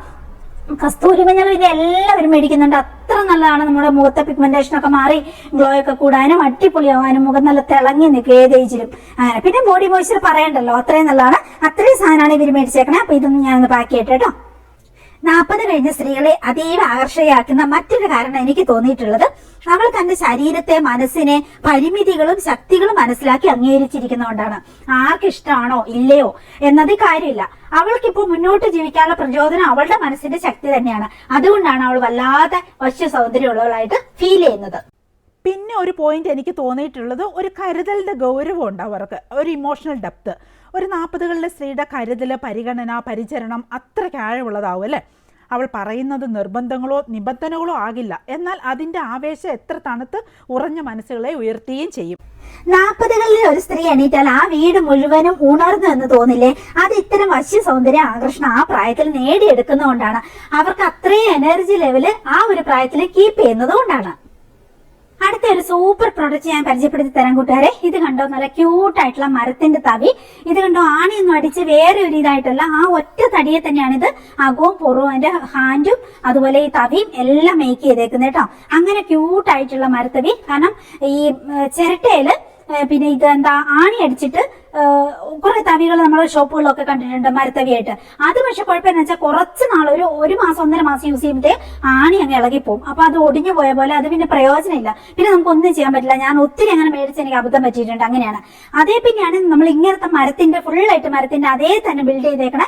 കസ്തൂരി മഞ്ഞൾ പിന്നെ എല്ലാവരും മേടിക്കുന്നുണ്ട്. അത്ര നല്ലതാണ്. നമ്മുടെ മുഖത്തെ പിഗ്മെന്റേഷൻ ഒക്കെ മാറി ഗ്ലോ ഒക്കെ കൂടാനും അടിപൊളിയാവാനും മുഖം നല്ല തിളങ്ങി നിൽക്കും ഏത് ഏജിലും. അങ്ങനെ പിന്നെ ബോഡി മോയ്സ്ചർ പറയണ്ടല്ലോ, അത്രയും നല്ലതാണ്. അത്രയും സാധനമാണ് ഇവർ മേടിച്ചേക്കണേ. അപ്പൊ ഇതൊന്നും ഞാനൊന്ന് പാക്ക് ചെയ്യട്ടെ കേട്ടോ. 40 കഴിഞ്ഞ സ്ത്രീകളെ അതീവ ആകർഷകയാക്കുന്ന മറ്റൊരു കാരണം എനിക്ക് തോന്നിയിട്ടുള്ളത്, അവൾ തന്റെ ശരീരത്തെ, മനസ്സിനെ, പരിമിതികളും ശക്തികളും മനസ്സിലാക്കി അംഗീകരിച്ചിരിക്കുന്നതുകൊണ്ടാണ്. ആർക്കിഷ്ടമാണോ ഇല്ലയോ എന്നത് കാര്യമില്ല. അവൾക്കിപ്പോ മുന്നോട്ട് ജീവിക്കാനുള്ള പ്രചോദനം അവളുടെ മനസ്സിന്റെ ശക്തി തന്നെയാണ്. അതുകൊണ്ടാണ് അവൾ വല്ലാതെ വശ്യ സൗന്ദര്യമുള്ളവളായിട്ട് ഫീൽ ചെയ്യുന്നത്. പിന്നെ ഒരു പോയിന്റ് എനിക്ക് തോന്നിയിട്ടുള്ളത്, ഒരു കരുതലിന്റെ ഗൗരവമുണ്ട് അവർക്ക്, ഒരു ഇമോഷണൽ ഡെപ്ത്. ഒരു 40കളിലെ സ്ത്രീയുടെ കരുതൽ, പരിഗണന, പരിചരണം അത്രയ്ക്ക് ആഴമുള്ളതാവും അല്ലേ. അവൾ പറയുന്നത് നിർബന്ധങ്ങളോ നിബന്ധനകളോ ആകില്ല, എന്നാൽ അതിന്റെ ആവേശം എത്ര തണുത്ത് ഉറഞ്ഞ മനസ്സുകളെ ഉയർത്തുകയും ചെയ്യും. 40കളിൽ ഒരു സ്ത്രീ എണീറ്റാൽ ആ വീട് മുഴുവനും ഉണർന്നു എന്ന് തോന്നില്ലേ? അത് ഇത്തരം വശ്യ സൗന്ദര്യ ആകർഷണം ആ പ്രായത്തിൽ നേടിയെടുക്കുന്നതുകൊണ്ടാണ്. അവർക്ക് അത്രയും എനർജി ലെവല് ആ ഒരു പ്രായത്തിൽ കീപ്പ് ചെയ്യുന്നത് കൊണ്ടാണ്. അടുത്ത ഒരു സൂപ്പർ പ്രോഡക്റ്റ് ഞാൻ പരിചയപ്പെടുത്തി തരാൻ കൂട്ടുകാരെ. ഇത് കണ്ടോ, നല്ല ക്യൂട്ട് ആയിട്ടുള്ള മരത്തിന്റെ തവി. ഇത് കണ്ടോ, ആണിയൊന്നും അടിച്ച് വേറെ ഒരു ഇതായിട്ടല്ല, ആ ഒറ്റ തടിയെ തന്നെയാണ് ഇത് അകവും പുറവും അതിന്റെ ഹാൻഡും അതുപോലെ ഈ തവിയും എല്ലാം മേക്ക് ചെയ്തേക്കുന്നത് കേട്ടോ. അങ്ങനെ ക്യൂട്ട് ആയിട്ടുള്ള മരത്തവി. കാരണം ഈ ചിരട്ടയില് പിന്നെ ഇത് എന്താ ആണി അടിച്ചിട്ട് കുറെ തവികൾ നമ്മൾ ഷോപ്പുകളിലൊക്കെ കണ്ടിട്ടുണ്ട് മരത്തവിയായിട്ട്. അത് പക്ഷെ കുഴപ്പമെന്ന് വെച്ചാൽ കുറച്ച് നാൾ ഒരു മാസം 1.5 മാസം യൂസ് ചെയ്യുമ്പോഴേ ആണി അങ്ങ് ഇളകിപ്പോവും. അപ്പൊ അത് ഒടിഞ്ഞു പോയ പോലെ അത് പിന്നെ പ്രയോജനമില്ല, പിന്നെ നമുക്ക് ഒന്നും ചെയ്യാൻ പറ്റില്ല. ഞാൻ ഒത്തിരി അങ്ങനെ മേടിച്ച് എനിക്ക് അബദ്ധം പറ്റിയിട്ടുണ്ട്. അങ്ങനെയാണ്. അതേ പിന്നെയാണ് നമ്മൾ ഇങ്ങനത്തെ മരത്തിന്റെ ഫുള്ളായിട്ട് മരത്തിന്റെ അതേ തന്നെ ബിൽഡ് ചെയ്തേക്കണേ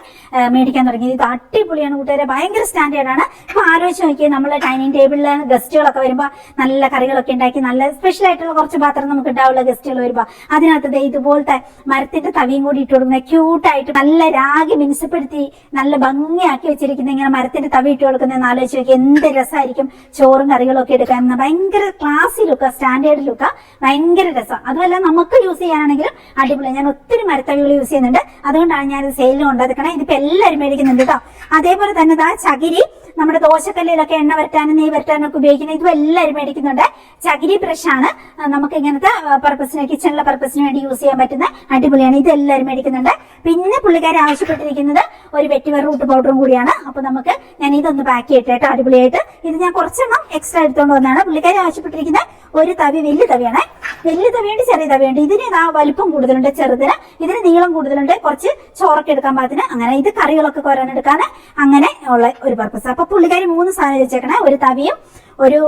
മേടിക്കാൻ തുടങ്ങി. ഇത് അടിപൊളിയാണ് കൂട്ടുകാരെ, ഭയങ്കര സ്റ്റാൻഡേർഡ് ആണ്. ഇപ്പൊ ആലോചിച്ച് നോക്കിയാൽ നമ്മളെ ഡൈനിങ് ടേബിളിൽ ഗസ്റ്റുകളൊക്കെ വരുമ്പോൾ നല്ല കറികളൊക്കെ ഉണ്ടാക്കി നല്ല സ്പെഷ്യൽ ആയിട്ടുള്ള കുറച്ച് പാത്രം നമുക്ക് ഉണ്ടാവുള്ള ഗസ്റ്റുകൾ വരുമ്പോൾ അതിനകത്ത് ഇതുപോലത്തെ മരത്തിന്റെ തവിയും കൂടി ഇട്ട് കൊടുക്കുന്ന ക്യൂട്ടായിട്ട് നല്ല രാഗി മിനുസപ്പെടുത്തി നല്ല ഭംഗിയാക്കി വെച്ചിരിക്കുന്ന ഇങ്ങനെ മരത്തിന്റെ തവി ഇട്ട് കൊടുക്കുന്നതെന്ന് ആലോചിച്ച് നോക്കി എന്ത് രസമായിരിക്കും ചോറും കറികളും ഒക്കെ എടുക്കാൻ. ഭയങ്കര ക്ലാസി ലുക്ക, സ്റ്റാൻഡേർഡ് ലുക്ക, ഭയങ്കര രസം. അതുമല്ല നമുക്ക് യൂസ് ചെയ്യാനാണെങ്കിലും അടിപൊളി. ഞാൻ ഒത്തിരി മരത്തവികൾ യൂസ് ചെയ്യുന്നുണ്ട്, അതുകൊണ്ടാണ് ഞാൻ ഇത് സെയിലിൽ കൊണ്ടുവന്നിരിക്കണേ. ഇതിപ്പോ എല്ലാവരും മേടിക്കുന്നുണ്ട് കേട്ടോ. അതേപോലെ തന്നെ ചകിരി നമ്മുടെ ദോശക്കല്ലിലൊക്കെ എണ്ണ വരട്ടാനും നെയ് വരട്ടാനും ഒക്കെ ഉപയോഗിക്കുന്നത് ഇതും എല്ലാവരും മേടിക്കുന്നുണ്ട്. ചകിരി ബ്രഷാണ് നമുക്ക് ഇങ്ങനത്തെ പർപ്പസിന് കിച്ചണിലെ പർപ്പസിന് വേണ്ടി യൂസ് ചെയ്യാൻ പറ്റുന്ന അടിപൊളിയാണ്. ഇത് എല്ലാവരും മേടിക്കുന്നുണ്ട്. പിന്നെ പുള്ളിക്കാരെ ആവശ്യപ്പെട്ടിരിക്കുന്നത് ഒരു വെറ്റിവർ റൂട്ട് പൗഡറും കൂടിയാണ്. അപ്പൊ നമുക്ക് ഞാൻ ഇതൊന്ന് പാക്ക് ചെയ്തിട്ട് കേട്ടോ അടിപൊളിയായിട്ട്. ഇത് ഞാൻ കുറച്ചെണ്ണം എക്സ്ട്രാ എടുത്തുകൊണ്ട് വന്നതാണ്. പുള്ളിക്കാരെ ആവശ്യപ്പെട്ടിരിക്കുന്ന ഒരു തവി വലിയ തവിയാണ്. വലിയ തവിയുണ്ട്, ചെറിയ തവിയുണ്ട്. ഇതിന് വലിപ്പം കൂടുതലുണ്ട് ചെറുതിന്, ഇതിന് നീളം കൂടുതലുണ്ട്, കുറച്ച് ചോറൊക്കെ എടുക്കാൻ പാകത്തിന്. അങ്ങനെ ഇത് കറികളൊക്കെ കോരാനെടുക്കാൻ അങ്ങനെ ഉള്ള ഒരു പർപ്പസ്. അപ്പൊ പുള്ളിക്കാരി 3 സാധനം വെച്ചേക്കണേ, ഒരു തവിയും ഒരു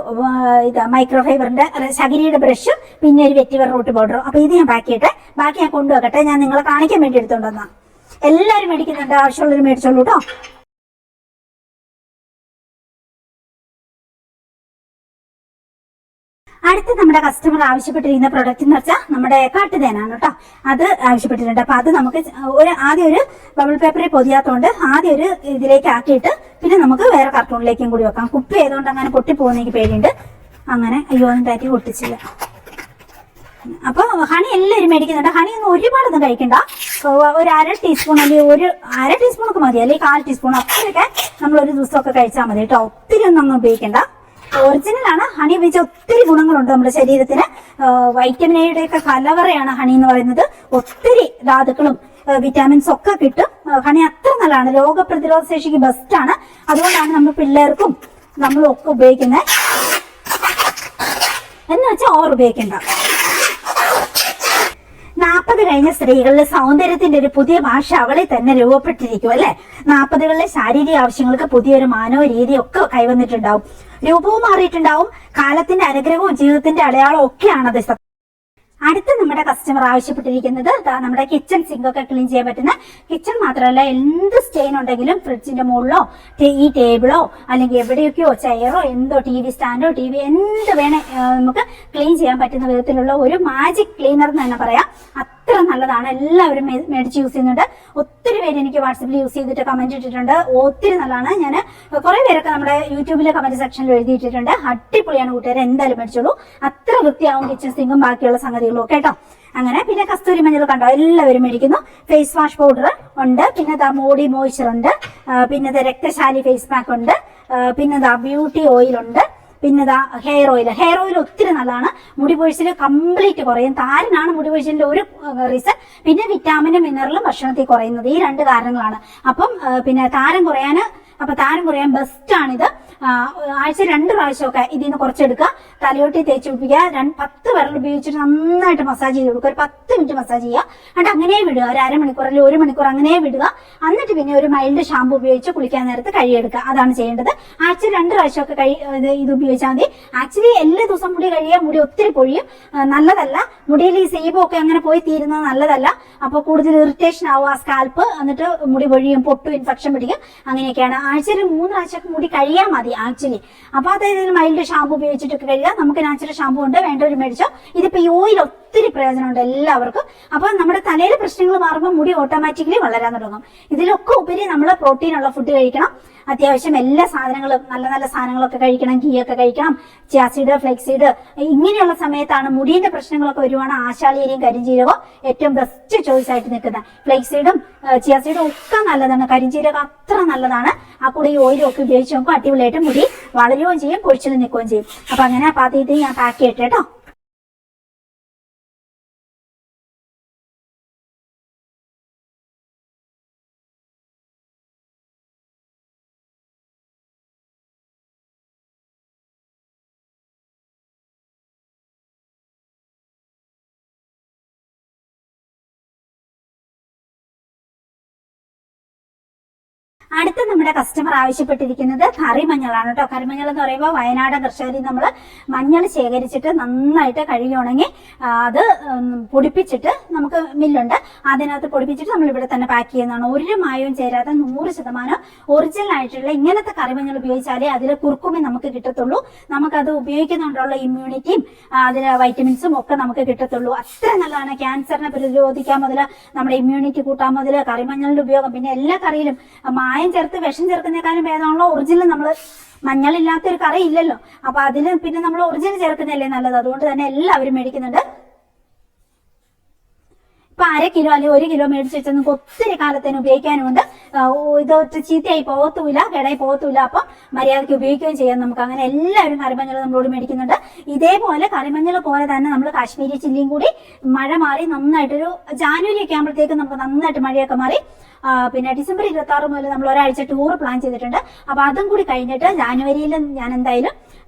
മൈക്രോ ഫൈബറിന്റെ ചകിരിയുടെ ബ്രഷും പിന്നെ ഒരു വെറ്റിവർ റൂട്ട് പൗഡറും. അപ്പൊ ഇത് ഞാൻ പാക്ക് ചെയ്യട്ടെ, ബാക്കി ഞാൻ കൊണ്ടുവെക്കട്ടെ. ഞാൻ നിങ്ങളെ കാണിക്കാൻ വേണ്ടി എടുത്തോണ്ടെന്നാ. എല്ലാവരും മേടിക്കുന്നുണ്ട്, ആവശ്യമുള്ളവർ മേടിച്ചോളൂ കേട്ടോ. അടുത്ത നമ്മുടെ കസ്റ്റമർ ആവശ്യപ്പെട്ടിരിക്കുന്ന പ്രൊഡക്റ്റ് എന്ന് വെച്ചാൽ നമ്മുടെ കാട്ടുതേനാണ് കേട്ടോ. അത് ആവശ്യപ്പെട്ടിട്ടുണ്ട്. അപ്പൊ അത് നമുക്ക് ആദ്യം ഒരു ബബിൾ പേപ്പറിൽ പൊതിയാത്തോണ്ട് ആദ്യം ഒരു ഇതിലേക്ക് ആക്കിയിട്ട് പിന്നെ നമുക്ക് വേറെ കാർട്ടൂണിലേക്കും കൂടി വെക്കാം. കുപ്പി ആയതുകൊണ്ട് അങ്ങനെ പൊട്ടിപ്പോകുന്ന എനിക്ക് പേടിയുണ്ട്. അങ്ങനെ അയ്യോ അതിൻ്റെ പൊട്ടിച്ചില്ല. അപ്പൊ ഹണി എല്ലാവരും മേടിക്കുന്നുണ്ട്. ഹണി ഒന്നും ഒരുപാടൊന്നും കഴിക്കണ്ട. ഒരു 1/2 ടീസ്പൂൺ അല്ലെങ്കിൽ ഒരു 1/2 ടീസ്പൂണൊക്കെ മതി, അല്ലെങ്കിൽ 1/4 ടീസ്പൂൺ അത്രയൊക്കെ നമ്മൾ ഒരു ദിവസമൊക്കെ കഴിച്ചാൽ മതി കേട്ടോ. ഒത്തിരി ഒന്നും അങ്ങ് ഉപയോഗിക്കണ്ട. ഒറിജിനൽ ആണ്. ഹണി ഉപയോഗിച്ച ഒത്തിരി ഗുണങ്ങളുണ്ട് നമ്മുടെ ശരീരത്തിന്. വൈറ്റമിൻ എയുടെ ഒക്കെ കലവറയാണ് ഹണി എന്ന് പറയുന്നത്. ഒത്തിരി ധാതുക്കളും വിറ്റാമിൻസ് ഒക്കെ കിട്ടും. ഹണി അത്ര നല്ലതാണ്, രോഗപ്രതിരോധ ശേഷിക്ക് ബെസ്റ്റ് ആണ്. അതുകൊണ്ടാണ് നമ്മൾ പിള്ളേർക്കും നമ്മളും ഒക്കെ ഉപയോഗിക്കുന്നത്. എന്ന് വെച്ചാൽ ഓവർ ഉപയോഗിക്കണ്ട. 40 കഴിഞ്ഞ സ്ത്രീകളിൽ സൗന്ദര്യത്തിന്റെ ഒരു പുതിയ ഭാഷ അവളെ തന്നെ രൂപപ്പെട്ടിരിക്കും അല്ലെ. 40കളിലെ ശാരീരിക ആവശ്യങ്ങൾക്ക് പുതിയൊരു മാനവ രീതിയും ഒക്കെ കൈവന്നിട്ടുണ്ടാവും. രൂപവും മാറിയിട്ടുണ്ടാവും. കാലത്തിന്റെ അനുഗ്രഹവും ജീവിതത്തിന്റെ അടയാളവും ഒക്കെയാണത്. അടുത്ത നമ്മുടെ കസ്റ്റമർ ആവശ്യപ്പെട്ടിരിക്കുന്നത് നമ്മുടെ കിച്ചൺ സിങ്ക് ഒക്കെ ക്ലീൻ ചെയ്യാൻ പറ്റുന്ന, കിച്ചൺ മാത്രമല്ല എന്ത് സ്റ്റെയിൻ ഉണ്ടെങ്കിലും ഫ്രിഡ്ജിന്റെ മുകളിലോ ഈ ടേബിളോ അല്ലെങ്കിൽ എവിടെയൊക്കെയോ ചെയറോ എന്തോ TV സ്റ്റാൻഡോ TV എന്ത് വേണേ നമുക്ക് ക്ലീൻ ചെയ്യാൻ പറ്റുന്ന വിധത്തിലുള്ള ഒരു മാജിക് ക്ലീനർ എന്ന് തന്നെ പറയാം. അത്ര നല്ലതാണ്. എല്ലാവരും മേടിച്ച് യൂസ് ചെയ്യുന്നുണ്ട്. ഒത്തിരി പേര് എനിക്ക് വാട്സപ്പിൽ യൂസ് ചെയ്തിട്ട് കമന്റ് ഇട്ടിട്ടുണ്ട്. ഒത്തിരി നല്ലതാണ്. ഞാൻ കുറെ പേരൊക്കെ നമ്മുടെ യൂട്യൂബിലെ കമന്റ് സെക്ഷനിൽ എഴുതിയിട്ടിട്ടുണ്ട്. അടിപൊളിയാണ് കൂട്ടുകാരെ, എന്തായാലും മേടിച്ചോളൂ. അത്ര വൃത്തിയാവും കിച്ചൺ സിങ്കും ബാക്കിയുള്ള സംഗതികളും ഒക്കെ കേട്ടോ. അങ്ങനെ പിന്നെ കസ്തൂരി മഞ്ഞൾ കണ്ടോ എല്ലാവരും മേടിക്കുന്നു. ഫേസ് വാഷ് പൗഡർ ഉണ്ട്, പിന്നെ മോഡി മോയ്സ്ചർ ഉണ്ട്, പിന്നെ രക്തശാലി ഫേസ് പാക്ക് ഉണ്ട്, പിന്നെ ബ്യൂട്ടി ഓയിൽ ഉണ്ട്, പിന്നെ ഹെയർ ഓയിൽ ഒത്തിരി നല്ലതാണ്. മുടി പൊഴിച്ചിൽ കംപ്ലീറ്റ് കുറയും. താരനാണ് മുടി പൊഴിച്ചിലിന്റെ ഒരു റീസൺ. പിന്നെ വിറ്റാമിനും മിനറലും ഭക്ഷണത്തിൽ കുറയുന്നത്. ഈ 2 കാരണങ്ങളാണ്. അപ്പം പിന്നെ താരം കുറയാൻ ബെസ്റ്റ് ആണിത്. ആഴ്ച 2 പ്രാവശ്യമൊക്കെ ഇതിൽ നിന്ന് കുറച്ചെടുക്കുക, തലയോട്ടി തേച്ച് പിടിപ്പിക്കുക, 10 വിരൽ ഉപയോഗിച്ചിട്ട് നന്നായിട്ട് മസാജ് ചെയ്ത് കൊടുക്കുക. ഒരു 10 മിനിറ്റ് മസാജ് ചെയ്യുക, എന്നിട്ട് അങ്ങനെ വിടുക. ഒരു 1/2 മണിക്കൂർ അല്ലെങ്കിൽ 1 മണിക്കൂർ അങ്ങനെ വിടുക. എന്നിട്ട് പിന്നെ ഒരു മൈൽഡ് ഷാമ്പു ഉപയോഗിച്ച് കുളിക്കാൻ നേരത്ത് കഴുകിയെടുക്കുക. അതാണ് ചെയ്യേണ്ടത്. ആഴ്ച 2 പ്രാവശ്യമൊക്കെ ഇത് ഉപയോഗിച്ചാൽ മതി. ആക്ച്വലി എല്ലാ ദിവസം മുടി കഴിയുക, മുടി ഒത്തിരി പൊഴിയും, നല്ലതല്ല. മുടിയിൽ ഈ സീബൊക്കെ അങ്ങനെ പോയി തീരുന്നത് നല്ലതല്ല. അപ്പോൾ കൂടുതൽ ഇറിറ്റേഷൻ ആവും ആ സ്കാൽപ്പ്, എന്നിട്ട് മുടി പൊഴിയും, പൊട്ടും, ഇൻഫെക്ഷൻ പിടിക്കും. അങ്ങനെയൊക്കെയാണ്. ആഴ്ചയിൽ 3 പ്രാവശ്യമൊക്കെ മുടി കഴിയാൻ മതി ആക്ച്വലി. അപ്പൊ അതായത് മൈൽഡ് ഷാമ്പു ഉപയോഗിച്ചിട്ടൊക്കെ കഴിയുക. നമുക്ക് നാച്ചുറൽ ഷാമ്പു ഉണ്ട്, വേണ്ടവർ മേടിച്ചോ. ഇതിപ്പോ ഈ ഓയിൽ ഒത്തിരി പ്രയോജനമുണ്ട് എല്ലാവർക്കും. അപ്പൊ നമ്മുടെ തലയിലെ പ്രശ്നങ്ങൾ മാറുമ്പോൾ മുടി ഓട്ടോമാറ്റിക്കലി വളരാൻ തുടങ്ങും. ഇതിലൊക്കെ ഉപരി നമ്മൾ പ്രോട്ടീൻ ഉള്ള ഫുഡ് കഴിക്കണം. അത്യാവശ്യം എല്ലാ സാധനങ്ങളും നല്ല നല്ല സാധനങ്ങളൊക്കെ കഴിക്കണം. ഗീ ഒക്കെ കഴിക്കണം. ചിയാസീഡ്, ഫ്ലെക്സീഡ്, ഇങ്ങനെയുള്ള സമയത്താണ് മുടിയുടെ പ്രശ്നങ്ങളൊക്കെ വരുവാണ് ആശാളിയരിയും കരിഞ്ജീരകവും ഏറ്റവും ബെസ്റ്റ് ചോയ്സ് ആയിട്ട് നിൽക്കുന്നത്. ഫ്ലെക്സീഡും ചിയാസീഡും ഒക്കെ നല്ലതാണ്. കരിഞ്ജീരകം അത്ര നല്ലതാണ്. ആ കൂടെ ഈ ഓയിലും ഒക്കെ ഉപയോഗിച്ച് നോക്കും, അടിപൊളിയായിട്ട് മുടി വളരുകയും ചെയ്യും, പൊഴിച്ചിൽ നിൽക്കുകയും ചെയ്യും. അപ്പൊ അങ്ങനെ പാത്രത്തിൽ ഞാൻ പാക്ക് ചെയ്യട്ടെ കേട്ടോ. അടുത്ത നമ്മുടെ കസ്റ്റമർ ആവശ്യപ്പെട്ടിരിക്കുന്നത് കറിമഞ്ഞളാണ് കേട്ടോ. കറിമഞ്ഞൾ എന്ന് പറയുമ്പോൾ വയനാട് കർഷകരിൽ നമ്മൾ മഞ്ഞൾ ശേഖരിച്ചിട്ട് നന്നായിട്ട് കഴുകി ഉണങ്ങി അത് പൊടിപ്പിച്ചിട്ട് നമുക്ക് മില്ലുണ്ട്, അതിനകത്ത് പൊടിപ്പിച്ചിട്ട് നമ്മൾ ഇവിടെ തന്നെ പാക്ക് ചെയ്യുന്നതാണ്. ഒരു മായവും ചേരാത്ത 100% ഒറിജിനൽ ആയിട്ടുള്ള ഇങ്ങനത്തെ കറിമഞ്ഞൾ ഉപയോഗിച്ചാലേ അതിലെ കുറുക്കുമി നമുക്ക് കിട്ടത്തുള്ളൂ. നമുക്കത് ഉപയോഗിക്കുന്നതുകൊണ്ടുള്ള ഇമ്മ്യൂണിറ്റിയും അതിലെ വൈറ്റമിൻസും ഒക്കെ നമുക്ക് കിട്ടത്തുള്ളൂ. അത്ര നല്ലതാണ്. ക്യാൻസറിനെ പ്രതിരോധിക്കാൻ മുതൽ നമ്മുടെ ഇമ്മ്യൂണിറ്റി കൂട്ടാൻ മുതൽ കറിമഞ്ഞളിന്റെ ഉപയോഗം. പിന്നെ എല്ലാ കറിയിലും മായം ചേർത്ത് വിഷം ചേർക്കുന്നതിനേക്കാളും ഭേദമുള്ള ഒറിജിനൽ നമ്മൾ മഞ്ഞളില്ലാത്തൊരു കറി ഇല്ലല്ലോ. അപ്പൊ അതില് പിന്നെ നമ്മൾ ഒറിജിനൽ ചേർക്കുന്നതല്ലേ നല്ലത്. അതുകൊണ്ട് തന്നെ എല്ലാവരും മേടിക്കുന്നുണ്ട്. ഇപ്പൊ 1/2 കിലോ അല്ലെങ്കിൽ 1 കിലോ മേടിച്ച് വെച്ചാൽ നമുക്ക് ഒത്തിരി കാലത്തിന് ഉപയോഗിക്കാനുമുണ്ട്. ഇത് ചീത്തയായി പോകത്തൂല, കേടായി പോകത്തൂല. അപ്പം മര്യാദയ്ക്ക് ഉപയോഗിക്കുകയും ചെയ്യാം നമുക്ക്. അങ്ങനെ എല്ലാവരും കറിമഞ്ഞൾ നമ്മളോട് മേടിക്കുന്നുണ്ട്. ഇതേപോലെ കറിമഞ്ഞൾ പോലെ തന്നെ നമ്മൾ കാശ്മീരി ചില്ലിയും കൂടി മഴ മാറി നന്നായിട്ടൊരു ജാനുവരി ഒക്കെ ആകുമ്പോഴത്തേക്ക് നമുക്ക് നന്നായിട്ട് മഴയൊക്കെ മാറി പിന്നെ ഡിസംബർ 26 മുതൽ നമ്മൾ ഒരാഴ്ച ടൂർ പ്ലാൻ ചെയ്തിട്ടുണ്ട്. അപ്പൊ അതും കൂടി കഴിഞ്ഞിട്ട് ജാനുവരിയിൽ ഞാൻ എന്തായാലും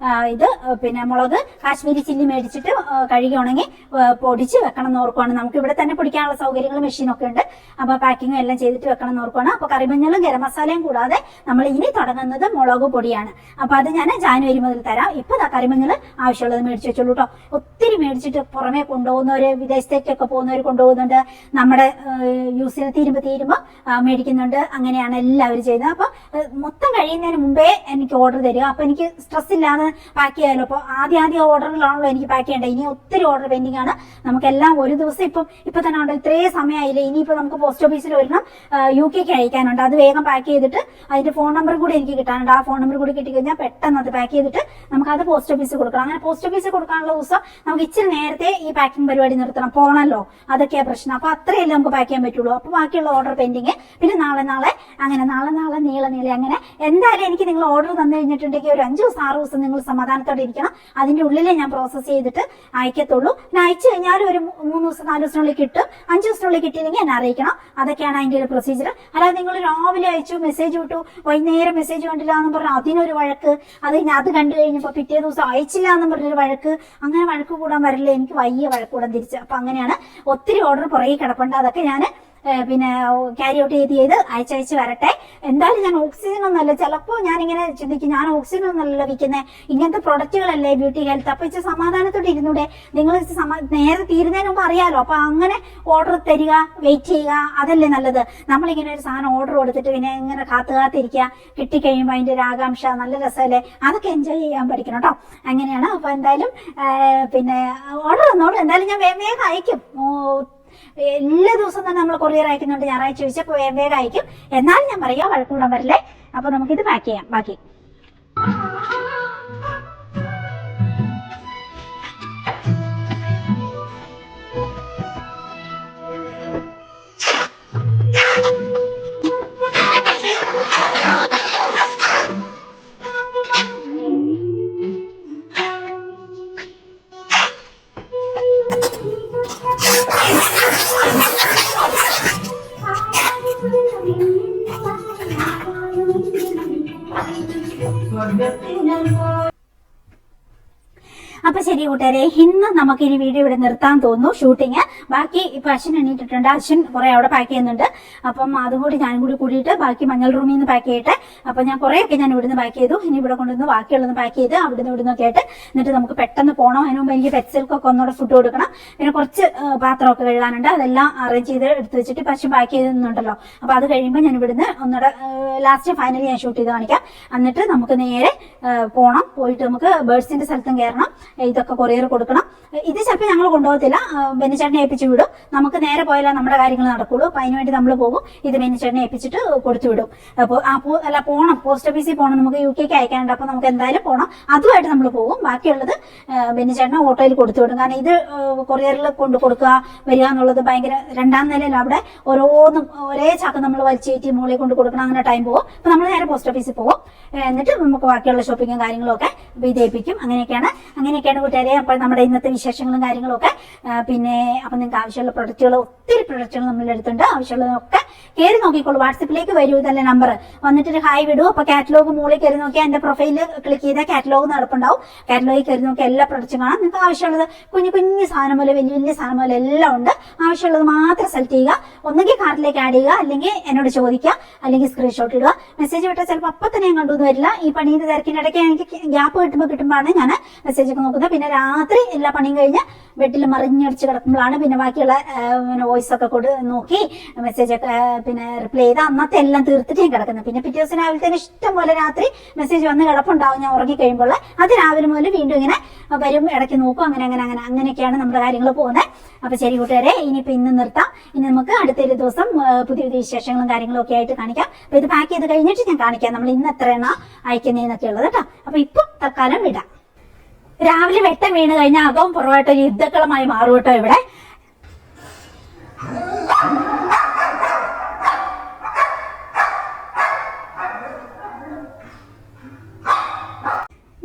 ഇത് പിന്നെ മുളക് കാശ്മീരി ചില്ലി മേടിച്ചിട്ട് കഴുകി ഉണങ്ങി പൊടിച്ച് വെക്കണം എന്ന് ഓർക്കുവാണ്. നമുക്ക് ഇവിടെ തന്നെ പൊടിക്കാനുള്ള സൗകര്യങ്ങൾ മെഷീനൊക്കെ ഉണ്ട്. അപ്പൊ പാക്കിങ്ങും എല്ലാം ചെയ്തിട്ട് വെക്കണം എന്ന് ഓർക്കുവാണ്. അപ്പൊ കറിമഞ്ഞളും ഗരം മസാലയും കൂടാതെ നമ്മൾ ഇനി തുടങ്ങുന്നത് മുളക് പൊടിയാണ്. അപ്പൊ അത് ഞാൻ ജാനുവരി മുതൽ തരാം. ഇപ്പൊ കറിമഞ്ഞൾ ആവശ്യമുള്ളത് മേടിച്ചു വെച്ചോളൂ കേട്ടോ. ഒത്തിരി മേടിച്ചിട്ട് പുറമെ കൊണ്ടുപോകുന്നവര്, വിദേശത്തേക്കൊക്കെ പോകുന്നവർ കൊണ്ടുപോകുന്നുണ്ട്. നമ്മുടെ യൂസിൽ തീരുമ്പോ മേടിക്കുന്നുണ്ട്. അങ്ങനെയാണ് എല്ലാവരും ചെയ്യുന്നത്. അപ്പൊ മൊത്തം കഴിയുന്നതിന് മുമ്പേ എനിക്ക് ഓർഡർ തരിക. അപ്പൊ എനിക്ക് സ്ട്രെസ് ഇല്ലാതെ പാക്ക് ചെയ്യാമല്ലോ. അപ്പൊ ആദ്യം ഓർഡറിലാണല്ലോ എനിക്ക് പാക്ക് ചെയ്യേണ്ടത്. ഇനി ഒത്തിരി ഓർഡർ പെൻഡിങ് ആണ്. നമുക്കെല്ലാം ഒരു ദിവസം ഇപ്പൊ തന്നെ ഉണ്ട്. ഇത്രയും സമയമായില്ലേ. ഇനിയിപ്പോ നമുക്ക് പോസ്റ്റ് ഓഫീസിൽ ഒരെണ്ണം UK അയക്കാനുണ്ട്. അത് വേഗം പാക്ക് ചെയ്തിട്ട് അതിന്റെ ഫോൺ നമ്പർ കൂടി എനിക്ക് കിട്ടാനുണ്ട്. ആ ഫോൺ നമ്പർ കൂടി കിട്ടിക്കഴിഞ്ഞാൽ പെട്ടെന്ന് അത് പാക്ക് ചെയ്തിട്ട് നമുക്ക് അത് പോസ്റ്റ് ഓഫീസിൽ കൊടുക്കണം. അങ്ങനെ പോസ്റ്റ് ഓഫീസിൽ കൊടുക്കാനുള്ള ദിവസം നമുക്ക് ഇച്ചിരി നേരത്തെ ഈ പാക്കിംഗ് പരിപാടി നിർത്തണം. പോണല്ലോ, അതൊക്കെയാ പ്രശ്നം. അപ്പൊ അത്രയല്ലേ നമുക്ക് പാക്ക് ചെയ്യാൻ പറ്റുള്ളൂ. അപ്പൊ ബാക്കിയുള്ള ഓർഡർ പെൻഡിങ്, പിന്നെ നാളെ അങ്ങനെ നാളെ നീളെ അങ്ങനെ. എന്തായാലും എനിക്ക് നിങ്ങൾ ഓർഡർ തന്നു കഴിഞ്ഞിട്ടുണ്ടെങ്കിൽ ഒരു 5 ദിവസം 6 ദിവസം നിങ്ങൾ സമാധാനത്തോടെ ഇരിക്കണം. അതിന്റെ ഉള്ളിലേ ഞാൻ പ്രോസസ് ചെയ്തിട്ട് അയക്കത്തുള്ളൂ. പിന്നെ അയച്ചു കഴിഞ്ഞാൽ ഒരു 3 ദിവസം 4 ദിവസത്തിനുള്ളിൽ കിട്ടും. 5 ദിവസത്തിനുള്ളിൽ കിട്ടിയില്ലെങ്കിൽ എന്നെ അറിയിക്കണം. അതൊക്കെയാണ് അതിന്റെ ഒരു പ്രൊസീജിയർ. അല്ലാതെ നിങ്ങൾ രാവിലെ അയച്ചു, മെസ്സേജ് വിട്ടു, വൈകുന്നേരം മെസ്സേജ് കണ്ടില്ല എന്ന് പറഞ്ഞാൽ അതിനൊരു വഴക്ക്, അത് കണ്ടു കഴിഞ്ഞപ്പോൾ പിറ്റേ ദിവസം അയച്ചില്ല എന്ന് പറഞ്ഞൊരു വഴക്ക്, അങ്ങനെ വഴക്ക് കൂടാൻ വരില്ല. എനിക്ക് വയ്യ വഴക്ക് കൂടാൻ തിരിച്ച്. അപ്പൊ അങ്ങനെയാണ് ഒത്തിരി ഓർഡർ പുറകെ കിടപ്പുണ്ട്. അതൊക്കെ ഞാൻ പിന്നെ ക്യാരി ഔട്ട് ചെയ്ത് അയച്ചയച്ച് വരട്ടെ. എന്തായാലും ഞാൻ ഓക്സിജൻ ഒന്നല്ല, ചിലപ്പോൾ ഞാനിങ്ങനെ ചിന്തിക്കും, ഞാൻ ഓക്സിജൻ ഒന്നല്ല വിൽക്കുന്നത്, ഇങ്ങനത്തെ പ്രൊഡക്റ്റുകളല്ലേ ബ്യൂട്ടി ഹെൽത്ത്. അപ്പൊ ഇച്ചിരി സമാധാനത്തോടെ ഇരുന്നൂടെ, നിങ്ങൾ നേരെ തീരുന്നതിന് മുമ്പ് അറിയാലോ. അപ്പൊ അങ്ങനെ ഓർഡർ തരിക, വെയിറ്റ് ചെയ്യുക, അതല്ലേ നല്ലത്. നമ്മളിങ്ങനെ ഒരു സാധനം ഓർഡർ കൊടുത്തിട്ട് പിന്നെ ഇങ്ങനെ കാത്തിരിക്കുക, കിട്ടിക്കഴിയുമ്പോൾ അതിന്റെ ഒരു ആകാംക്ഷ, നല്ല രസമല്ലേ, അതൊക്കെ എൻജോയ് ചെയ്യാൻ പഠിക്കണം കേട്ടോ. അങ്ങനെയാണ്. അപ്പൊ എന്തായാലും പിന്നെ ഓർഡർ തന്നോളൂ. എന്തായാലും ഞാൻ വേഗം അയക്കും. എല്ലാ ദിവസവും തന്നെ നമ്മൾ കൊറിയർ അയക്കുന്നുണ്ട്. ഞായറാഴ്ച ചോദിച്ചപ്പോൾ വേഗം അയക്കും. എന്നാലും ഞാൻ പറയാം, വഴക്കൂടാൻ വരില്ലേ. അപ്പൊ നമുക്കിത് പാക്ക് ചെയ്യാം. ബാക്കി അപ്പൊ ശരി കൂട്ടുകാരെ, ഇന്ന് നമുക്ക് ഇനി വീഡിയോ ഇവിടെ നിർത്താൻ തോന്നുന്നു, ഷൂട്ടിങ്. ബാക്കി ഇപ്പൊ അശ്വിൻ എണീറ്റിട്ടുണ്ട്. അശ്വിൻ കുറെ അവിടെ പാക്ക് ചെയ്യുന്നുണ്ട്. അപ്പം അതും കൂടി ഞാനും കൂടി കൂടിയിട്ട് ബാക്കി മഞ്ഞൾ റൂമിൽ നിന്ന് പാക്ക് ചെയ്യട്ടെ. അപ്പൊ ഞാൻ കുറെയൊക്കെ ഞാൻ ഇവിടുന്ന് പാക്ക് ചെയ്തു. ഇനി ഇവിടെ കൊണ്ടുവന്ന് ബാക്കിയുള്ളത് പാക്ക് ചെയ്ത് ഇവിടുന്നൊക്കെ ആയിട്ട് എന്നിട്ട് നമുക്ക് പെട്ടെന്ന് പോകണം. അതിന് മുമ്പ് എനിക്ക് പെറ്റ്സിൽക്കൊക്കെ ഒന്നുകൂടെ ഫുഡ് കൊടുക്കണം. പിന്നെ കുറച്ച് പാത്രമൊക്കെ കഴുകാനുണ്ട്. അതെല്ലാം അറേഞ്ച് ചെയ്ത് എടുത്ത് വെച്ചിട്ട് പശു പാക്ക് ചെയ്തിരുന്നുണ്ടല്ലോ. അപ്പൊ അത് കഴിയുമ്പോൾ ഞാൻ ഇവിടുന്ന് ഒന്നുകൂടെ ലാസ്റ്റ് ഫൈനലി ഞാൻ ഷൂട്ട് ചെയ്ത് കാണിക്കാം. എന്നിട്ട് നമുക്ക് നേരെ പോകണം. പോയിട്ട് നമുക്ക് ബേർഡ്സിന്റെ സ്ഥലത്തും കയറണം. ഇതൊക്കെ കൊറിയർ കൊടുക്കണം. ഇത് ചിലപ്പോൾ ഞങ്ങൾ കൊണ്ടുപോകത്തില്ല, ബെന്നിച്ചേട്ടനെ ഏൽപ്പിച്ചു വിടും. നമുക്ക് നേരെ പോയാലേ നമ്മുടെ കാര്യങ്ങൾ നടക്കുള്ളൂ. അപ്പൊ അതിനുവേണ്ടി നമ്മൾ പോകും. ഇത് ബെന്നിച്ചേട്ടനെ ഏൽപ്പിച്ചിട്ട് കൊടുത്തു വിടും. അപ്പോൾ പോണം, പോസ്റ്റ് ഓഫീസിൽ പോകണം, നമുക്ക് UK അയക്കാനുണ്ട്. അപ്പൊ നമുക്ക് എന്തായാലും പോകണം. അതുമായിട്ട് നമ്മൾ പോകും. ബാക്കിയുള്ളത് ബെന്നിച്ചേട്ടനെ ഓട്ടോയിൽ കൊടുത്തു വിടും. കാരണം ഇത് കൊറിയറിൽ കൊണ്ട് കൊടുക്കുക വരിക എന്നുള്ളത് ഭയങ്കര, രണ്ടാം നിലയിൽ അവിടെ ഓരോന്നും ഒരേ ചാക്ക് നമ്മൾ വലിച്ചേറ്റി മുകളിൽ കൊണ്ട് കൊടുക്കണം. അങ്ങനെ ടൈം പോകും. അപ്പൊ നമ്മൾ നേരെ പോസ്റ്റ് ഓഫീസിൽ പോകും. എന്നിട്ട് നമുക്ക് ബാക്കിയുള്ള ഷോപ്പിങ്ങും കാര്യങ്ങളും ഒക്കെ ഇതേപ്പിക്കും. അങ്ങനെയൊക്കെയാണ് കൂട്ടുകാരെ. അപ്പോൾ നമ്മുടെ ഇന്നത്തെ വിശേഷങ്ങളും കാര്യങ്ങളും ഒക്കെ. പിന്നെ അപ്പൊ നിങ്ങൾക്ക് ആവശ്യമുള്ള പ്രൊഡക്റ്റുകൾ, ഒത്തിരി പ്രൊഡക്റ്റുകൾ നമ്മൾ എടുത്തിട്ടുണ്ട്. ആവശ്യമുള്ളതൊക്കെ കയറി നോക്കിക്കോളൂ. വാട്സപ്പിലേക്ക് വരൂ, ഇതല്ലേ നമ്പർ. വന്നിട്ടൊരു ഹായ് വിടും. അപ്പൊ കാറ്റലോഗ് മുകളിൽ കയറി നോക്കിയാൽ എന്റെ പ്രൊഫൈലിൽ ക്ലിക്ക് ചെയ്താൽ കാറ്റലോഗ് നടപ്പുണ്ടാവും. കാറ്റലോഗിൽ കയറി നോക്കിയാൽ എല്ലാ പ്രൊഡക്റ്റും കാണാം. നിങ്ങൾക്ക് ആവശ്യമുള്ളത് കുഞ്ഞു സാധനം പോലെ വലിയ സാധനം പോലെ എല്ലാം ഉണ്ട്. ആവശ്യമുള്ളത് മാത്രം സെലക്ട് ചെയ്യുക. ഒന്നുകിൽ കാർട്ടിലേക്ക് ആഡ് ചെയ്യുക, അല്ലെങ്കിൽ എന്നോട് ചോദിക്കുക, അല്ലെങ്കിൽ സ്ക്രീൻഷോട്ട് ഇടുക. മെസ്സേജ് വിട്ടാൽ ചിലപ്പോൾ അപ്പം തന്നെ ഞാൻ കണ്ടുവന്ന് വരില്ല. ഈ പണിയുടെ തിരക്കിന്റെ ഇടയ്ക്ക് എനിക്ക് ഗ്യാപ്പ് കിട്ടുമ്പോഴാണ് ഞാൻ മെസ്സേജ് ഒക്കെ നോക്കുന്നത്. പിന്നെ രാത്രി എല്ലാ പണിയും കഴിഞ്ഞ് ബെഡിൽ മറിഞ്ഞടിച്ച് കിടക്കുമ്പോഴാണ് പിന്നെ ബാക്കിയുള്ള വോയിസ് ഒക്കെ നോക്കി മെസ്സേജ് ഒക്കെ പിന്നെ റിപ്ലൈ ചെയ്ത് അന്നത്തെ എല്ലാം തീർത്തിട്ട് ഞാൻ കിടക്കുന്നത്. പിന്നെ പിറ്റേ ദിവസം രാവിലെ തന്നെ ഇഷ്ടം പോലെ രാത്രി മെസ്സേജ് വന്ന് കിടപ്പുണ്ടാവും. ഞാൻ ഉറങ്ങി കഴിയുമ്പോൾ അത് രാവിലെ മുതൽ വീണ്ടും ഇങ്ങനെ വരും, ഇടയ്ക്ക് നോക്കും. അങ്ങനെയൊക്കെയാണ് നമ്മുടെ കാര്യങ്ങൾ പോകുന്നത്. അപ്പൊ ശരി കൂട്ടുകാരെ, ഇനിയിപ്പോ ഇന്ന് നിർത്താം. ഇനി നമുക്ക് അടുത്തൊരു ദിവസം പുതിയ വിശേഷങ്ങളും കാര്യങ്ങളും ഒക്കെ ആയിട്ട് കാണിക്കാം. അപ്പൊ ഇത് പാക്ക് ചെയ്ത് കഴിഞ്ഞിട്ട് ഞാൻ കാണിക്കാം നമ്മൾ ഇന്ന് എത്ര എണ്ണ അയക്കുന്നതെന്നൊക്കെ ഉള്ളത് കേട്ടോ. അപ്പൊ ഇപ്പൊ തൽക്കാലം വിടാം. രാവിലെ വെട്ടം വീണ് കഴിഞ്ഞാൽ അകവും പുറമായിട്ട് ഒരു യുദ്ധക്കളമായി മാറും കേട്ടോ. ഇവിടെ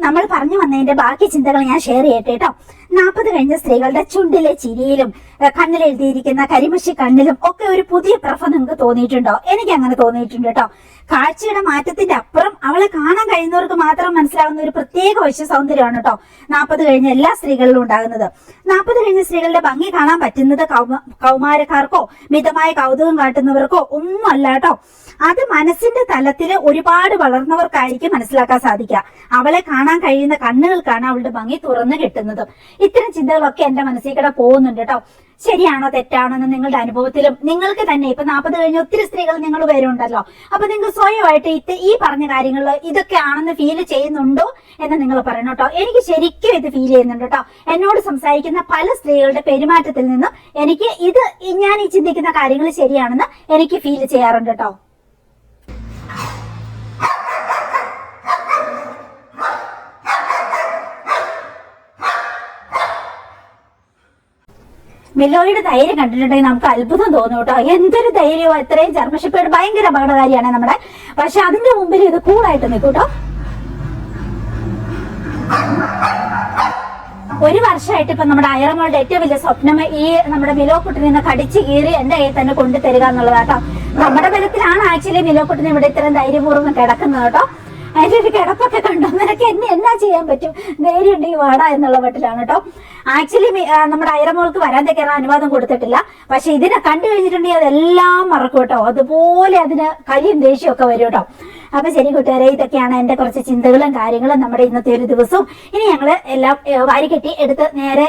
നമ്മൾ പറഞ്ഞു വന്നതിന്റെ ബാക്കി ചിന്തകൾ ഞാൻ ഷെയർ ചെയ്യട്ടെ കേട്ടോ. 40 കഴിഞ്ഞ സ്ത്രീകളുടെ ചുണ്ടിലെ ചിരിയിലും കണ്ണിലെഴുതിയിരിക്കുന്ന കരിമഷി കണ്ണിലും ഒക്കെ ഒരു പുതിയ പ്രഭ നിങ്ങൾക്ക് തോന്നിയിട്ടുണ്ടോ? എനിക്ക് അങ്ങനെ തോന്നിയിട്ടുണ്ട് കേട്ടോ. കാഴ്ചയുടെ മാറ്റത്തിന്റെ അപ്പുറം അവളെ കാണാൻ കഴിയുന്നവർക്ക് മാത്രം മനസ്സിലാവുന്ന ഒരു പ്രത്യേക വശ്യ സൗന്ദര്യമാണ് കേട്ടോ 40 കഴിഞ്ഞ എല്ലാ സ്ത്രീകളിലും ഉണ്ടാകുന്നത്. 40 കഴിഞ്ഞ സ്ത്രീകളുടെ ഭംഗി കാണാൻ പറ്റുന്നത് കൗമാരക്കാർക്കോ മിതമായ കൗതുകം കാട്ടുന്നവർക്കോ ഒന്നും അല്ല കേട്ടോ. അത് മനസ്സിന്റെ തലത്തിൽ ഒരുപാട് വളർന്നവർക്കായിരിക്കും മനസ്സിലാക്കാൻ സാധിക്കുക. അവളെ കാണാൻ കഴിയുന്ന കണ്ണുകൾക്കാണ് അവളുടെ ഭംഗി തുറന്നു കിട്ടുന്നത്. ഇത്തരം ചിന്തകളൊക്കെ എന്റെ മനസ്സിൽ കൂടെ പോകുന്നുണ്ട് കേട്ടോ. ശരിയാണോ തെറ്റാണോ എന്ന് നിങ്ങളുടെ അനുഭവത്തിലും നിങ്ങൾക്ക് തന്നെ ഇപ്പൊ 40 കഴിഞ്ഞ ഒത്തിരി സ്ത്രീകൾ നിങ്ങൾ പേരുണ്ടല്ലോ. അപ്പൊ നിങ്ങൾ സ്വയമായിട്ട് ഈ പറഞ്ഞ കാര്യങ്ങൾ ഇതൊക്കെ ആണെന്ന് ഫീൽ ചെയ്യുന്നുണ്ടോ എന്ന് നിങ്ങൾ പറയണം കേട്ടോ. എനിക്ക് ശരിക്കും ഇത് ഫീൽ ചെയ്യുന്നുണ്ട് കേട്ടോ. എന്നോട് സംസാരിക്കുന്ന പല സ്ത്രീകളുടെ പെരുമാറ്റത്തിൽ നിന്നും എനിക്ക് ഞാൻ ഈ ചിന്തിക്കുന്ന കാര്യങ്ങൾ ശരിയാണെന്ന് എനിക്ക് ഫീൽ ചെയ്യാറുണ്ട് കേട്ടോ. മെലോയുടെ ധൈര്യം കണ്ടിട്ടുണ്ടെങ്കിൽ നമുക്ക് അത്ഭുതം തോന്നും കേട്ടോ. എന്തൊരു ധൈര്യമോ, എത്രയും ചർമ്മശപ്പേട് ഭയങ്കര അപകടകാരിയാണ് നമ്മുടെ. പക്ഷെ അതിന്റെ മുമ്പിൽ ഇത് കൂളായിട്ട് നിൽക്കും കേട്ടോ. ഒരു വർഷമായിട്ട് ഇപ്പൊ നമ്മുടെ അയറമോളുടെ ഏറ്റവും വലിയ സ്വപ്നം ഈ നമ്മുടെ മിലോക്കുട്ടിനെ നിന്ന് കടിച്ചു കീറി എന്റെ കയ്യിൽ തന്നെ കൊണ്ടു തരിക എന്നുള്ളതാട്ടോ. നമ്മുടെ ബലത്തിലാണ് ആക്ച്വലി മിലോക്കുട്ടിനെ ഇവിടെ ഇത്രയും ധൈര്യപൂർവ്വം കിടക്കുന്നത് കേട്ടോ. അതിന്റെ ഒരു കിടപ്പൊക്കെ കണ്ടോ, നിനക്ക് എന്നാ ചെയ്യാൻ പറ്റും, ധൈര്യം ഉണ്ടെങ്കിൽ വാടാ എന്നുള്ള മട്ടിലാണ് കേട്ടോ. ആക്ച്വലി നമ്മുടെ അയറമോൾക്ക് വരാതെ കയറാൻ അനുവാദം കൊടുത്തിട്ടില്ല. പക്ഷെ ഇതിനെ കണ്ടു കഴിഞ്ഞിട്ടുണ്ടെങ്കിൽ അതെല്ലാം മറക്കും കേട്ടോ. അതുപോലെ അതിന് കലിയും ദേഷ്യവും ഒക്കെ വരും കേട്ടോ. അപ്പൊ ശരി കൂട്ടുകാരെ, ഇതൊക്കെയാണ് എന്റെ കുറച്ച് ചിന്തകളും കാര്യങ്ങളും നമ്മുടെ ഇന്നത്തെ ഒരു ദിവസവും. ഇനി ഞങ്ങള് എല്ലാം വാരിക്കെട്ടി എടുത്ത് നേരെ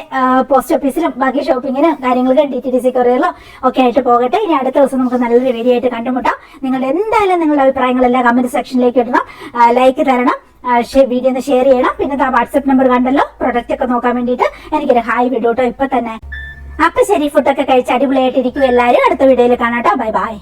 പോസ്റ്റ് ഓഫീസിലും ബാക്കി ഷോപ്പിങ്ങിനും കാര്യങ്ങൾക്ക് DTDC കൊറിയറിലും ഒക്കെ ആയിട്ട് പോകട്ടെ. ഇനി അടുത്ത ദിവസം നമുക്ക് നല്ലൊരു വീഡിയോ ആയിട്ട് കണ്ടുമുട്ടാം. നിങ്ങളുടെ എന്തായാലും നിങ്ങളുടെ അഭിപ്രായങ്ങളെല്ലാം കമന്റ് സെക്ഷനിലേക്ക് ഇടണം, ലൈക്ക് തരണം, വീഡിയോ ഒന്ന് ഷെയർ ചെയ്യണം. പിന്നെ വാട്സ്ആപ്പ് നമ്പർ കണ്ടല്ലോ, പ്രൊഡക്റ്റ് ഒക്കെ നോക്കാൻ വേണ്ടിയിട്ട് എനിക്കൊരു ഹായ് വിടൂ കേട്ടോ ഇപ്പൊ തന്നെ. അപ്പൊ ശരി, ഫുഡൊക്കെ കഴിച്ച് അടിപൊളിയായിട്ടിരിക്കും എല്ലാവരും. അടുത്ത വീഡിയോയിൽ കാണാം കേട്ടോ. Bye bye.